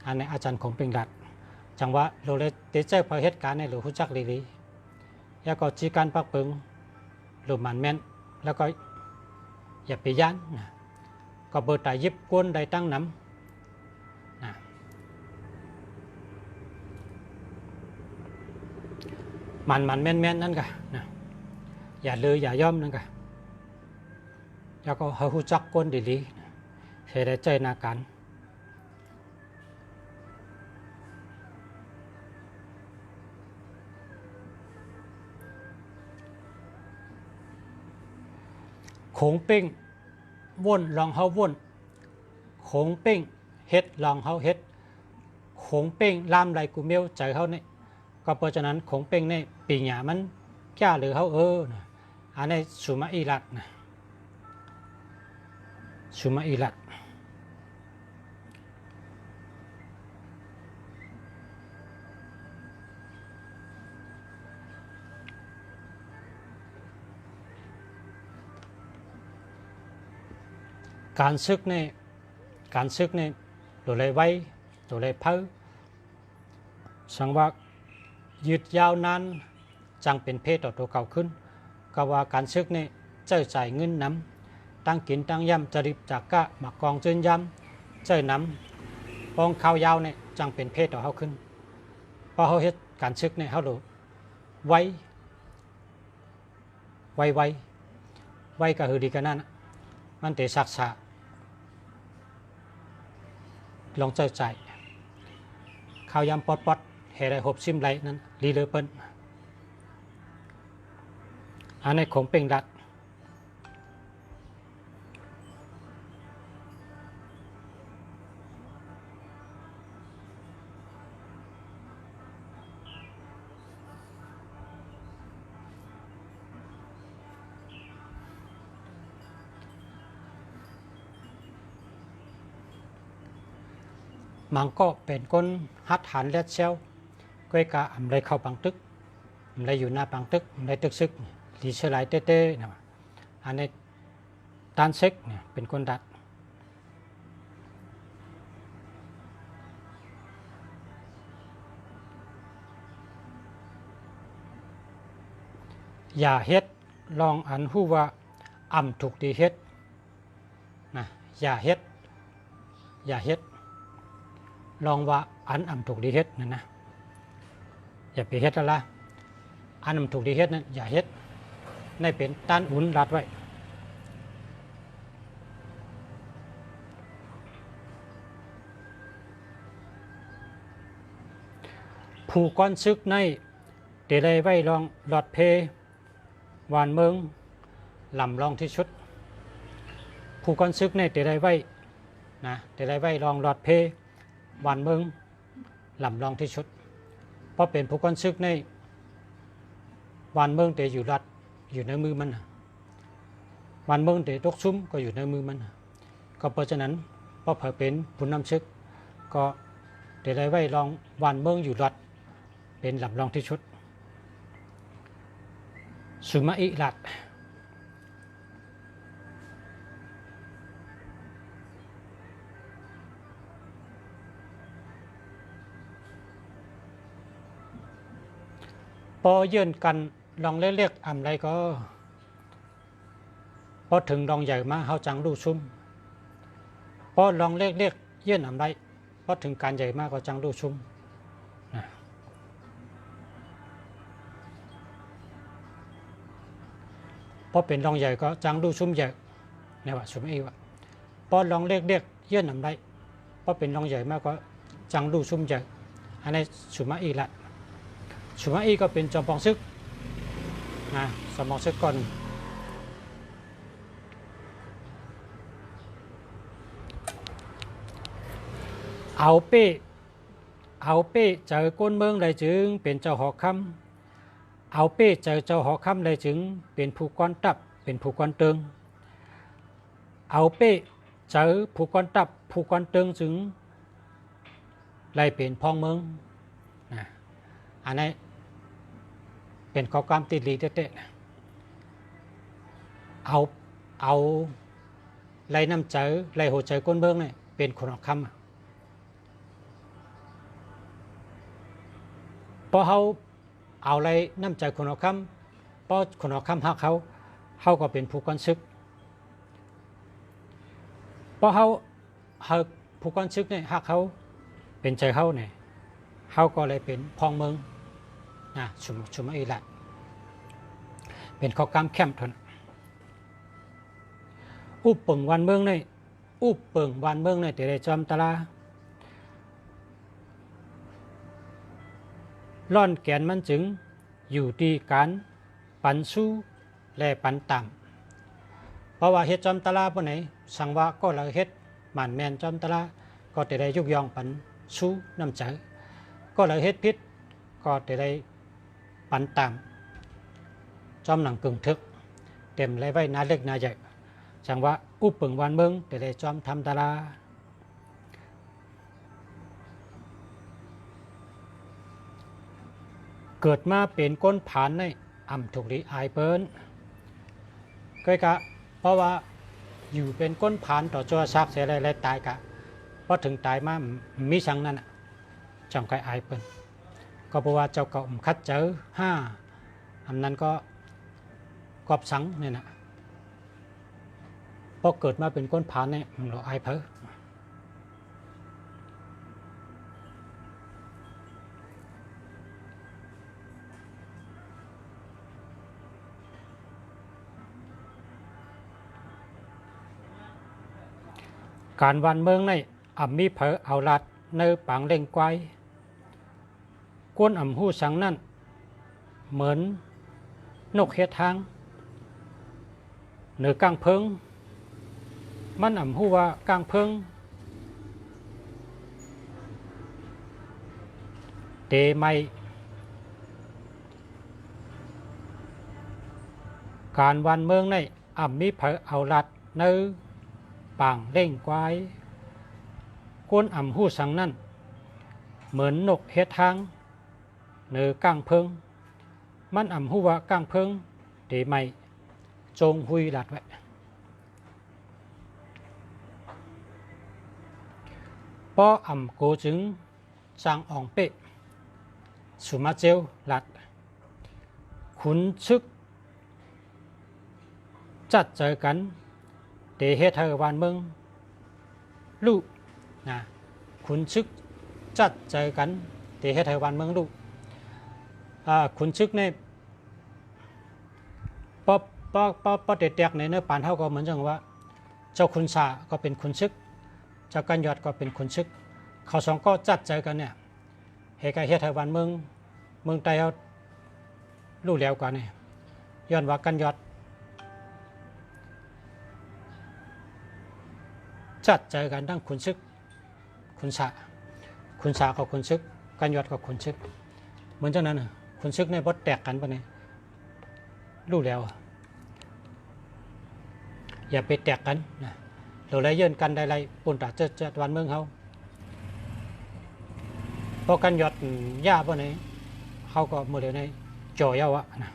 Speaker 1: อันนี้อาจารย์คงเป็นดัดจังว่าเราเลยเตใจพอเหตุการณ์ในหรือฮู้จักดีๆแล้วก็จีการปักเปิงหรือมันแมนแล้วก็อย่าไปยันก็เบอร์ตายยิบก้นได้ตั้งน้ำมันแม่นนั่นกะนะอย่าเลยอย่าย่อมนั่นกะแล้วก็เขาหูจักก้นดีๆเสียได้ใจนาการโขงเป้งว่นลองเฮาว่นโขงเป้งเฮ็ดลองเฮาเฮ็ดโขงเป้งลามไหลกูเมียวใจเขาเนี่ยก็เพราะฉะนั้นของเป้งในปีหยามันแก่หรือเขานะอันนี้สุมาอีลัดนะสุมาอีลัดการซึกในตัวเลยไว้ตัวเลยเพ้อสังว่ายืดยาวนานจังเป็นเพศต่อตัวเก่าขึ้นก็ว่าการซึกนี่เจ้าจ่ายเงินน้ำตั้งกินตั้งย่ำจริบจากกะหมักกองเจินย่ำเจ้าน้ำปองข้าวยาวเนี่ยจังเป็นเพศต่อเขาขึ้นเพราะเขาเฮ็ดการซึกเนี่ยเขาดูไว้ก็คือดีกันนั่นมันเตะศักษาลองเจ้าจ่ายข้าวยำปอดเฮได้หบซิมไรนั้นลีเลอเปิ้ลอันนี้คงเป็นดัดมังก็เป็นคนฮัดหันและเซลก้อยกาอำไรเข้าปังตึกอำไรอยู่หน้าปังตึกอำไรตึกซึกดีเชลัยเต้ๆนะอันนี้ตานเซ็กเนี่ยเป็นคนดัดอย่าเฮ็ด ลองอันฮู้ว่าอ่ำถูกดีเฮ็ดนะอย่าเฮ็ดลองว่าอันอ่ำถูกดีเฮ็ดนั่นนะอย่าไปเฮ็ดละอันอ่ำถูกดีเฮ็ดนั้นอย่าเฮ็ดในเป็นต้านอุ่นรัดไว้ผู้ก้อนซึกในเดลัยไว้ลองหลอดเพวานเมืองลำลองที่ชุดผู้ก้อนซึกในเดลัยไว้นะเดลัยไว้ลองหลอดเพวานเมืองลำลองที่ชุดเพราะเป็นผู้ก้อนซึกในวานเมืองเดอยู่รัดอยู่ในมือมันวานเมืองเดตกซุ้มก็อยู่ในมือมันก็เพราะฉะนั้นพอเผยเป็นผู้นำซึกก็เดลัยไว้ลองวานเมืองอยู่รัดเป็นลำลองที่ชุดสุมาอิรัตพอเยื่นกันลองเรียกอำไรก็พอถึงลองใหญ่มาเฮาจังรู้ซุ่มพอลองเรียกเยื่นอำไรพอถึงการใหญ่มากก็จังรู้ซุ่มพอเป็นรองใหญ่ก็จังดูซุ้มใหญ่เนี่ยว่าสุมาอีว่าพอลองเรียกเยื่อนนำได้พอเป็นรองใหญ่มากก็จังดูซุ้มใหญ่อันนี้สุมาอีละสุมาอีก็เป็นจอมปองซึกนะสมองซึกก่อนเอาเป้เจอก้นเมืองเลยจึงเป็นเจ้าหอคำเอาเป้เจอเจ้าหอคำเลยจึงเป็นผู้ก้อนตับเป็นผู้ก้อนเติงเอาเป้เจอผู้ก้อนตับผู้ก้อนเติงจึงเลยเป็นพองเมืองอันนี้เป็นข้อความติดลีเตะเอาไล่น้ำเจอไล่หัวใจก้นเมืองเนี่ยเป็นคนหอคำพอเขาเอาอะไรน้ำใจคนเอาคำเพราะคนเอาคำหักเขาก็เป็นผู้ก้อนซึกเพราะเขาหักผู้ก้อนซึกเนี่ยหักเขาเป็นใจเขาเนี่ยเขาก็เลยเป็นพองเมืองนะชุมอีละเป็นข้อกรรมแคมทนอุปเปิงวันเมืองเนี่ยอุปเปิงวันเมืองเนี่ยแต่ได้จอมตลาล่อนแกนมันจึงอยู่ที่การปันสู้และปันต่ำเพราะว่าเฮ็ดจอมตลาดพวกไหนสังวะก็เราเฮ็ดหมันแมนจอมตลาดก็จะได้ยุกยองปันสู้น้ำใจก็เราเฮ็ดพิษก็จะได้ปันต่ำจอมหนังกึ่งทึกเต็มเลยไว้นาเล็กนาใหญ่สังวะอุปเปิงวันเมืองจะได้จอมทำตลาดเกิดมาเป็นก้นผานในอ่ำถูกดีอายเปิ้นก็กะเพราะว่าอยู่เป็นก้นผานต่อจัวซักเสียอะไรตายกะพอถึงตายมามีสังนั้นจังไกอายเปิ้นก็เพราะว่าเจ้าเก่าคัดเจอ5อันนั้นก็กอบสังเนี่ยนะพอเกิดมาเป็นก้นผานเนี่ยเราอายเพ้อการวันเมืองในอ่ำมีเผอเอาลัดในปางเล่งไกวก้นอ่ำหู้สังนั่นเหมือนนกเฮ็ดทางเหนือกลางเพิงมันอ่ำหู้ว่ากลางเพิงเตไม่การวันเมืองในอ่ำมีเผอเอาลัดในปางเล่งไกวก้นอ่ำหู้สังนั่นเหมือนนกเฮ็ดทางเหนือกลางเพิงมันอ่ำหู้ว่ากลางเพิงเตไม่จงหุยหลัดไว้ปออ่ำโกจึงจางอ่องเปะสุมาเจลหลัดขุนชึก จัดเจอกันเตเฮ็ดให้วันเมืองลูกนะขุนศึกจัดเจอกันเตเฮ็ดให้วันเมืองลูกขุนศึกในปอเด็กๆในเนื้อปานเท่าก็เหมือนจังว่าเจ้าขุนสาก็เป็นขุนศึกเจ้ากันยอดก็เป็นขุนศึกเขาสองก็จัดเจอกันเนี่ยเฮ็ดให้วันเมืองใต้เอาลูกแล้วกว่านี่ย้อนว่ากันยอดจัดเจอกันทั้งขุนศึกขุนสาก็ขุนศึกกันยอดก็ขุนศึกเหมือนจังนั้นขุนศึกในบทแตกกันปะเนี่ยรู้แล้วอย่าไปแตกกันนะเราเลยเยินกันได้ไรปุ่นตาเจอวันเมืองเขาพอกันยอดย่าปะเนี่ยเขาก็มือเดียวในจ่อยาวะนะ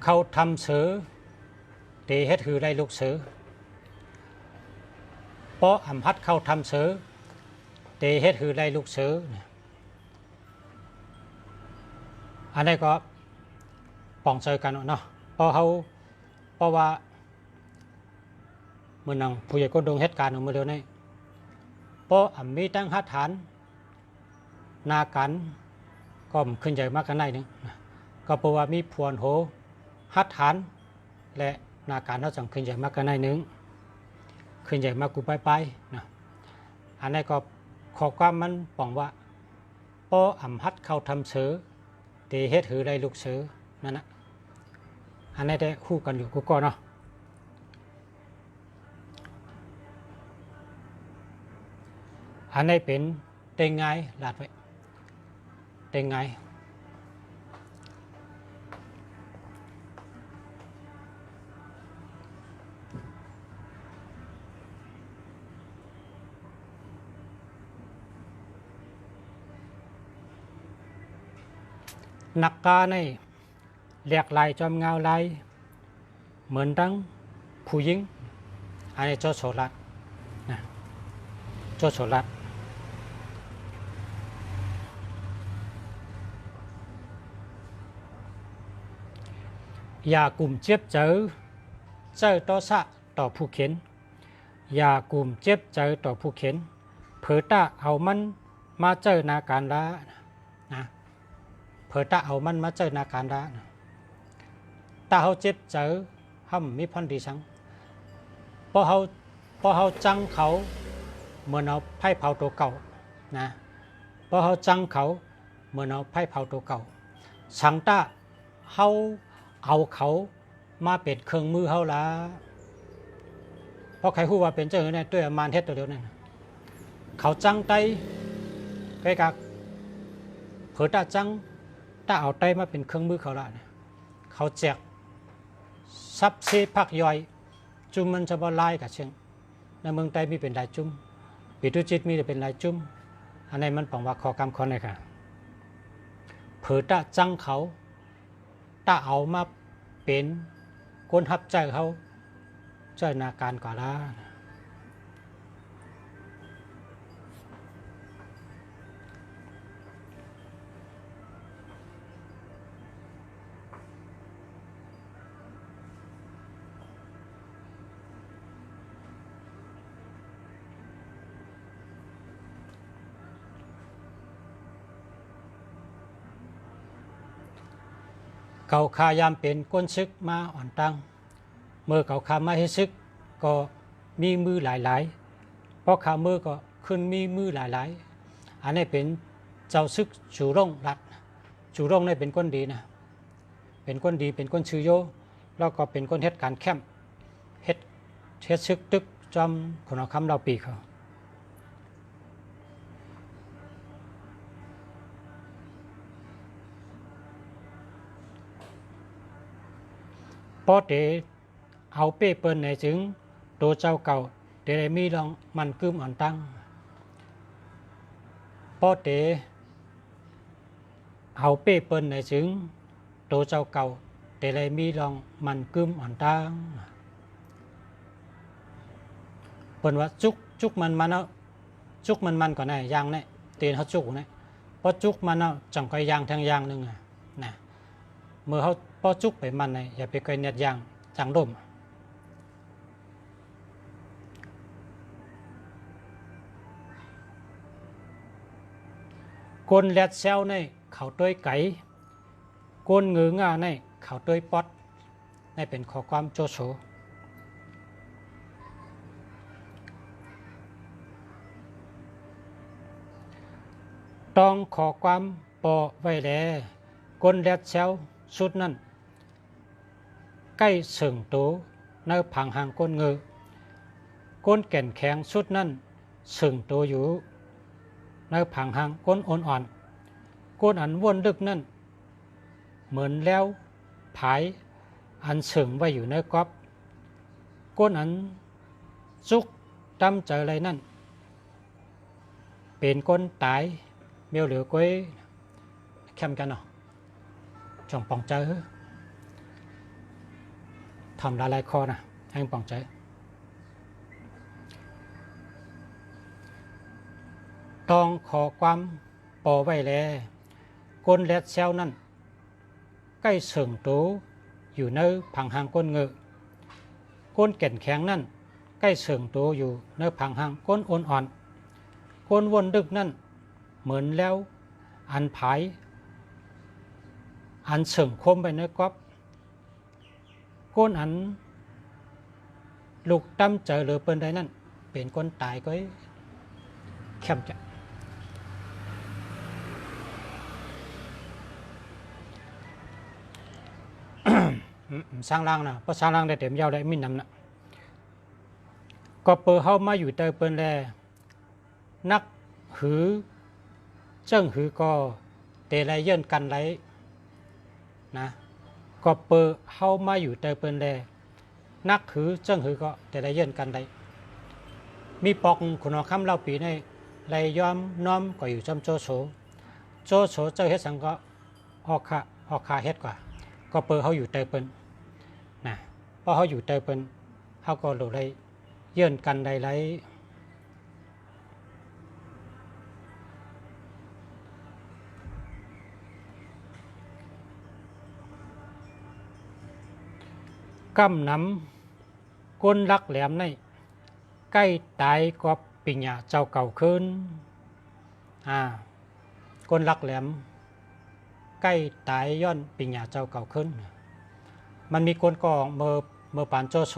Speaker 1: เข้าทำเสือเตเฮ็ดหือได้ลูกเสือเพราะฮัดเข้าทำเสือเตเฮ็ดหือได้ลูกเสืออันนี้ก็ป้องเจอกันเนาะเพราะว่าเมื่อนังผู้ใหญ่ก็ดงเหตุการณ์ของมือเดียวนี้เพราะมีตั้งหัดฐานนากันก็ขึ้นใหญ่มากกันได้นึงก็เพราะว่ามีพวนโหหัดฐานและนาการเขาจังขึ้นใหญ่มากกันได้นึงขึ้นใหญ่มากกูไปนะอันนี้ก็ขอความมันป้องว่าพอหัดเข้าทำเสือเตเฮ็ดหือได้ลูกเสือนั่นนะอันนี้ได้คู่กันอยู่กูก็เนาะอันนี้เป็นเต็งไงลาดไว้เต็งไงนักกาในเรียกลายจอมเงาลายเหมือนทั้งผู้หญิงอันนี้โจโฉลัดนะโจโฉลัดอย่ากลุ่มเจ็บเจอต่อสะต่อผู้เข็นอย่ากลุ่มเจ็บเจอต่อผู้เข็นเผอตาเอามันมาเจอนาการละนะเผอตาเอามันมาเจอนาการละตาเขาเจ็บเจอห้ามมีพันดีสังพอเขาจังเขาเหมือนเอาไพ่เผาตัวเก่านะพอเขาจังเขาเหมือนเอาไพ่เผาตัวเก่าสังตาเขาเอาเขามาเป็นเครื่องมือเขาละเพราะใครพูดว่าเป็นเจ้าเนี่ยด้วยมารเทศตัวเดียวนั่นเขาจังไตใกล้กับเผอตาจังตาเอาไตมาเป็นเครื่องมือเขาละเขาแจกซับเซพักย่อยจุ่มมันจะบ่ลายกับเชียงในเมืองไต้มีเป็นลายจุ่มปิตุจิตมีแต่เป็นลายจุ่มอันนี้มันบอกว่าขอกรรมคนเลยค่ะเผอตาจังเขาตาเอามาเป็นคนหับใจเขาเจ้านาการก่อนละเขาขายามเป็นก้นซึกมาอ่อนตังเมื่อเขาขามาให้ซึกก็มีมือหลายๆเพราะขามือก็ขึ้นมีมือหลายๆอันนี้เป็นเจ้าซึกจูร่งรัดจูร่งนี่เป็นก้นดีนะเป็นก้นดีเป็นก้นชื่อโยแล้วก็เป็นก้นเฮ็ดการแคมป์เฮ็ดซึกตึกจอมคนเอาคำเราปีเขาพอเตเอาเป้เปิ้นในจึงโตเจ้าเก่าเตได้มีลองมันกึมอ่อนตั้งพอเตเอาเป้เปิ้นในจึงโตเจ้าเก่าเตได้มีลองมันกึมอ่อนตั้ง เปิ้นว่าจุกมันเอาจุกมันก่อนได้ยางเนี่ยตีนเขาจุกเนี่ยพอจุกมันเอาจังก้อยยางทางยางนึงนะเมื่อเขาพอจุกไปมันเนี่ยอย่าไปก้อยเน็ดยางจังดมกลแลดเซลในเขาต้วยไก่กลงืองาในเขาต้วยป๊อดในเป็นข้อความโจโฉต้องขอความปอไว้แลกลแลดเซลสุดนั้นใกล้เสิงโตในผังหางก้นเงือก้นแก่นแข็งสุดนั้นเสิงโตอยู่ในผังหางก้นอ่อนๆก้นอันวนลึกนั่นเหมือนแล้วผายอันเสิงไว้อยู่ในกอบก้นอันจุกดำเจออะไรนั่นเป็นก้นตายเมียวเหลือก้อยเข้มกันเนาะจงปองเจอทำลายคอนะให้ปองเจอต้องขอความปอไว้แลก้นแลดเซลนั่นใกล้เสิงโตอยู่ในผังหางก้นเงือก้นแก่นแข็งนั่นใกล้เสิงโตอยู่ในผังหางก้นอ่อนๆก้นวนดึกนั่นเหมือนแล้วอันผายอันเสิงคมไปในกอบก้นอันลูกตั้มเจอหรือเปิ้นใดนั่นเป็นก้นตายก็เข้มจะสร้างร่างนะเพราะสร้างร่างได้เต็มยาวได้มินนำนะก็เปิดเข้ามาอยู่เตอเปิ้นแลนักหือเจิ้งหือก็เตไรเยื่นกันไรนะก็เปิดเข้ามาอยู่เตอเปิ้นแลนักหือเจิ้งหือก็เตไรเยื่นกันไรมีปอกขุนคำเล่าปีในไรย้อมน้อมก็อยู่จำโจโฉเจ้าเฮ็ดสังก็ออกขาเฮ็ดกว่าก็เปิดเขาอยู่เตอเปิ้นนะพอเขาอยู่เตอเปิ้นเขาก็หลุดไรเยื่นกันใดไรกำน้ำก้นรักแหลมในใกล้ตายก็ปิญญาเจ้าเก่าขึ้นก้นรักแหลมใกล้ตายย้อนปิญญาเจ้าเก่าขึ้นมันมีคนก่อเมื่อปานโจโฉ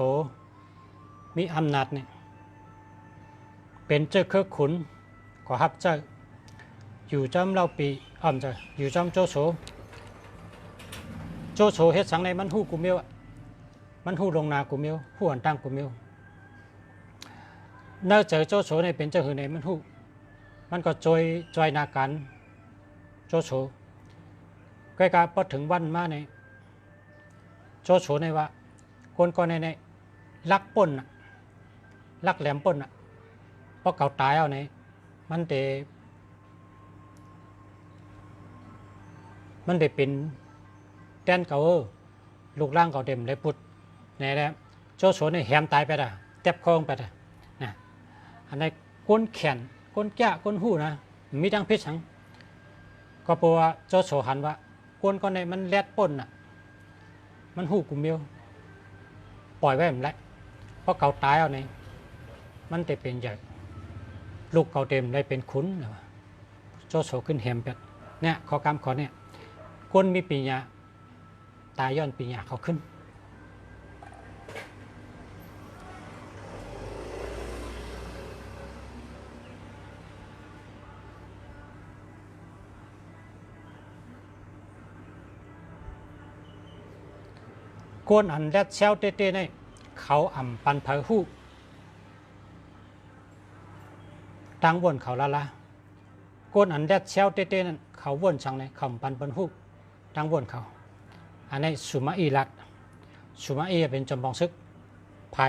Speaker 1: มีอำนาจเนี่ยเป็นเจ้าเครือขุนก็ฮับเจ้าอยู่จำเล่าปีจะอยู่จำโจโฉเฮ็ดสังในมันหู้กูเมียวมันหู้ลงนากูเมียวหู้อันตั้งกูเมียวเนื่อเจอโจโฉในเป็นเจ้าหือในมันหู้มันก็จอยนาการโจโฉใกล้ๆพอถึงวันมาในโจโฉในว่าคนก่อนในลักป่นลักแหลมป่นเพราะเก่าตายเอาในมันได้เป็นแดนเก่าลูกร่างเก่าเต็มเลยพุดในแล้วโจโฉในแหมตายไปละเจ็บคองไปละนะอันในก้นแขนก้นแก่ก้นหูนะมีดังพิษสังก็เพราะว่าโจโฉหันว่าก้นก่อนในมันแลดป่นมันหูกุมเมียวปล่อยไว้มันละเพราะเก่าตายเอาในมันจะเป็นใหญ่ลูกเก่าเต็มได้เป็นขุนเหรอโจโฉขึ้นแหมเป็ดเนี่ยข้อกรรมขอเนี่ยก้นมีปีญาตายย้อนปีญาเขาขึ้นก้นอันแรดเซลเต้ๆในเขาอ่ำปันเผยหู้ตั้งวนเขาละก้นอันแรดเซลเต้ๆนั่นเขาวนช่างในเขาปันหู้ตั้งวนเขาอันนี้สุมาอีรัดสุมาอีเป็นจำปองซึกไผ่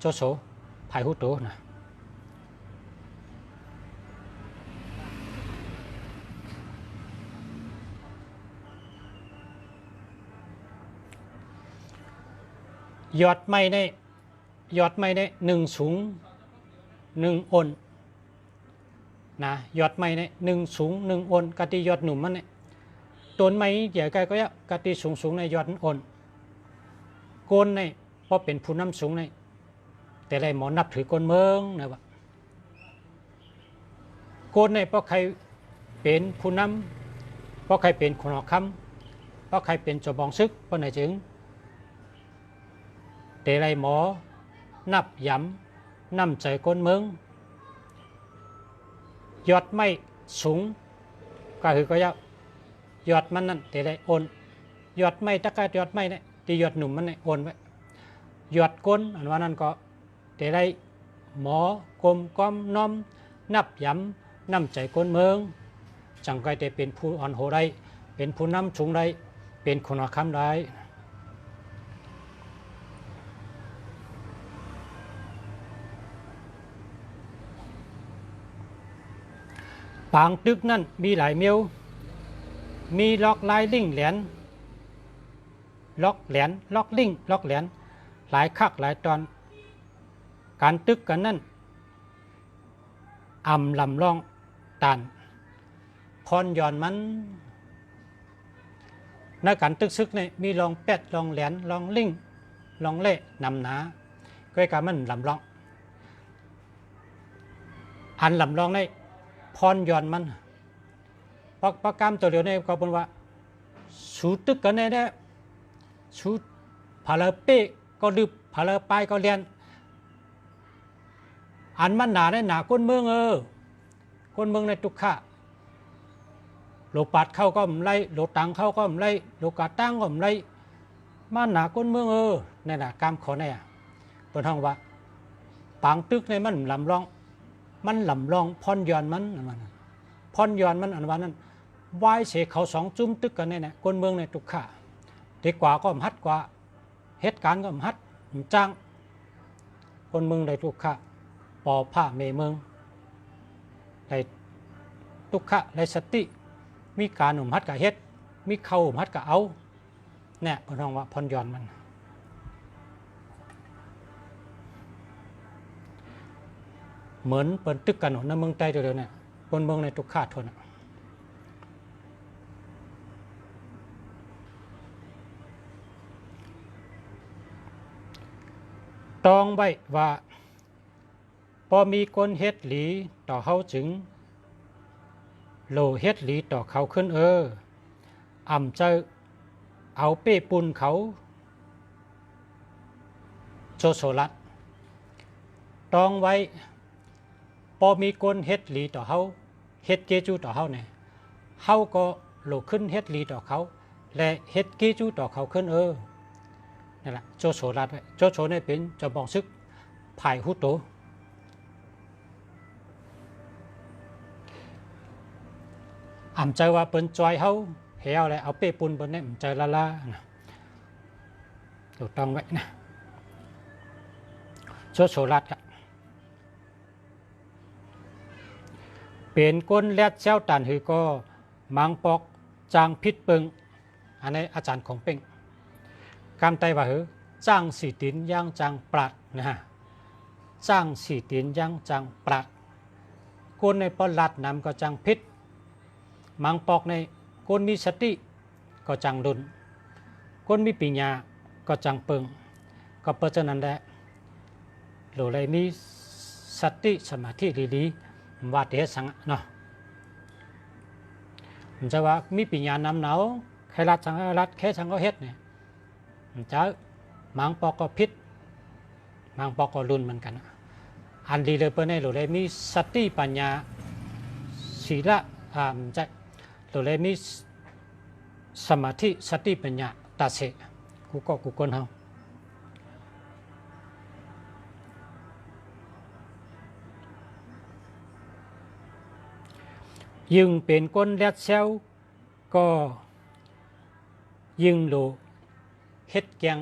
Speaker 1: โจโฉไผ่หู้โตนะยอดไม้ในหนึ่งสูง 1 อนนะยอดไม้เนี่ย1สูง1 อนกะติยอดหนุ่มมันเนี่ยต้นไม้ใหญ่ไกลก็ยะกะติสูงในยอดอนโกนในพอเป็นผู้นำสูงในแต่ไรหมอนับถือโกนเมืองนะวะโกนในเพราะใครเป็นผู้นำเพราะใครเป็นคนหอกคำเพราะใครเป็นเจ้าบองซึกเพราะไหนจึงแต่ไรหมอนับย้ำนำใจโกนเมืองยอดไม่สูงก็คือก็ยอดมันนั่นแต่ไรโอนยอดไม่ตะกายอดไม่เนี่ยตียอดหนุ่มมันเนี่ยโอนไว้ยอดก้นอันว่านั้นก็แต่ไรหมอกลมก้อมน้อมนับย้ำนำใจก้นเมืองจังก็จะเป็นผู้อ่อนโหได้เป็นผู้นำสูงได้เป็นคนหัวคำได้ปางตึกนั่นมีหลายเมียวมีล็อกลายลิ่งแหลนล็อกแหลนล็อกลิ่งล็อกแหลนหลายคักหลายตอนการตึกกันนั่นอ่ำลำลองตันพรย้อนมันในการตึกซึกเนี่ยมีลองแปดลองแหลนลองลิ่งลองเล่นำหนาก็ให้การมันลำลองอันลำลองในพรย้อนมันประกรรมตัวเดียวเนี่ยก็เป็นว่าสูตึกกันเนี่ยสูผาเลเป้ก็ดึบผาเลปายก็เรียนอันมันหนาได้หนาก้นเมืองก้นเมืองในตุกขะโลปัดเข้าก็ไม่ไล่โลตังเข้าก็ไม่ไล่โลกาตั้งก็ไม่ไล่มันหนาก้นเมืองนี่แหละกรรมขอเนี่ยเป็นห้องว่าปางตึกในมันลำลองพรย้อนมันพรย้อนมันอันว่านั้นวายเสกเขาสองจุ้มตึกกันเนี่ยก้นเมืองในตุกขะดีกว่าก็มัดกว่าเหตุการณ์ก็มัดจ้างคนเมืองในตุกขะปอผ้าเมเมืองในตุกขะในสติมีการมัดกับเฮ็ดมีเข้ามัดกับเอาเนี่ยพน้องว่าพรย้อนมันเหมือนเปิดตึกกันในเมืองใต้ตัวเดียวเนี่ยคนเมืองในตุกขะทนต้องไว้ว่าพอมีคนเฮ็ดหลีต่อเขาจึงโลเฮ็ดหลีต่อเขาขึ้นอ่ำจะเอาเป้ปุนเขาโจโซลัดต้องไว้พอมีคนเฮ็ดหลีต่อเขาเฮ็ดเกจูต่อเขาเนี่ยเขาก็โลขึ้นเฮ็ดหลีต่อเขาและเฮ็ดเกจูต่อเขาขึ้นนั่นแหละโจโฉรัดไว้โจโฉเนี่ยเป็นเจ้าบองซึกภายฮุโตอ่ำใจว่าเป็นจอยเขาเหี่ยวอะไรเอาเป้ปุนบนเนี่ยใจละถูกต้องไว้นะโจโฉรัดเป็นก้นแลดเจ้าตันหือก็มังปอกจางพิษเปิงอันนี้อาจารย์ของเป้งกำไตว่าจ้างสีตินย่างจางปราดนะฮะจ้างสีตินย่างจางปราดก้นในปอลัดนำก็จางพิษมังปอกในก้นมีสติก็จางดุนก้นมีปัญญาก็จางเปิงก็เพราะฉะนั้นแหละโลเลยมีสติสมาธิดีๆว่าเดสังเนาะมันจะว่ามีปัญญานำหนาวใครรัดสังรัดแค่สังก็เฮ็ดเนี่ยมันจะมังปอกก็พิษมังปอกก็รุนเหมือนกันอันดีเลยเปิ้ลในโลเลยมีสติปัญญาศีละมันจะโลเลยมีสมาธิสติปัญญาตัดเสกูก็กูคนเฮายิ่งเป็นก้นแรดเซลก็ยิ่งโลเฮ็ดแกง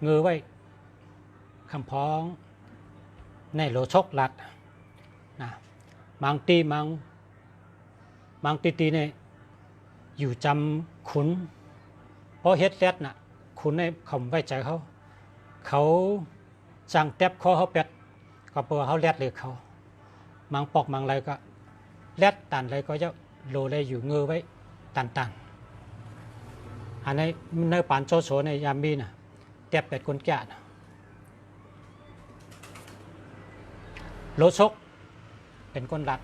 Speaker 1: เงือไว้คำพ้องในโลชกหลัดนะมังตีเนี่ยอยู่จำขุนเพราะเฮ็ดแรดน่ะขุนในเขาไว้ใจเขาจังแทบคอเขาเป็ด ก็เพื่อเขาแลดเลยเขามังปอกมังอะไรก็แลดตันเลยก็จะโลเลยอยู่เงือไว้ตันอันนี้ในปานโจโฉในยามมีน่ะเตียบเป็ดคนแก่นะโลชกเป็นก้นรัด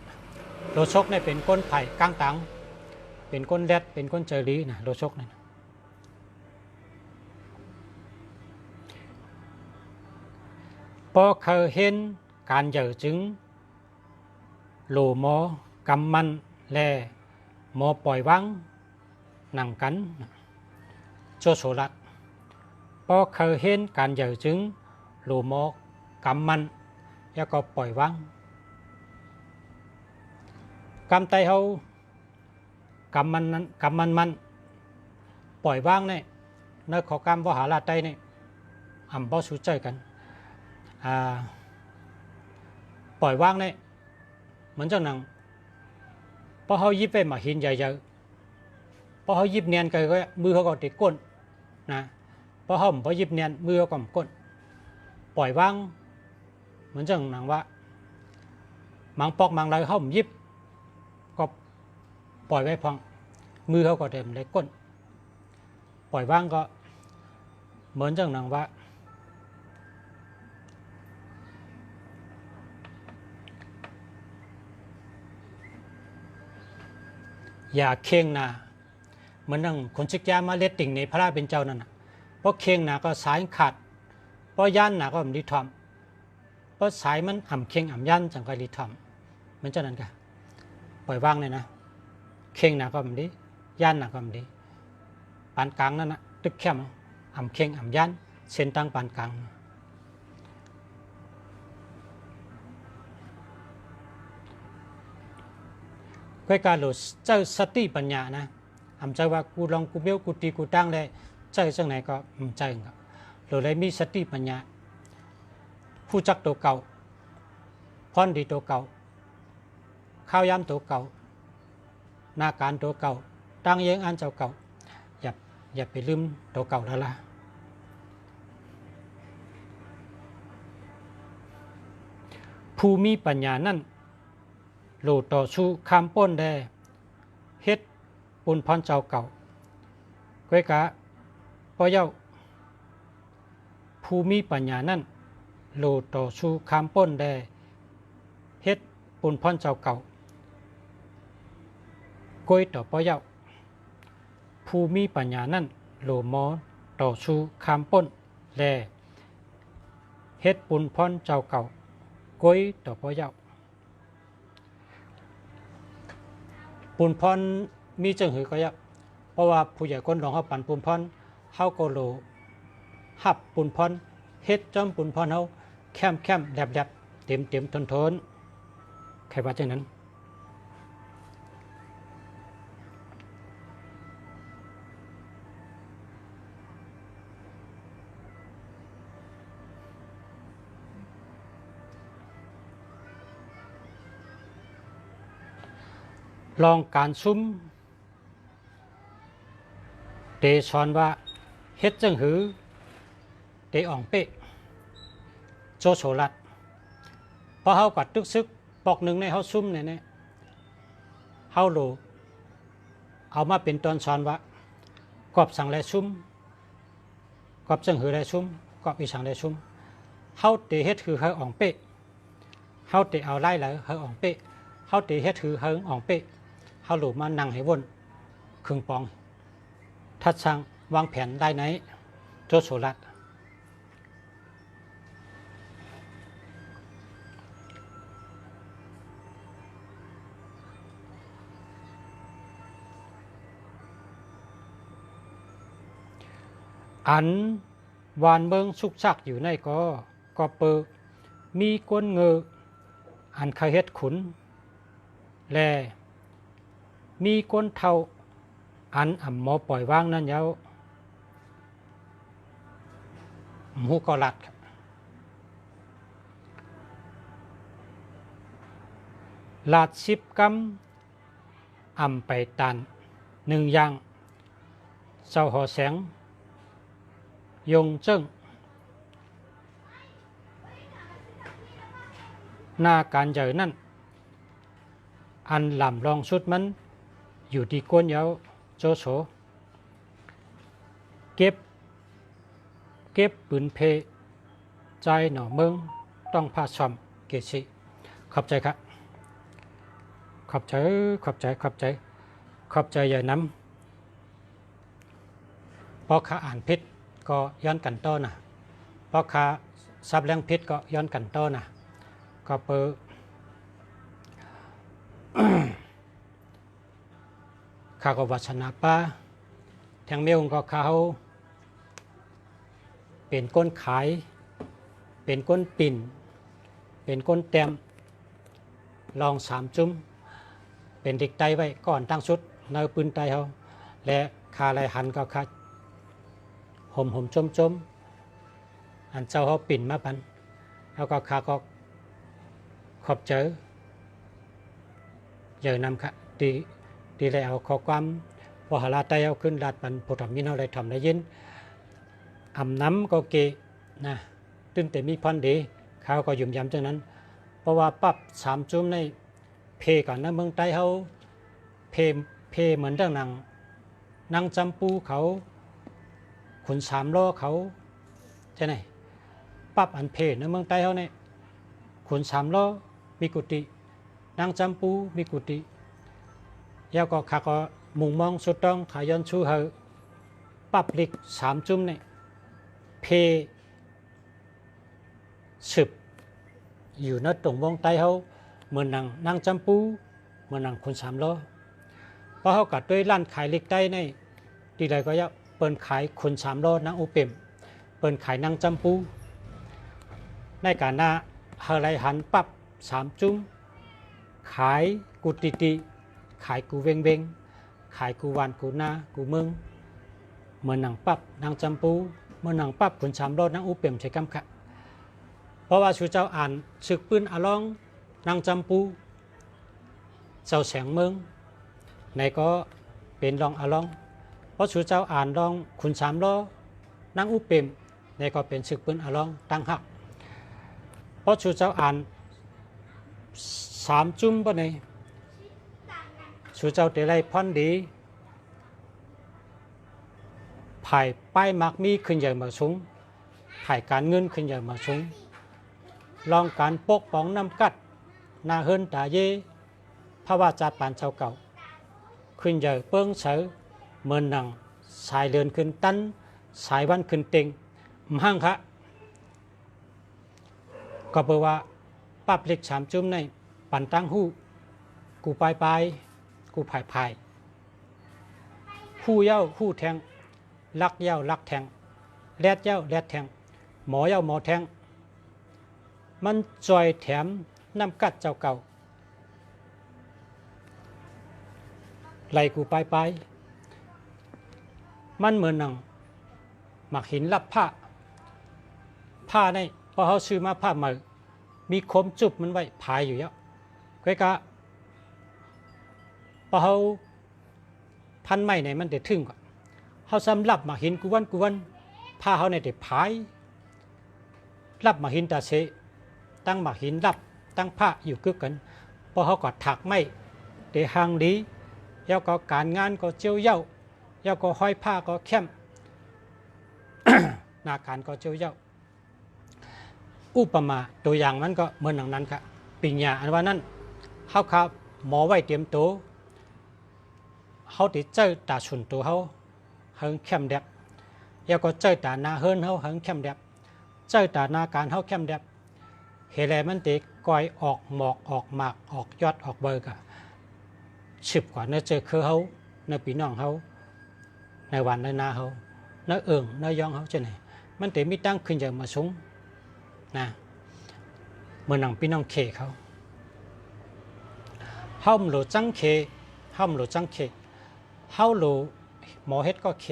Speaker 1: โลชกเนี่ยเป็นก้นไผ่ก้างตังเป็นก้นแรดเป็นก้นเจอรีนะโลชกเนี่ยพอเคยเห็นการเจอจึงโลหมอกำมันแลหมอปล่อยวังหนังกันโจโฉรัดพอเคยเห็นการเจอจึงโลหมอกำมันแล้วก็ปล่อยวังกำไตเขากำมันนั้นกำมันปล่อยว่างเนี่ยในขอกรรมวหาลาไตเนี่ยอ่ำบ่สู้ใจกันปล่อยว่างเนี่ยเหมือนเจ้าหนังพอเขายิบไปมาหินใหญ่ๆพอเขายิบเนียนกันก็มือเขาก็ติดก้นนะพอเขาพอยิบเนียนมือเขาก็ก้นปล่อยว่างเหมือนเจ้าหนังว่ามังปอกมังไรเขายิบก็ปล่อยไว้พองมือเขาก็เต็มได้ก้นปล่อยว่างก็เหมือนจังหนังว่าอย่าเข่งนาเหมือนนั่งคนชิกยามาเล็ดติ่งในพระราเป็นเจ้านั่นนะเพราะเข่งนาก็สายขาดเพราะย่านนาก็มันดีทอมเพราะสายมันอ่ำเข่งอ่ำย่านจังก็ดีทอมเหมือนเจ้านั้นกันปล่อยว่างเลยนะเข่งหนาก็มันดีย่านหนาก็มันดีปานกลางนั่นนะตึกเข้มอ่ำเข่งอ่ำย่านเส้นตั้งปานกลางก็การหลุดเจ้าสติปัญญานะอ่ำใจว่ากูลองกูเบี้ยวกูตีกูตั้งเลยใจจังไหนก็ใจกับหรือเลยมีสติปัญญาผู้จักตัวเก่าพรดีตัวเก่าข้าวยำตัวเก่าหน้าการตัวเก่าตั้งเย้งอันเจ้าเก่าอย่าไปลืมตัวเก่าแล้วล่ะผู้มีปัญญานั่นโลต่อสู้ข้ามป้นได้เฮ็ดปุนพรเจ้าเก่าก้อยกะพ่อเย้าผู้มีปัญญานั่นโลต่อสู้ข้ามป้นได้เฮ็ดปุนพรเจ้าเก่าก้อยต่อพ่อเย้าผู้มีปัญญานั่นโลมอต่อสู้ข้ามป้นแลเฮ็ดปุนพรเจ้าเก่าก้อยต่อพ่อเย้าปุนพรมีจังหือก็ยับเพราะว่าผู้ใหญ่คนหลองเขาปั่นปุนพรเขาก็โลหับปุนพรเฮ็ดจอมปุนพรเขาแคมแดบเต็มทนใครว่าจังนั้นลองการซุ้มเตชอนว่าเฮ็ดจังหือเตอ่องเป๊ะโจโฉรัดพอเขากัดตึกซึกปอกหนึ่งในเขาซุ้มเนี่ยเขาโลเอามาเป็นตอนสอนว่ากอบสั่งแลซุ้มกอบจังหือแลซุ้มกอบอีสั่งแลซุ้มเขาเตเฮ็ดคือเขาอ่องเป๊ะเขาเตเอาไล่เลยเขาอ่องเป๊ะเขาเตเฮ็ดคือเขาอ่องเป๊ะเขาหลุดมานั่งให้วนครึ่งปองทัดช่างวางแผนได้ไหนโจโฉรัดอันวานเมืองสุกชักอยู่ในก็เปิดมีก้นเงออันเคยเฮ็ดขุนแลมีก้นเท่าอันอ่ำหมอปล่อยว่างนั่นยาวหมูกอลัดครับลาด10 กำอ่ำไปตัน1 อย่างเจ้าหอแสงยงเจิ้ง หน้าการใหญ่นั่นอันลำลองสุดมันอยู่ที่ก้นเยาโจโฉเก็บปืนเพใจหน่อเมืองต้องพาชมเกชิขอบใจครับขอบใจอย่าน้ำเพราะข้าอ่านพิษก็ย้อนกันต้อนะเพราะข้าซับแรงพิษก็ย้อนกันต้อนะก็เปิด ข้าก็วัชนาป้าแทงเมียวก็เขาเป็นก้นขายเป็นก้นปิ่นเป็นก้นเต็มลอง3 จุ้มเป็นเด็กไตไว้ก่อนตั้งชุดเนื้อปืนไตเขาและคาไรหันก็คาห่มจมอันเจ้าเขาปิ่นมาพันแล้วก็คาก็ขอบเจอเยอะนำค่ะดีเลยเอาข้อความพอหาลาไตเอาขึ้นลาดปันผู้ทำมินเอาได้ทำได้ยินอำน้ำก็เกนะตึ้งแต่มีพันดีเขาก็ยุ่มยำจังนั้นเพราะว่าปรับ3 จุ้มในเพก่อนนะเมืองใต้เขาเพเหมือนดังนางจำปูเขาขุน3 ล้อเขาใช่ไหมปรับอันเพนะเมืองใต้เขาเนี่ยขุน3 ล้อมีกุฏินางจำปูมีกุฏิยาวก็ขาก็มุงมองสุดต้องขายย้อนชูเหอปรับลิก3 จุ้มเนี่ยเพสืบอยู่ในตรงวงใต้เขาเหมือนนางจำปูเหมือนขุน3 ล้อเพราะเขากัดด้วยร้านขายเล็กใต้ในดีเลยก็จะเปิดขายขุน3 ล้อนางอุเปมเปิดขายนางจำปูในการหน้าเฮลัยหันปรับ3 จุ้มขายกูติขายกูเวงขายกูวันกูนากูเมืองเหมือนปั๊บนางจำปูเหมือนปั๊บขุน3 ล้อนางอุเปมใช้คำค่ะเพราะว่าชูเจ้าอ่านศึกปืนอาลองนางจำปูเจ้าแสงเมืองในก็เป็นรองอาลองเพราะชูเจ้าอ่านรองขุน3 ล้อนางอุเปมในก็เป็นศึกปืนอาลองตั้งหักเพราะชูเจ้าอ่าน3 จุ้มบ่ในชูเจ้าเตลัยพอนดีภายป้ายมักมีขึ้นใหญ่มาสูงภายการเงินขึ้นใหญ่มาสูงลองการปกป้องน้ำกัดนาเฮินตาเยพระว่าจัดปานเจ้าเก่าขึ้นใหญ่เปิ้งเสือเมือนหนังสายเลือนขึ้นตันสายวันขึ้นเต็งมั่งคะก็แปลว่าปั๊บเล็ก3 จุ้มในปันตั้งหู้กูปลายกูภายหู้เย้าหู้แทงลักเย้าลักแทงแรดเย้าแรดแทงหมอเย้าหมอแทงมันจอยแถมน้ำกัดเจ้าเก่าไหลกูปลายมันเหมือนหนังหมักหินรับผ้าในพอเขาซื้อมาผ้าใหม่มีคมจุบมันไว้พายอยู่เยอะก็กะพอเขาพันไม้ในมันเด็ดทึ่งกว่าเขาสำรับหมักหินกูวันผ้าเขาในเด็ดพายรับหมักหินตาเสตั้งหมักหินรับตั้งผ้าอยู่กึกกันพอเขาก็ถักไม้เดหางดีแล้วก็การงานก็เจียวเย้าแล้วก็ห้อยผ้าก็เข้ม นาการก็เจียวเย้าอุปมาตัวอย่างมันก็เหมือนอย่างนั้นครับปิญญาอันว่านั้นเขาครับหมอไว้เตรียมตัวเขาติดเจอตาชุนตัวเขาเฮิงเข้มแดบแล้วก็เจอตาหน้าเฮินเขาเฮิงเข้มแดบเจอตาหน้าการเขาเข้มแดบเฮเลมันติกอยออกหมอกออกหมากออกยอดออกเบอร์กะฉิบกว่าเนื้อเจอคือเขาเนื้อปีน้องเขาในวันในนาเขาเนื้อเอิงเนื้อยองเขาเช่นไหนมันติมีตั้งขึ้นจากมาสูงนะเมื่อนังพี่น้องเคเขาเฮาหลูจังเคเฮาหลูจังเคเฮาหลูหมอเฮ็ดก็เค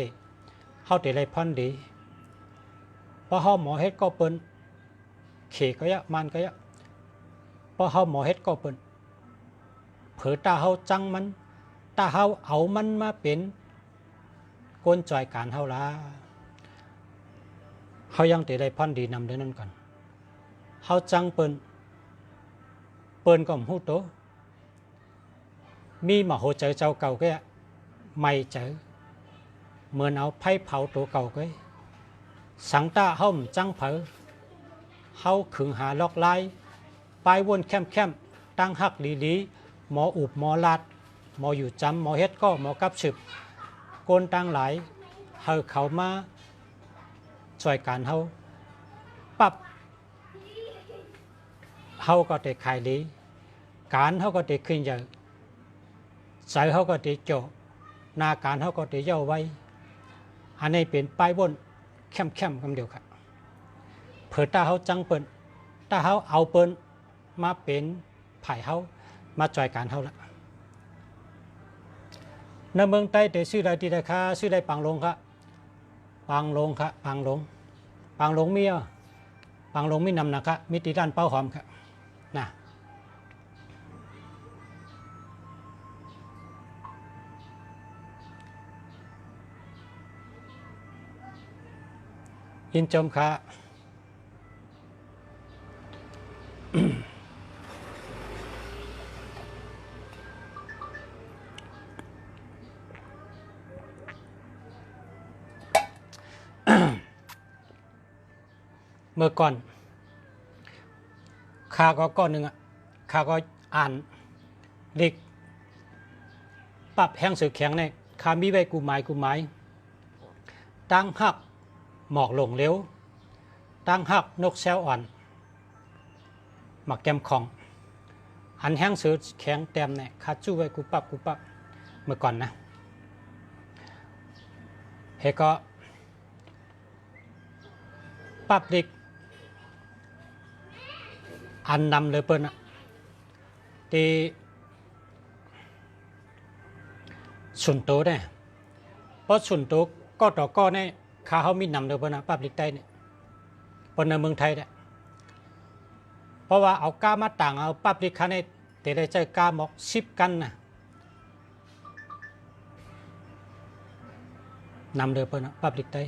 Speaker 1: เฮาแต่ไรพันดีเพราะเฮาหมอเฮ็ดก็เปิ้นเคก็ยะมันก็ยะเพราะเฮาหมอเฮ็ดก็เปิ้นเผอตาเฮาจังมันตาเฮาเอามันมาเป็นกลจอยการเฮาละเฮายังแต่ไรพันดีนำเด้นั่นก่อนเฮาจังเปิ้น เปิ้นก็หูโตมีมาโหเจอเจ้าเก่าก็ไม่เจอเหมือนเอาไผ่เผาตัวเก่าก็สังตาเฮาจังเผอเฮาขึงหาลอกลายปลายวนแคมตั้งหักลีลีหมออุบหมอลาดหมออยู่จำหมอเฮ็ดก็หมอกับสืบโกนตั้งหลายเฮาเขามาช่วยการเฮาปับเฮาก็ได้ขายดีการเฮาก็ได้ขึ้นเยอะใส่เฮาก็ได้โจหน้าการเฮาก็ได้เย้าไว้อันนี้เป็นปลายวนแคมคำเดียวครับเผื่อตาเฮาจังเปิ้นตาเฮาเอาเปิ้นมาเป็นไผ่เฮามาจ่อยการเฮาละในเมืองใต้แต่ชื่อใดที่ใดค่ะชื่อใดปังลงครับปังลงครับปังลงปังลงมีอ่ะปังลงมีนำนะครับมีตีด้านเป้าหอมครับนะยินจมค่ะ เมื่อก่อนข้าก็ก้อนหนึ่งอ่ะข้าก็อ่านเด็กปรับแห้งสือแข็งเนี่ยข้ามีไว้กูหมายตั้งหักหมอกหลงเร็วตั้งหักนกแซวอ่อนหมักแกมของอันแห้งสือแข็งเต็มเนี่ยข้าจู้ไว้กูปรับเมื่อก่อนนะเฮก็ปรับเด็กอันนำเลยเปิ้นอ่ะที่สุนโตเนี่ยเพราะสุนโตก็ต่อก็เนี่ยข้าเขามีนำเลยเปิ้นอ่ะปรับเด็กใต้เนี่ยเปิ้นในเมืองไทยเนี่ยเพราะว่าเอาก้ามาต่างเอาปรับเด็กข้าเนี่ยแต่ได้ใจก้าหมอก10 กันนะนำเลยเปิ้นอ่ะปรับเด็กใต้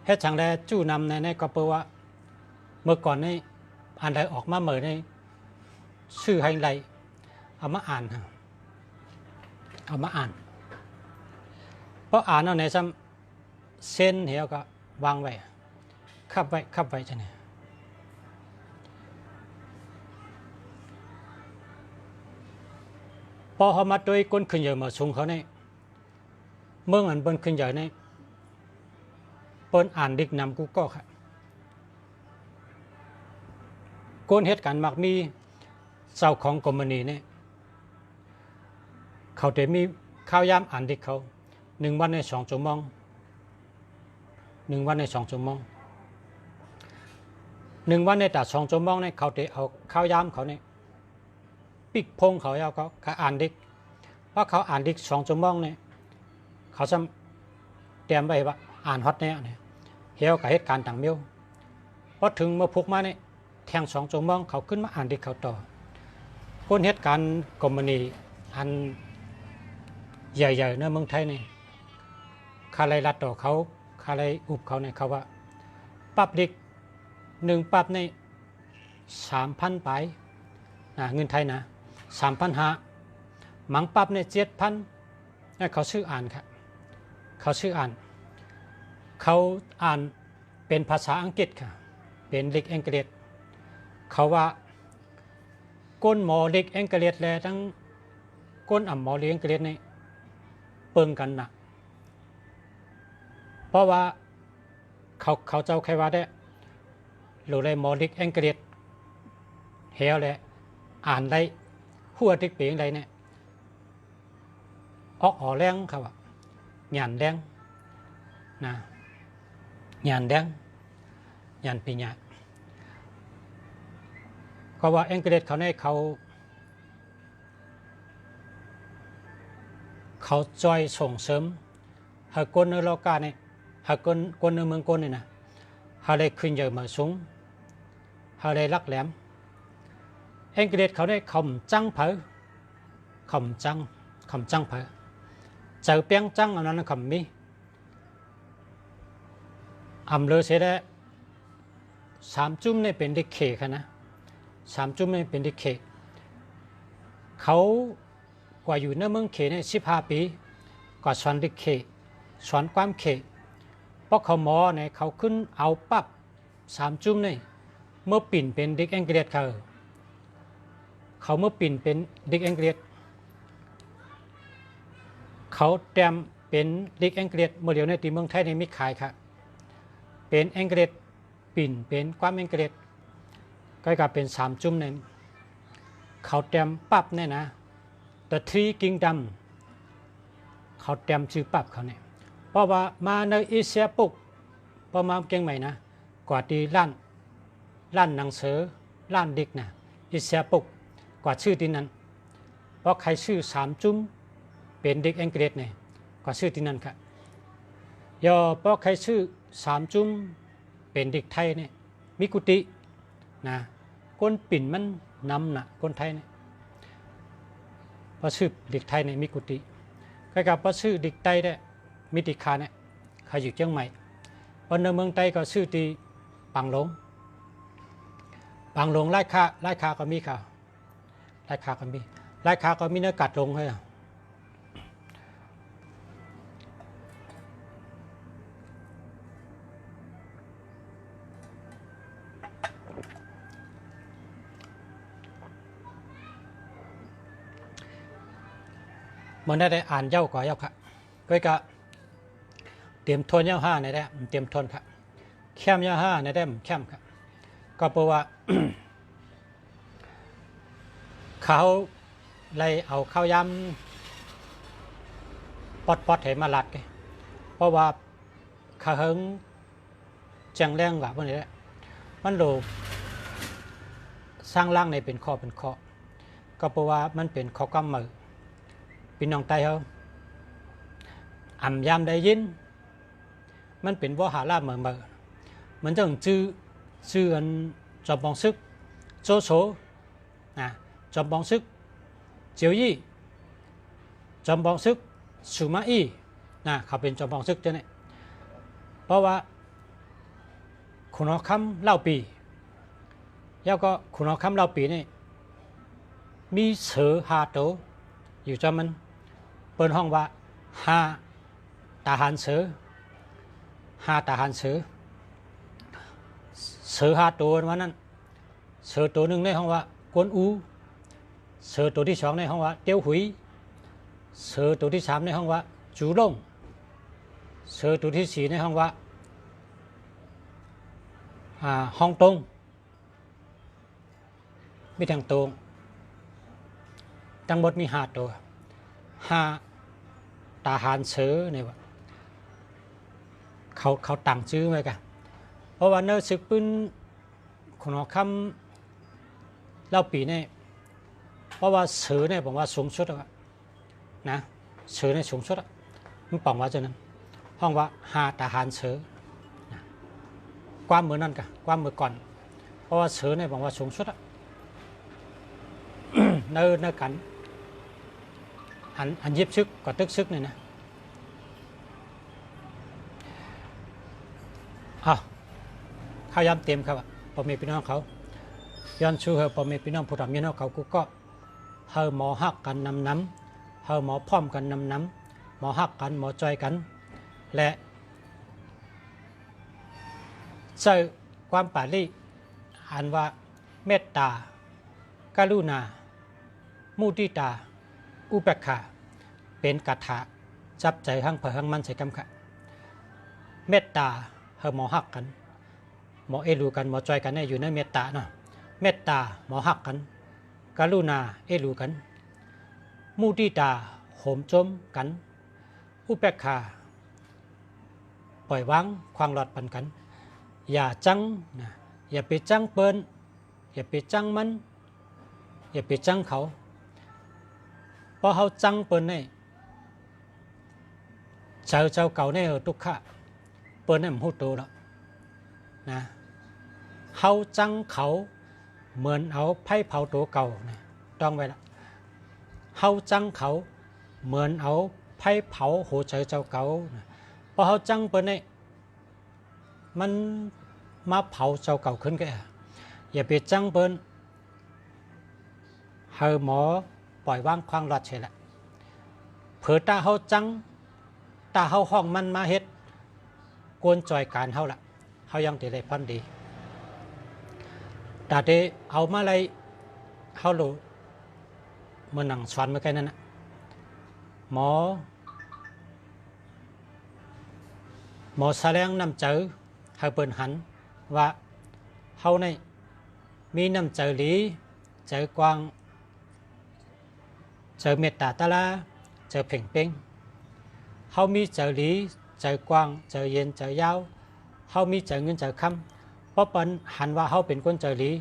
Speaker 1: เฮ็ดจังได๋จู้นำในก็เปิ้นว่าเมื่อก่อนนี่อันใดออกมาเหมือนในชื่อให้ไรเอามาอ่านเอามาอ่านเพราะอ่านเอาในซ้ำเส้นเหี่ยวก็วางไว้คับไว้จังได๋พอเขามาโดยก้นขึ้นใหญ่มาสูงเขาเนี่ยเมืองอันเปิ้นขึ้นใหญ่เนี่ยเปิ้นอ่านดิกนำกูก็ค่ะก้นเหตุการณ์มักมีเจ้าของกรมณีเนี่ยเขาจะมีข้าวยามอ่านดิกเขา1 วันใน2 ชั่วโมง1 วันใน2 ชั่วโมง1 วันในแต่2 ชั่วโมงเนี่ยเขาจะเอาข้าวยามเขาเนี่ยปิกพงเขาเอาเขาอ่านดิกเพราะเขาอ่านดิก2 ชั่วโมงเนี่ยเขาจะเตรียมไว้ว่าอ่านฮอตเนี่ยเหี่ยวกับเหตุการณ์ต่างเมียวพอถึงมาพุกมาเนี่ยแทง2 ชั่วโมงเขาขึ้นมาอ่านดิกเขาต่อคนเหตุการณ์กรมณีอันใหญ่ๆในเมืองไทยนี่คาไรรัดต่อเขาคาไรอุบเขาเนี่ยเขาว่าปรับดิก1 ปรับใน 3,000 ไปเงินไทยนะ 3,500 หมังปรับใน 7,000นี่เขาชื่ออ่านครับเขาชื่ออ่านเขาอ่านเป็นภาษาอังกฤษค่ะเป็นเด็กอังกฤษเขาว่าก้นหมอเด็กอังกฤษและทั้งก้นอ่ำหมอเด็กอังกฤษนี่เปิงกันนะเพราะว่าเขาเจ้าใครว่าได้หรือได้หมอเด็กอังกฤษเหี่ยวเลยอ่านได้หัวเด็กเปียงใดเนี่ยออกแรงครับว่าหยานแดงนะหยานแดงหยานปีญาก็ว่าอังกฤษเขาเนี่ยเขาจอยส่งเสริมให้คนในโลกาเนี่ยให้คนในเมืองคนนี่นะให้ได้ขึ้นเยอะมาสูงให้ได้รักแหลมอังกฤษเขาเนี่ยคำจังเผอคำจังเผอเจอเปียงจังอันนั้นคำมีอำเลยเสียได้3 จุ่มเนี่ยเป็นเด็กเขค่ะนะ 3 จุ่มนี่เป็นดิกเขเขากว่าอยู่ในเมืองเขเนี่ย15 ปีกว่าสอนดิกเขสอนความเขเพราะเขาหมอเนี่ยเขาขึ้นเอาปั๊บ3 จุ่มนี่เมื่อปิ่นเป็นเด็กอังกฤษเขาเมื่อปิ่นเป็นเด็กอังกฤษเขาเตรียมเป็นเด็กอังกฤษเมื่อเดียวในที่เมืองไทยในมิขายครับเป็นอังกฤษปิ่นเป็นความอังกฤษก็กลายเป็น3 จุ่มเนี่ยเขาเตรียมปั๊บเนี่ยนะ The Three Kingdom เขาเตรียมชื่อปั๊บเขาเนี่ยเพราะว่ามาในเอเชียปุ๊บพอมาเก่งใหม่นะกว่าที่ล้านหนังสือล้านเด็กนะเอเชียปุ๊บกว่าชื่อที่นั้นเพราะใครชื่อ3 จุ่มเป็นเด็กอังกฤษเนี่ยกว่าชื่อที่นั้นครับย่อเพราะใครชื่อ3 จุ่มเป็นเด็กไทยเนี่ยมีกุฏินะคนปิ่นมันนำนะคนไทยเนี่ยพอชื่อเด็กไทยเนี่ยมีกุฏิก็กับพอชื่อเด็กไทยเนี่ยมีติคาเนี่ยเขาอยู่เชียงใหม่พอในเมืองไทยก็ชื่อที่ปังหลงไล่คาก็มีค่ะไล่คาก็มีเนื้อกัดลงให้มันได้อ่านเย้ากว่าเย้าค่ะก็เตรียมทนเย้า5ในได้เตรียมทนค่ะแคมเย้า5ในได้แคมค่ะก็เพราะว่า เขาเลยเอาข้าวยำปอดให้มาลัดกันเพราะว่าข้าเฮิงจังแรงกว่าพวกนี้แหละมันโดสร้างร่างในเป็นข้อก็เพราะว่ามันเป็นข้อกำมือพี่น้องไต้เขาอ่ำยามได้ยินมันเป็นว่าหาลาเหมือนมันจะชื่ออันจอมบองซึกโจโฉนะจอมบองซึกเจียวยี่จอมบองซึกสุมาอี้นะเขาเป็นจอมบองซึกเจ้าเนี่ยเพราะว่าขุนหอคำเล่าปีแล้วก็ขุนหอคำเล่าปีนี่มีเสือหาโตอยู่จอมันเปิดห้องว่า5 ทหารเสือ5 ทหารเสือ5 ตัววันนั้นเสือตัวหนึ่งในห้องว่ากวนอูเสือตัวที่2ในห้องว่าเตียวหุยเสือตัวที่3ในห้องว่าจูล่งเสือตัวที่4ในห้องว่าฮ่องตงมีทางตรงทั้งหมดมี5 ตัว5 ทหารเสือเนี่ยว่าเขาตั้งชื่อไว้กันเพราะว่าเนื้อศึกปืนขุนหอคำเล่าปีเนี่ยเพราะว่าเสือเนี่ยผมว่าสูงสุดนะเสือเนี่ยสูงสุดมันบอกว่าจะนั้นห้องว่า5 ทหารเสือความเหมือนนั่นกันความเหมือนก่อนเพราะว่าเสือเนี่ยผมว่าสูงสุดเนื้อกันอันยิบซึกกับตึกซึกเนี่ยนะข้าวยำเต็มครับพ่อแม่พี่น้องเขาย้อนชูเฮอพ่อแม่พี่น้องผู้ทำยันเขากูก็เฮอหมอหักกันน้ำเฮอหมอพร้อมกันน้ำหมอหักกันหมอจอยกันและใช้ความปาลีอ่านว่าเมตตากรุณามุทิตาอุเบกขาเป็นคาถาจับใจหั่งเผยหั่งมันใส่กำค่ะเมตตาเฮอหมอหักกันหมอเอรูกันหมอจอยกันเนี่ยอยู่ในเมตตาเนาะเมตตาหมอหักกันกรุณาเอรูกันมุทิตาโหมจมกันอุเบกขาปล่อยวางความหลอดปันกันอย่าจังนะอย่าไปจังเปิ้นอย่าไปจังมันอย่าไปจังเขาเพราะเขาจังเปิ้นเนี่ยเจ้าเก่าเนี่ยทุกข์เปิ้นเนี่ยมันหูโตแล้วนะเขาจังเขาเหมือนเอาไผ่เผาตัวเก่านะต้องไว้ละเขาจังเขาเหมือนเอาไผ่เผาหัวใจเจ้าเก่านะเพราะเขาจังเปิ้นเนี่ยมันมาเผาเจ้าเก่าขึ้นแกอย่าไปจังเปิ้น เฮาหมอปล่อยว่างควางรอดเฉยละเผอตาเฮาจังตาเฮาห้องมันมาเฮ็ดกวนจอยการเฮาละเฮายังได้พันดีแต่เดเอามาอะไรเฮาโลเมื่อนั่งสอนเมื่อกี้นั่นนะหมอแสดงน้ำเจอให้เปิ่นหันว่าเฮาในมีน้ำเจอหลีเจอกวางเจอเมตตาตาลาเจอเพ่งเป้งเฮามีเจอหลีเจอกวางเจอเย็นเจอยาวเฮามีเจอเงินเจอคำเพราะเปิ้นหันว่าเฮาเป็นคนเจอหลี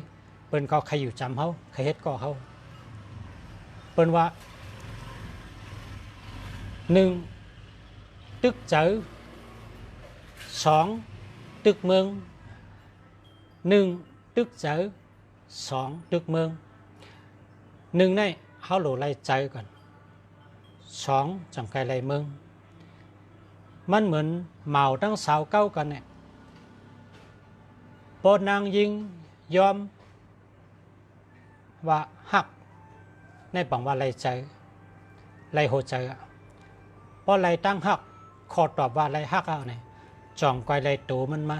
Speaker 1: เปิ้นก็ใครอยู่จำเฮาใครเฮ็ดก็เฮาเปิ้นว่า1ตึกเจอ2ตึกเมือง1ตึกเจอ2ตึกเมือง1ในเฮาโหลไล่ใจก่อน2จังไกลไล่เมืองมันเหมือนเมาตั้งสาวเก้ากันเนี่ยปนางยิงยอมว่าหักในบังว่าไล่ใจไล่โหใจพอไล่ตั้งหักขอตอบว่าไล่หักเอาเนี่ยจ่องไกลไล่โตมันมา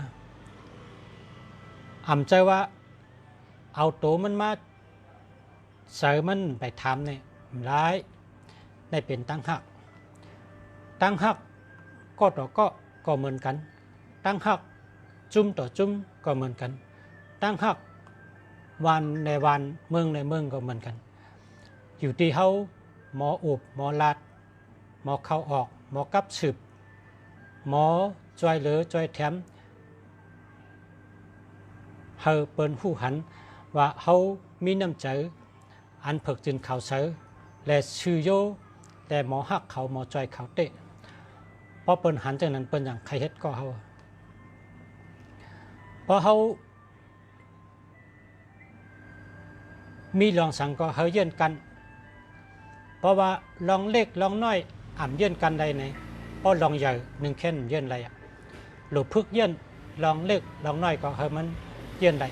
Speaker 1: อ่ำใจว่าเอาโตมันมาเสือมันไปทำเนี่ยร้ายได้เป็นตั้งหักก็ต่อก็เหมือนกันตั้งหักจุ่มต่อจุ่มก็เหมือนกันตั้งหักวันในวันเมืองในเมืองก็เหมือนกันอยู่ที่เขาหมออุบหมอลาดหมอเข้าออกหมอกับสืบหมอช่วยเหลือช่วยแถมเฮาเปิ้นหู้หันว่าเฮามีน้ำใจอันเพิกจึงเขาเสือและชื่อโยแต่หมอหักเขาหมอจอยเขาเตะเพราะเปิ้นหันจากนั้นเปิ้นอย่างใครเฮ็ดก็เฮาเพราะเฮามีลองสังก็เฮาเยื่นกันเพราะว่าลองเล็กลองน้อยอ่ำเยื่นกันใดไหนเพราะลองใหญ่1แค่นเยื่นไรอ่ะหรือพึกเยื่นลองเล็กลองน้อยก็เฮามันเยื่นได้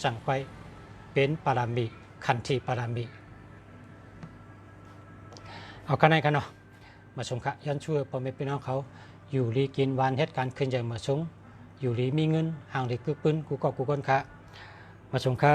Speaker 1: จังไปเป็นปารามีขันธีปารามีเอากันไหนกันเนาะมาชมค่ะยันช่วยพ่อแม่พี่น้องเขาอยู่รีกินวานเหตุการณ์ขึ้นใหญ่มาชงอยู่รีมีเงินห่างรีกึกปืนกูก็กูก้นค่ะมาชมค่ะ